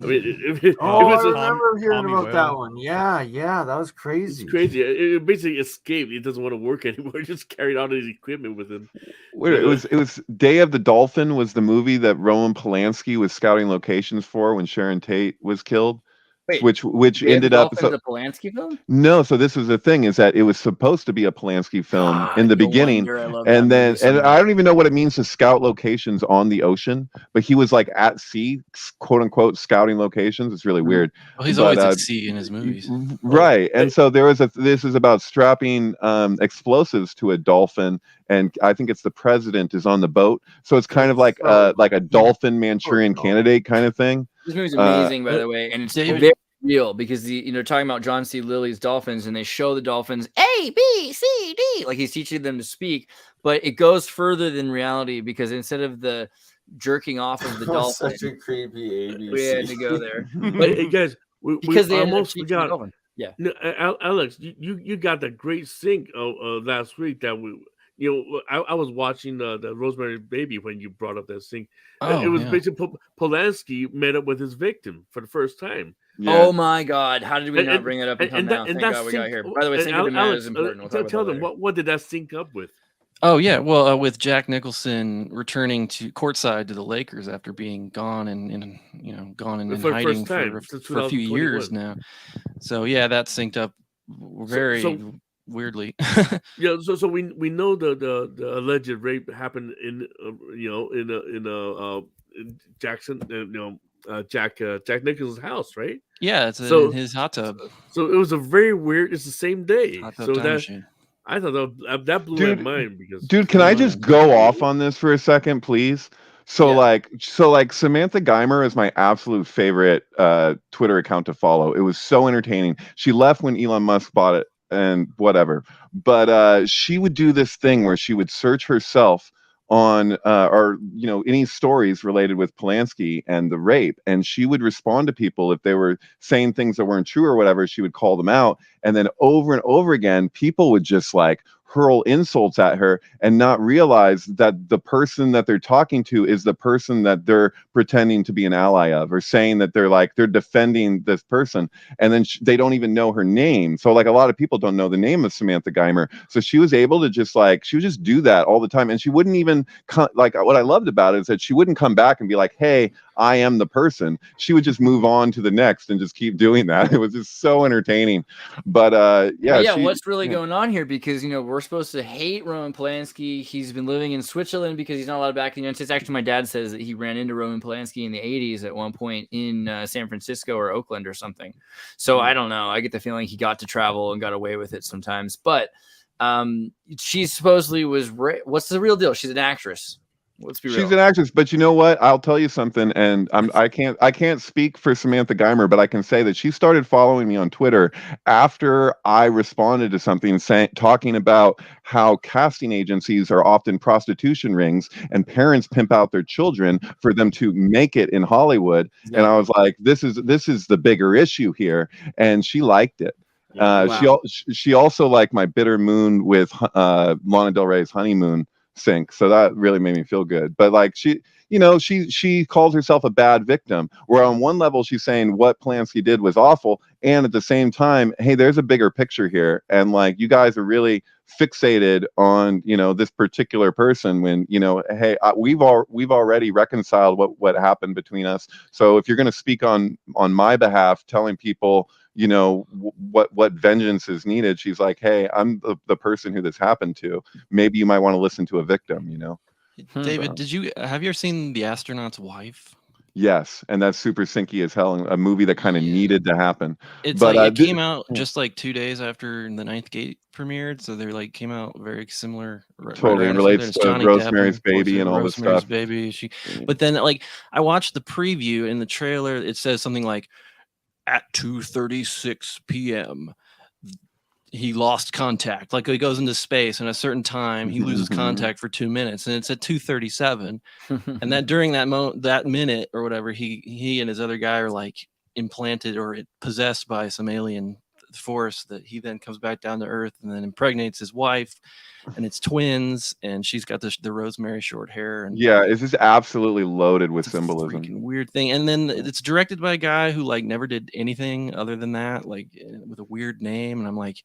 I mean, I remember hearing about that one. Yeah, that was crazy. It's crazy. It basically escaped. It doesn't want to work anymore. It just carried all his equipment with him. It was Day of the Dolphin was the movie that Roman Polanski was scouting locations for when Sharon Tate was killed. Wait, which ended up as a Polanski film? No, so this was the thing, is that it was supposed to be a Polanski film in the beginning, and then I don't even know what it means to scout locations on the ocean, but he was like at sea, quote unquote, scouting locations. It's really weird. Well, he's always at sea in his movies, right? And so this is about strapping explosives to a dolphin, and I think it's the president is on the boat, so it's kind of like a dolphin Manchurian Candidate kind of thing. This movie's amazing, by the way, and it's very real because talking about John C. Lilly's dolphins, and they show the dolphins A, B, C, D, like he's teaching them to speak, but it goes further than reality because instead of the jerking off of the dolphin, such a creepy ABC. We had to go there. But hey, guys, because we they almost forgot. Yeah, no, Alex, you got that great sync last week that we. I was watching the Rosemary Baby when you brought up that sync. It was basically Polanski met up with his victim for the first time. Yeah. Oh my God! How did we not bring it up until now? Thank God we got here. By the way, Cinco de Mayo is important. We'll tell them what did that sync up with? Oh yeah, well, with Jack Nicholson returning to courtside to the Lakers after being gone and hiding for a few years now. So yeah, that synced up very weirdly. Yeah, so we know the alleged rape happened in Jack Nicholson's house, right? Yeah, it's in his hot tub. So it was a very weird. It's the same day. Hot tub time machine. I thought that blew my mind because. Dude, can I just go off on this for a second, please? So like Samantha Geimer is my absolute favorite Twitter account to follow. It was so entertaining. She left when Elon Musk bought it and whatever, but she would do this thing where she would search herself on any stories related with Polanski and the rape, and she would respond to people if they were saying things that weren't true or whatever. She would call them out, and then over and over again people would just like hurl insults at her and not realize that the person that they're talking to is the person that they're pretending to be an ally of, or saying that they're defending this person, and then they don't even know her name. So like a lot of people don't know the name of Samantha Geimer, so she was able to just do that all the time, and she wouldn't even what I loved about it is that she wouldn't come back and be like, hey, I am the person. She would just move on to the next and just keep doing that. It was just so entertaining. But what's really going on here? Because we're supposed to hate Roman Polanski. He's been living in Switzerland because he's not allowed back in the United States. Actually, my dad says that he ran into Roman Polanski in the 80s at one point in San Francisco or Oakland or something. So I don't know. I get the feeling he got to travel and got away with it sometimes. But she supposedly was. What's the real deal? She's an actress. Let's be real. She's an actress, but you know what? I'll tell you something, and I can't speak for Samantha Geimer, but I can say that she started following me on Twitter after I responded to something talking about how casting agencies are often prostitution rings and parents pimp out their children for them to make it in Hollywood. Yeah. And I was like, this is the bigger issue here, and she liked it. Wow. She also liked my Bitter Moon with Lana Del Rey's Honeymoon sync, so that really made me feel good. But like she called herself a bad victim, where on one level she's saying what Polanski did was awful, and at the same time, hey, there's a bigger picture here, and like you guys are really fixated on this particular person when hey, we've already reconciled what happened between us. So if you're going to speak on my behalf, telling people what vengeance is needed, she's like, hey, I'm the person who this happened to. Maybe you might want to listen to a victim. David, have you ever seen The Astronaut's Wife? Yes, and that's super sinky as hell, a movie that kind of needed to happen. It came out just like 2 days after the Ninth Gate premiered, so they're came out very similar. Totally relates to Rosemary's Baby and all this stuff. Baby, but then I watched the preview in the trailer. It says something like, at 2:36 p.m. he lost contact. Like he goes into space, and at a certain time he loses contact for 2 minutes, and it's at 2:37. And that during that minute or whatever, he and his other guy are like implanted or possessed by some alien force that he then comes back down to Earth and then impregnates his wife, and it's twins, and she's got the rosemary short hair. And yeah, it's just absolutely loaded with it's symbolism. freaking weird thing. And then it's directed by a guy who like never did anything other than that, like with a weird name. And I'm like,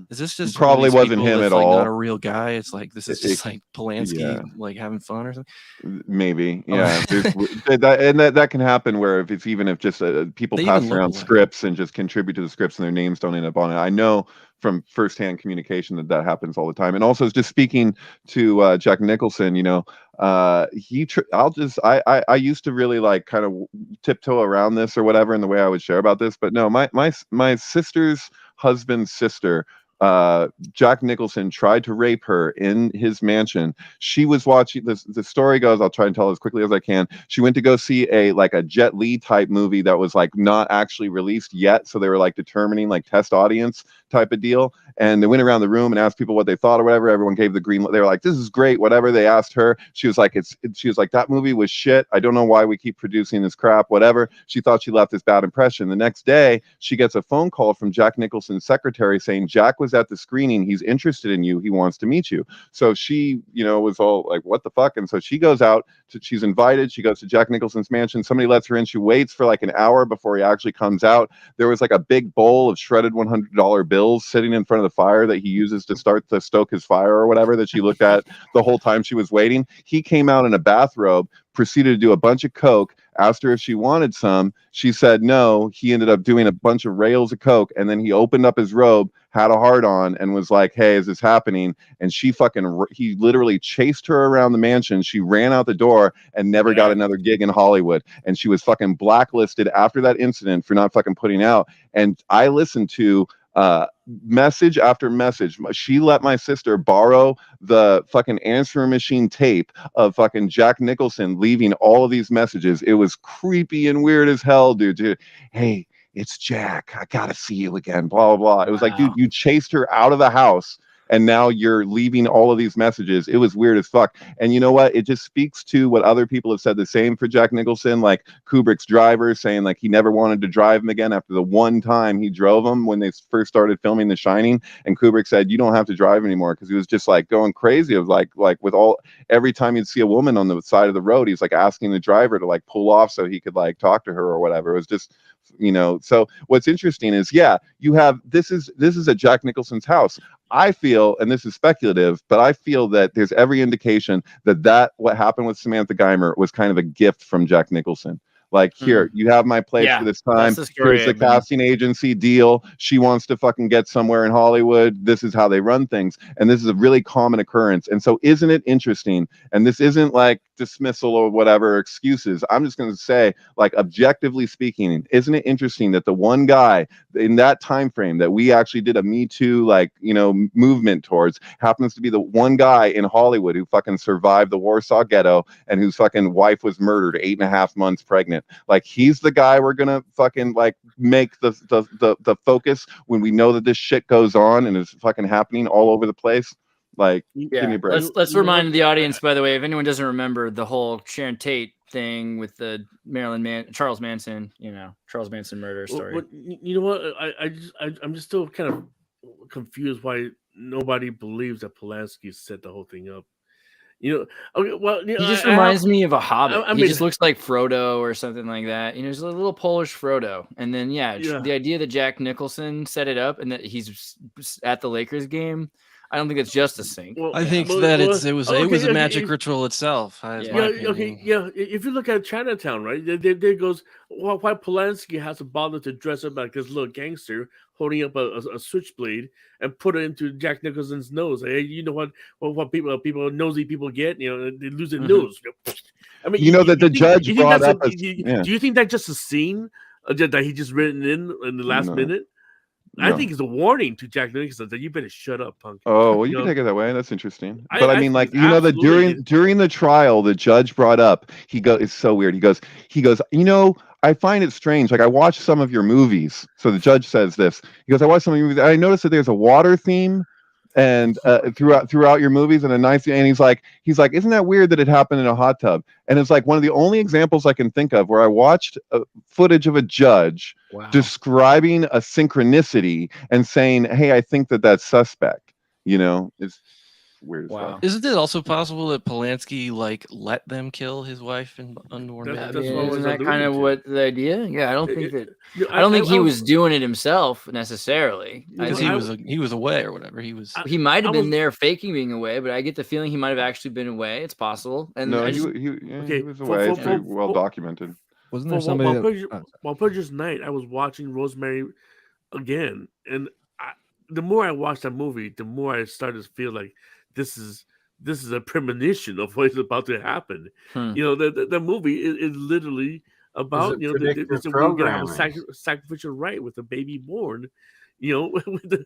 is this just probably wasn't him at like all? Not a real guy. It's like this is just like Polanski like having fun or something. Maybe, yeah. that can happen where if just people pass around scripts and just contribute to the scripts and their names don't end up on it. I know from firsthand communication that happens all the time. And also just speaking to Jack Nicholson, you know, I used to really like kind of tiptoe around this or whatever in the way I would share about this, but no, my sister's husband's sister, Jack Nicholson tried to rape her in his mansion. She was watching this. The story goes, I'll try and tell as quickly as I can. She went to go see a Jet Li type movie that was like not actually released yet. So they were like determining like test audience type of deal. And they went around the room and asked people what they thought or whatever. Everyone gave the green light. They were like, this is great, whatever. They asked her. She was like, she was like, that movie was shit. I don't know why we keep producing this crap, whatever. She thought she left this bad impression. The next day, she gets a phone call from Jack Nicholson's secretary saying, Jack was at the screening. He's interested in you. He wants to meet you. So she, you know, was all like, what the fuck? And so she goes out, she's invited. She goes to Jack Nicholson's mansion. Somebody lets her in. She waits for like an hour before he actually comes out. There was like a big bowl of shredded $100 bills sitting in front of the fire that he uses to stoke his fire or whatever that she looked at the whole time she was waiting. He came out in a bathrobe, proceeded to do a bunch of coke, asked her if she wanted some. She said no. He ended up doing a bunch of rails of coke, and then he opened up his robe, had a heart on, and was like, hey, is this happening? And he literally chased her around the mansion. She ran out the door and never got another gig in Hollywood. And she was fucking blacklisted after that incident for not fucking putting out. And I listened to message after message. She let my sister borrow the fucking answering machine tape of fucking Jack Nicholson leaving all of these messages. It was creepy and weird as hell, dude. Hey, it's Jack. I gotta see you again. Blah, blah, blah. It was like, dude, you chased her out of the house and now you're leaving all of these messages. It was weird as fuck. And you know what? It just speaks to what other people have said the same for Jack Nicholson, like Kubrick's driver saying like he never wanted to drive him again after the one time he drove him when they first started filming The Shining. And Kubrick said, you don't have to drive anymore, because he was just like going crazy of like with every time he'd see a woman on the side of the road, he's like asking the driver to like pull off so he could like talk to her or whatever. It was just, you know. So what's interesting is, yeah, you have this is at Jack Nicholson's house. I feel, and this is speculative, but I feel that there's every indication that what happened with Samantha Geimer was kind of a gift from Jack Nicholson. Like, here, you have my place for this time. Here's the casting agency deal. She wants to fucking get somewhere in Hollywood. This is how they run things. And this is a really common occurrence. And so isn't it interesting? And this isn't like dismissal or whatever excuses. I'm just going to say, like, objectively speaking, isn't it interesting that the one guy in that time frame that we actually did a Me Too, like, you know, movement towards happens to be the one guy in Hollywood who fucking survived the Warsaw Ghetto and whose fucking wife was murdered 8.5 months pregnant. Like, he's the guy we're gonna fucking like make the focus when we know that this shit goes on and is fucking happening all over the place. Like, give me a break. Let's remind the audience, by the way, if anyone doesn't remember the whole Sharon Tate thing with the Charles Manson murder story. Well, you know what? I'm just still kind of confused why nobody believes that Polanski set the whole thing up. You know, okay, well, you know, he just reminds me of a Hobbit. I mean, he just looks like Frodo or something like that. You know, he's a little Polish Frodo. And then, the idea that Jack Nicholson set it up and that he's at the Lakers game, I don't think it's just a sync. Well, I think it was a magic ritual itself. If you look at Chinatown, right, there goes, well, why Polanski has to bother to dress up like this little gangster holding up a switchblade and put it into Jack Nicholson's nose. Hey, you know what people nosy people get? You know, they lose their nose. I mean, you know that the judge brought up. Do you think that's just a scene that he just written in the last minute? No. I think it's a warning to Jack Nicholson that you better shut up, punk. Oh, well, you can take it that way. That's interesting. But I mean, like, you know, that during the trial, the judge brought up, it's so weird. He goes, you know, I find it strange. Like I watched some of your movies. So the judge says this. He goes, I watched some of your movies. And I noticed that there's a water theme and throughout your movies and a nice. And he's like, isn't that weird that it happened in a hot tub? And it's like one of the only examples I can think of where I watched footage of a judge describing a synchronicity and saying, hey, I think that that's suspect. You know, it's weird. Wow. Isn't it also possible that Polanski like let them kill his wife in unborn That- baby? that's what I was Isn't that alluding kind of to. what the idea? Yeah, I don't think that. You know, I don't think he was- was doing it himself necessarily. I Because think he was away or whatever. He was. he might have I been was- there faking being away, but I get the feeling he might have actually been away. It's possible. And No, I he just, Okay, was for- away. It's for- pretty for- well documented. Wasn't there somebody While Prejudice Night, I was watching Rosemary again, and the more I watched that movie, the more I started to feel like this is a premonition of what is about to happen. You know, the movie is literally about we're going to have a sacrificial rite with a baby born. You know, with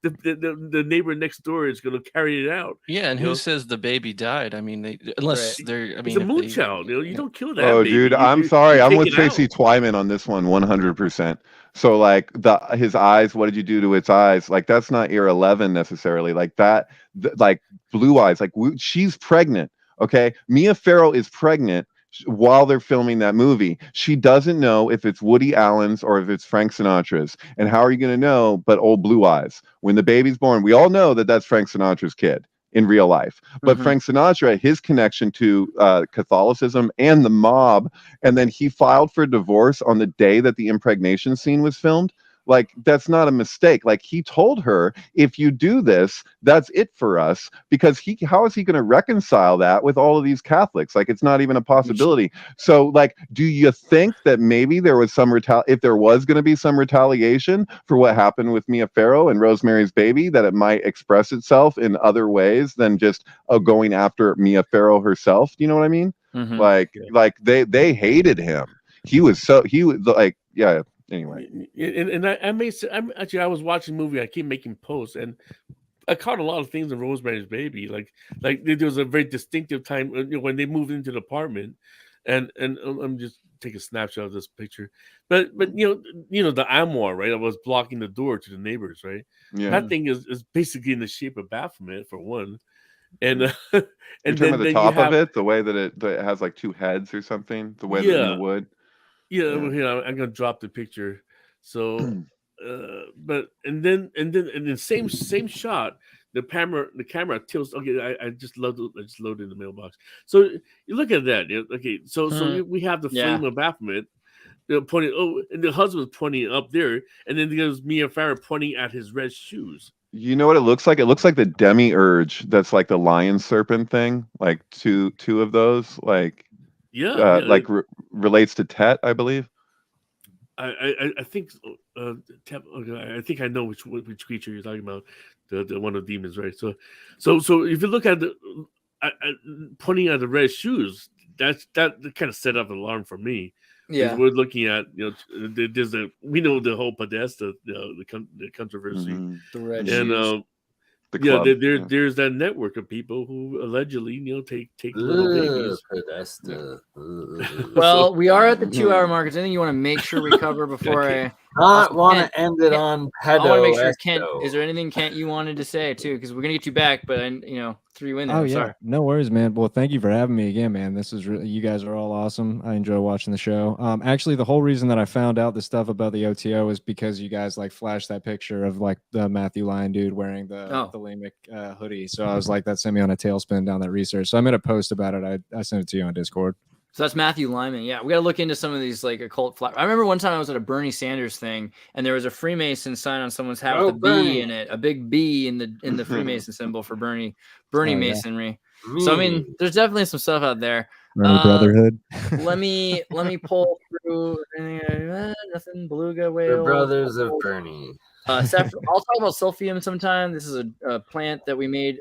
the neighbor next door is going to carry it out. Yeah, and who says the baby died? I mean, unless they're. I mean, it's a moon child. You know, you don't kill that. Oh, baby. dude, I'm sorry. I'm with Tracy Twyman on this one, 100%. So, like his eyes. What did you do to its eyes? Like that's not ear 11 necessarily. Like that. Like blue eyes. Like she's pregnant. Okay, Mia Farrow is pregnant while they're filming that movie. She doesn't know if it's Woody Allen's or if it's Frank Sinatra's. And how are you going to know but old blue eyes? When the baby's born, we all know that that's Frank Sinatra's kid in real life. But Frank Sinatra, his connection to Catholicism and the mob, and then he filed for divorce on the day that the impregnation scene was filmed. Like, that's not a mistake. Like, he told her, if you do this, that's it for us. Because how is he going to reconcile that with all of these Catholics? Like, it's not even a possibility. So, like, do you think that maybe there was if there was going to be some retaliation for what happened with Mia Farrow and Rosemary's Baby, that it might express itself in other ways than just going after Mia Farrow herself? Do you know what I mean? Like they hated him. He was like, yeah. Anyway, and I was watching the movie. I keep making posts, and I caught a lot of things in Rosemary's Baby. Like there was a very distinctive time when they moved into the apartment, and I'm just taking a snapshot of this picture. But you know the armoire, right? I was blocking the door to the neighbors, right? Yeah. That thing is basically in the shape of Baphomet for one, and You're and talking about the top of it, the way that it has like two heads or something, the way that in the wood. Yeah, well, here I'm gonna drop the picture. So, but and then same shot, the camera tilts. Okay, I just loaded the mailbox. So you look at that. Okay, so we have the flame of Baphomet pointing. Oh, and the husband's pointing up there, and then there's Mia Farrow pointing at his red shoes. You know what it looks like? It looks like the demiurge. That's like the lion serpent thing. Like two of those. Like. Like relates to Tet, I believe. I think I think I know which creature you're talking about. The one of the demons, right? So if you look at the pointing at the red shoes, that kind of set up an alarm for me. Yeah, we're looking at there's we know the whole Podesta the controversy, the red shoes. There's that network of people who allegedly, take little babies. Well, we are at the 2-hour mark. Is there anything you want to make sure we cover before I want to end it on pedo? I want to make sure Kent. Is there anything Kent you wanted to say too? Because we're gonna get you back, but threw you in there. Oh yeah, no worries, man. Well, thank you for having me again, man. This is really, you guys are all awesome. I enjoy watching the show. Actually, the whole reason that I found out the stuff about the OTO is because you guys like flashed that picture of like the Matthew Lyon dude wearing the Lamic hoodie. So I was like, that sent me on a tailspin down that research. So I made a post about it. I sent it to you on Discord. So that's Matthew Lyman. Yeah, we got to look into some of these like occult flat. I remember one time I was at a Bernie Sanders thing, and there was a Freemason sign on someone's hat with a B in it, a big B in the Freemason symbol for Bernie Masonry. Yeah. So I mean, there's definitely some stuff out there. Bernie Brotherhood. let me pull through. Nothing. Beluga whale. The Brothers of Bernie. I'll talk about Silphium sometime. This is a plant that we made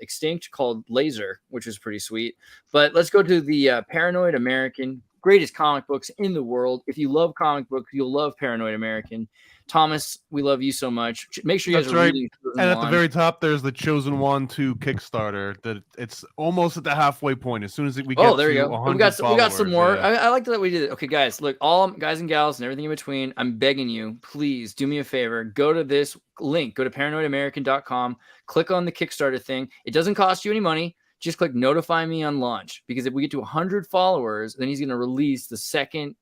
extinct called Laser, which is pretty sweet. But let's go to the Paranoid American, greatest comic books in the world. If you love comic books, you'll love Paranoid American. Thomas, we love you so much. Make sure you guys That's are right. reading Chosen And at the One. very top, there's the Chosen One 2 Kickstarter. That it's almost at the halfway point. As soon as we get there to you go. 100 We got some followers, more. yeah. I like that we did it. Okay, guys, look, all guys and gals and everything in between. I'm begging you, please do me a favor. Go to this link. Go to paranoidamerican.com. Click on the Kickstarter thing. It doesn't cost you any money. Just click notify me on launch, because if we get to 100 followers, then he's going to release the second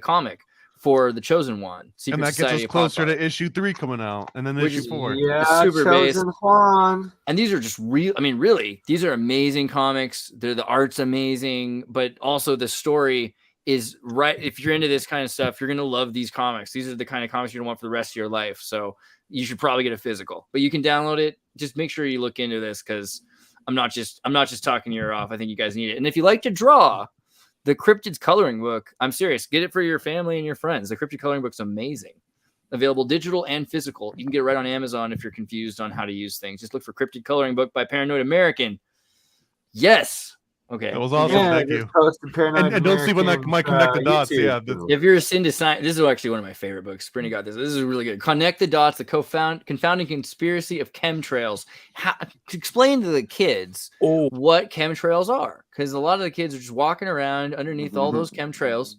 comic for the Chosen One. Secret And that gets Society us closer Pop-Up. to issue 3 coming out, and then Which issue is 4. Yeah, super Chosen base. Juan. And these are just real. I mean, really, these are amazing comics. The art's amazing, but also the story is right. If you're into this kind of stuff, you're gonna love these comics. These are the kind of comics you're gonna want for the rest of your life. So you should probably get a physical, but you can download it. Just make sure you look into this, because I'm not just talking your ear off. I think you guys need it. And if you like to draw, the Cryptids coloring book, I'm serious. Get it for your family and your friends. The Cryptid coloring book's amazing. Available digital and physical. You can get it right on Amazon if you're confused on how to use things. Just look for Cryptid Coloring Book by Paranoid American. Yes. Okay. That was awesome. Yeah, Thank just you. post to Paranoid And don't sleep on that. American's, My Connect the Dots. YouTube. Yeah. If you're a sin to science, this is actually one of my favorite books. Brittany got this. This is really good. Connect the Dots, the confounding conspiracy of chemtrails. Explain to the kids what chemtrails are, because a lot of the kids are just walking around underneath all those chemtrails,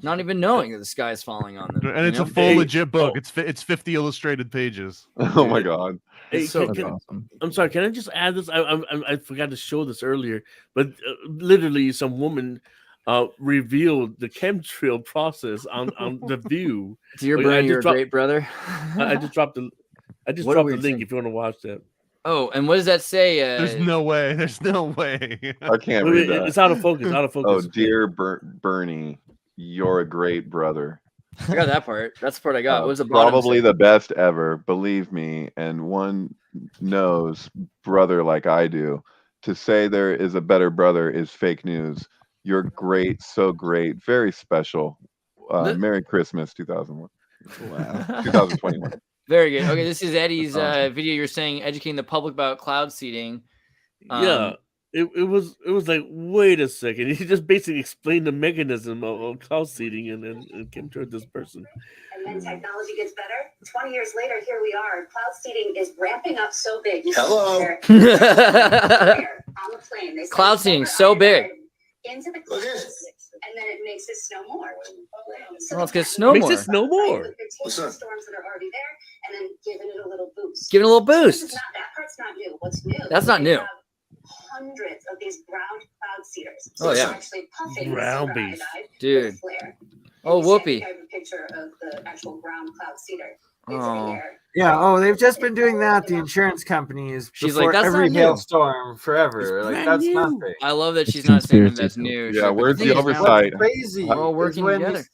not even knowing that the sky is falling on them. And it's a full legit book. It's 50 illustrated pages. Oh my god. Hey, It's so That's good. awesome. I'm sorry. Can I just add this? I forgot to show this earlier, but literally, some woman revealed the chemtrail process on the View. Dear Wait, Brian, I you're a just dropped- great brother. I just dropped the What a dropped the weird link thing. if you want to watch that. Oh, and what does that say? There's no way. There's no way. I can't Wait, read wait, that. it's out of focus. Out of Oh, focus. dear Bernie, you're a great brother. I got that part. That's the part I got. What was the Probably the best ever, believe me, and one knows brother like I do. To say there is a better brother is fake news. You're great, so great, very special. Merry Christmas, 2001. Wow. 2021. Very good. Okay, this is Eddie's Awesome. video. You're saying educating the public about cloud seeding. Yeah. It was like, wait a second. He just basically explained the mechanism of cloud seeding and came toward this person. And then technology gets better. 20 years later, here we are. Cloud seeding is ramping up so big. Hello. On the plane. They Cloud send seeding solar so big. iodide into the clouds, and then it makes it snow more. So Well, it's they gonna can't snow move more. Makes it snow more. They're taking the storms that are already there and then giving it a little boost. Give it a little This is boost. not, that part's not new. What's new? That's not is new. they have hundreds of these ground cloud seeders. Oh, it's yeah. actually puffing Ground solar based. iodide Dude. with flare. Oh, And you whoopee. see, I have a picture of the actual ground cloud cedar. It's Oh. in there. Yeah. Oh, they've just been doing that. The insurance companies. She's before like, "That's every not new." hailstorm forever. It's Like brand that's new. nothing. I love that It's she's not saying that conspiracy that's theory. new. Yeah, She's like, where's thing the is now oversight? What's crazy. We're all is working when together.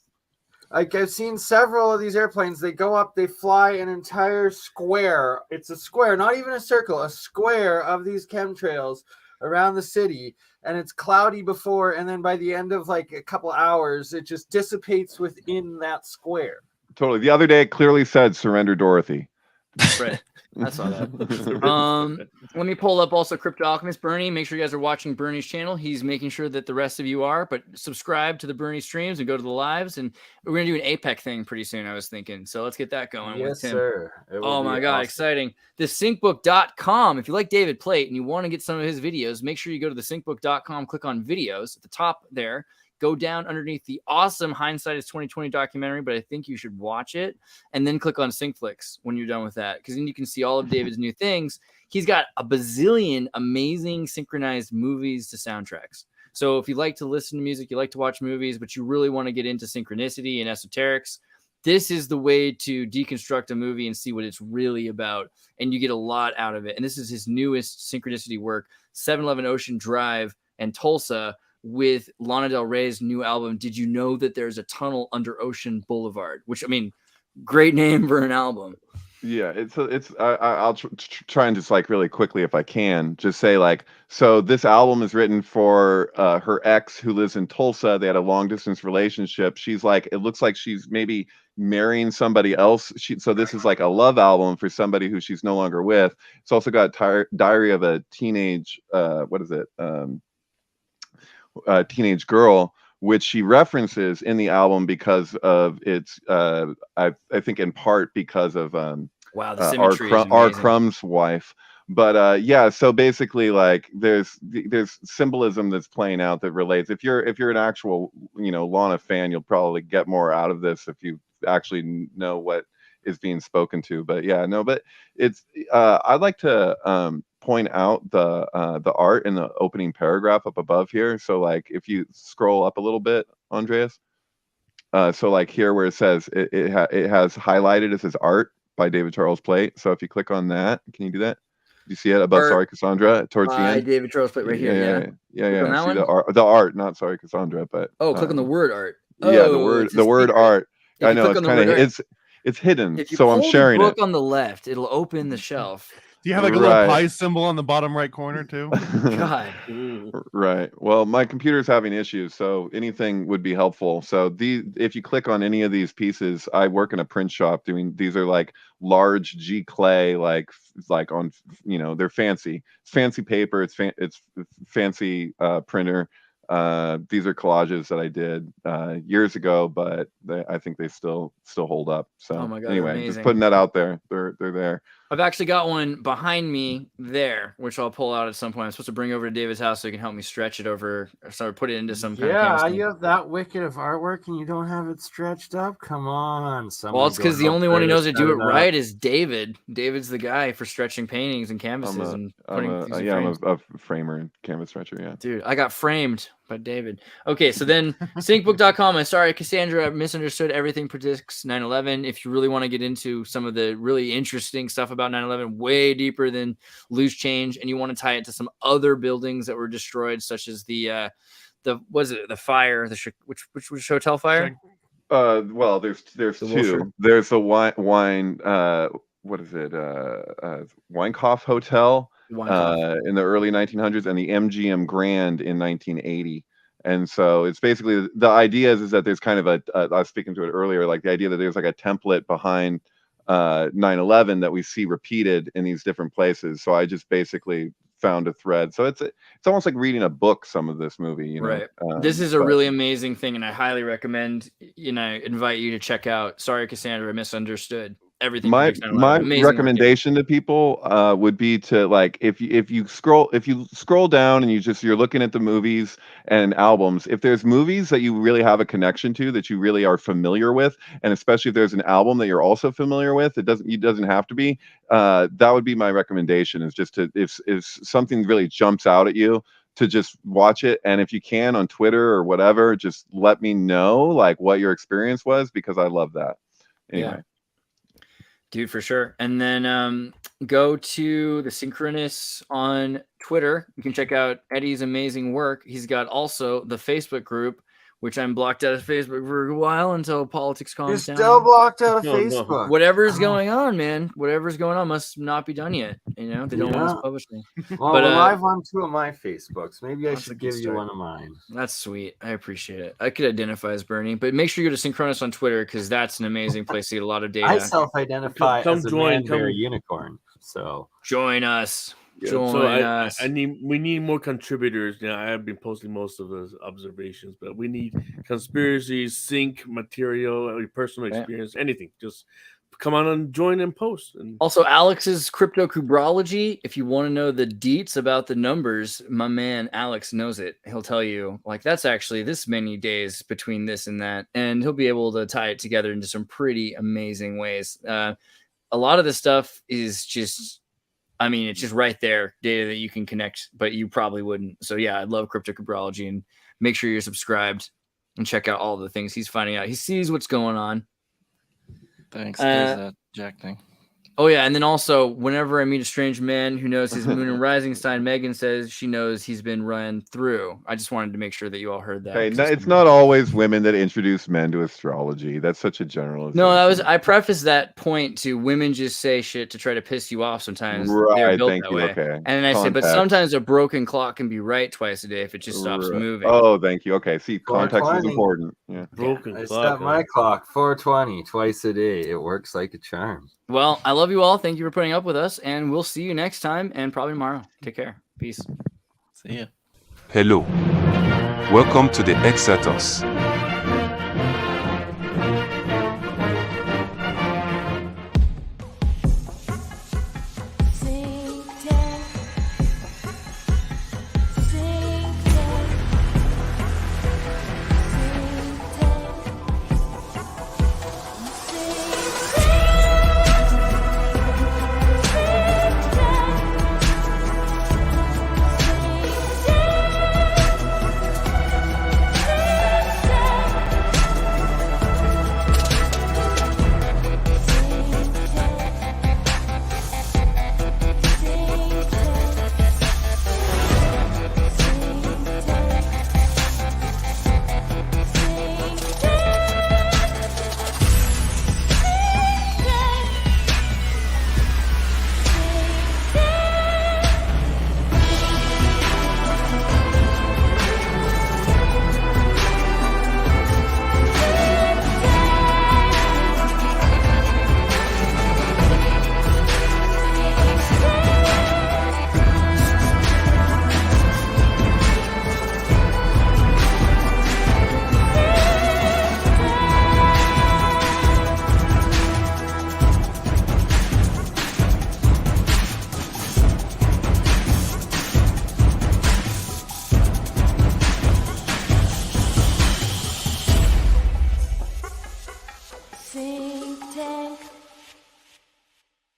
Like I've seen several of these airplanes. They go up, they fly an entire square. It's a square, not even a circle, a square of these chemtrails around the city, and it's cloudy before, and then by the end of like a couple hours, it just dissipates within that square. Totally. The other day it clearly said surrender Dorothy. Right. I saw that. Let me pull up also Crypto Alchemist Bernie. Make sure you guys are watching Bernie's channel. He's making sure that the rest of you are, but subscribe to the Bernie streams and go to the lives. And we're gonna do an APEC thing pretty soon, I was thinking. So let's get that going Yes, with Tim. sir. It will Oh be my god, awesome. exciting. The syncbook.com. If you like David Plate and you want to get some of his videos, make sure you go to the syncbook.com, click on videos at the top there. Go down underneath the awesome Hindsight is 2020 documentary, but I think you should watch it. And then click on Syncflix when you're done with that, because then you can see all of David's new things. He's got a bazillion amazing synchronized movies to soundtracks. So if you like to listen to music, you like to watch movies, but you really want to get into synchronicity and esoterics, this is the way to deconstruct a movie and see what it's really about. And you get a lot out of it. And this is his newest synchronicity work, 711 Ocean Drive and Tulsa, with Lana Del Rey's new album, Did You Know That There's a Tunnel Under Ocean Boulevard? Which, I mean, great name for an album. Yeah, I'll try and just like really quickly, if I can, just say like, so this album is written for her ex who lives in Tulsa. They had a long distance relationship. She's like, it looks like she's maybe marrying somebody else. So this is like a love album for somebody who she's no longer with. It's also got Diary of a Teenage, teenage girl, which she references in the album because of its, I think in part because of wow, the symmetry is R. amazing. Crumb's wife. But yeah, so basically, like there's symbolism that's playing out that relates. If you're an actual Lana fan, you'll probably get more out of this if you actually know what is being spoken to. But yeah, no, but it's I'd like to point out the art in the opening paragraph up above here. So like if you scroll up a little bit, Andreas, so like here where it says it has highlighted, it says art by David Charles Plate. So if you click on that, can you do that? Do you see it above Art Sorry Cassandra towards the end? David Charles Plate right here. Yeah. On that See one? the art, not Sorry Cassandra, but click on the word art. Yeah, Oh, the word art. If I you know click it's on the kind of word it's hidden, If you so I'm pull sharing the book it. on the left, it'll open the shelf. Do you have like a little pie symbol on the bottom right corner too? God. Right. Well, my computer's having issues, so anything would be helpful. So if you click on any of these pieces, I work in a print shop doing. These are like large G clay, like on they're fancy. It's fancy paper. It's fancy printer. These are collages that I did years ago, but I think they still hold up. So Oh my God, anyway, amazing. just putting that out there. They're there. I've actually got one behind me there, which I'll pull out at some point. I'm supposed to bring over to David's house so he can help me stretch it over, or put it into some kind of canvas. Yeah, you have that wicked of artwork and you don't have it stretched up? Come on. Well, it's because the only one who knows to do it right is David. David's the guy for stretching paintings and canvases and putting things in frames. I'm a framer and canvas stretcher, yeah. Dude, I got framed by David. Okay, so then syncbook.com. I'm sorry, Cassandra misunderstood everything predicts 9/11. If you really want to get into some of the really interesting stuff about 9/11, way deeper than loose change, and you want to tie it to some other buildings that were destroyed, such as the fire, which hotel fire? Well, there's two. There's the wine what is it? Weinkauf Hotel in the early 1900s, and the MGM Grand in 1980. And so it's basically the idea is that there's kind of I was speaking to it earlier, like the idea that there's like a template behind 9/11 that we see repeated in these different places. So I just basically found a thread. So it's almost like reading a book, some of this movie, Right. This is a really amazing thing, and I highly recommend, invite you to check out Sorry Cassandra Misunderstood. Everything. My recommendation to people would be to, like, if you scroll down and you're looking at the movies and albums, if there's movies that you really have a connection to, that you really are familiar with, and especially if there's an album that you're also familiar with, it doesn't have to be, that would be my recommendation, is just to, if something really jumps out at you, to just watch it. And if you can, on Twitter or whatever, just let me know like what your experience was, because I love that. Anyway. Yeah. Dude, for sure. And then go to the Synchronous on Twitter. You can check out Eddie's amazing work. He's got also the Facebook group, which I'm blocked out of Facebook for a while until politics calms down. You're still blocked out of Facebook. No. Whatever's going on, man. Whatever's going on must not be done yet. They don't want us publishing. Well, we're live on 2 of my Facebooks. Maybe I should give you one of mine. That's sweet. I appreciate it. I could identify as Bernie, but make sure you go to Synchronous on Twitter, because that's an amazing place to get a lot of data. I self-identify as a man-bear unicorn. So join us. Yeah, we need more contributors. I have been posting most of those observations, but we need conspiracies, sync material, personal experience, anything. Just come on and join and post. And also, Alex's crypto cubrology. If you want to know the deets about the numbers, my man Alex knows it. He'll tell you, like, that's actually this many days between this and that, and he'll be able to tie it together into some pretty amazing ways. A lot of this stuff is just, it's just right there, data that you can connect, but you probably wouldn't. So yeah, I love crypto cubrology, and make sure you're subscribed and check out all the things he's finding out. He sees what's going on. Thanks. There's that Jack thing. Oh yeah, and then also, whenever I meet a strange man who knows his moon and rising sign, Megan says she knows he's been run through. I just wanted to make sure that you all heard that. Hey, it's not always women that introduce men to astrology. That's such a generalization. No, I prefaced that point to women just say shit to try to piss you off sometimes. Right, they're built thank that you. way. Okay. And then I said, but sometimes a broken clock can be right twice a day if it just stops moving. Oh, thank you. Okay, see, context is important. Yeah. Broken I clock. set my clock 4:20 twice a day. It works like a charm. Well, I love you all. Thank you for putting up with us, and we'll see you next time and probably tomorrow. Take care. Peace. See ya. Hello. Welcome to the Exators.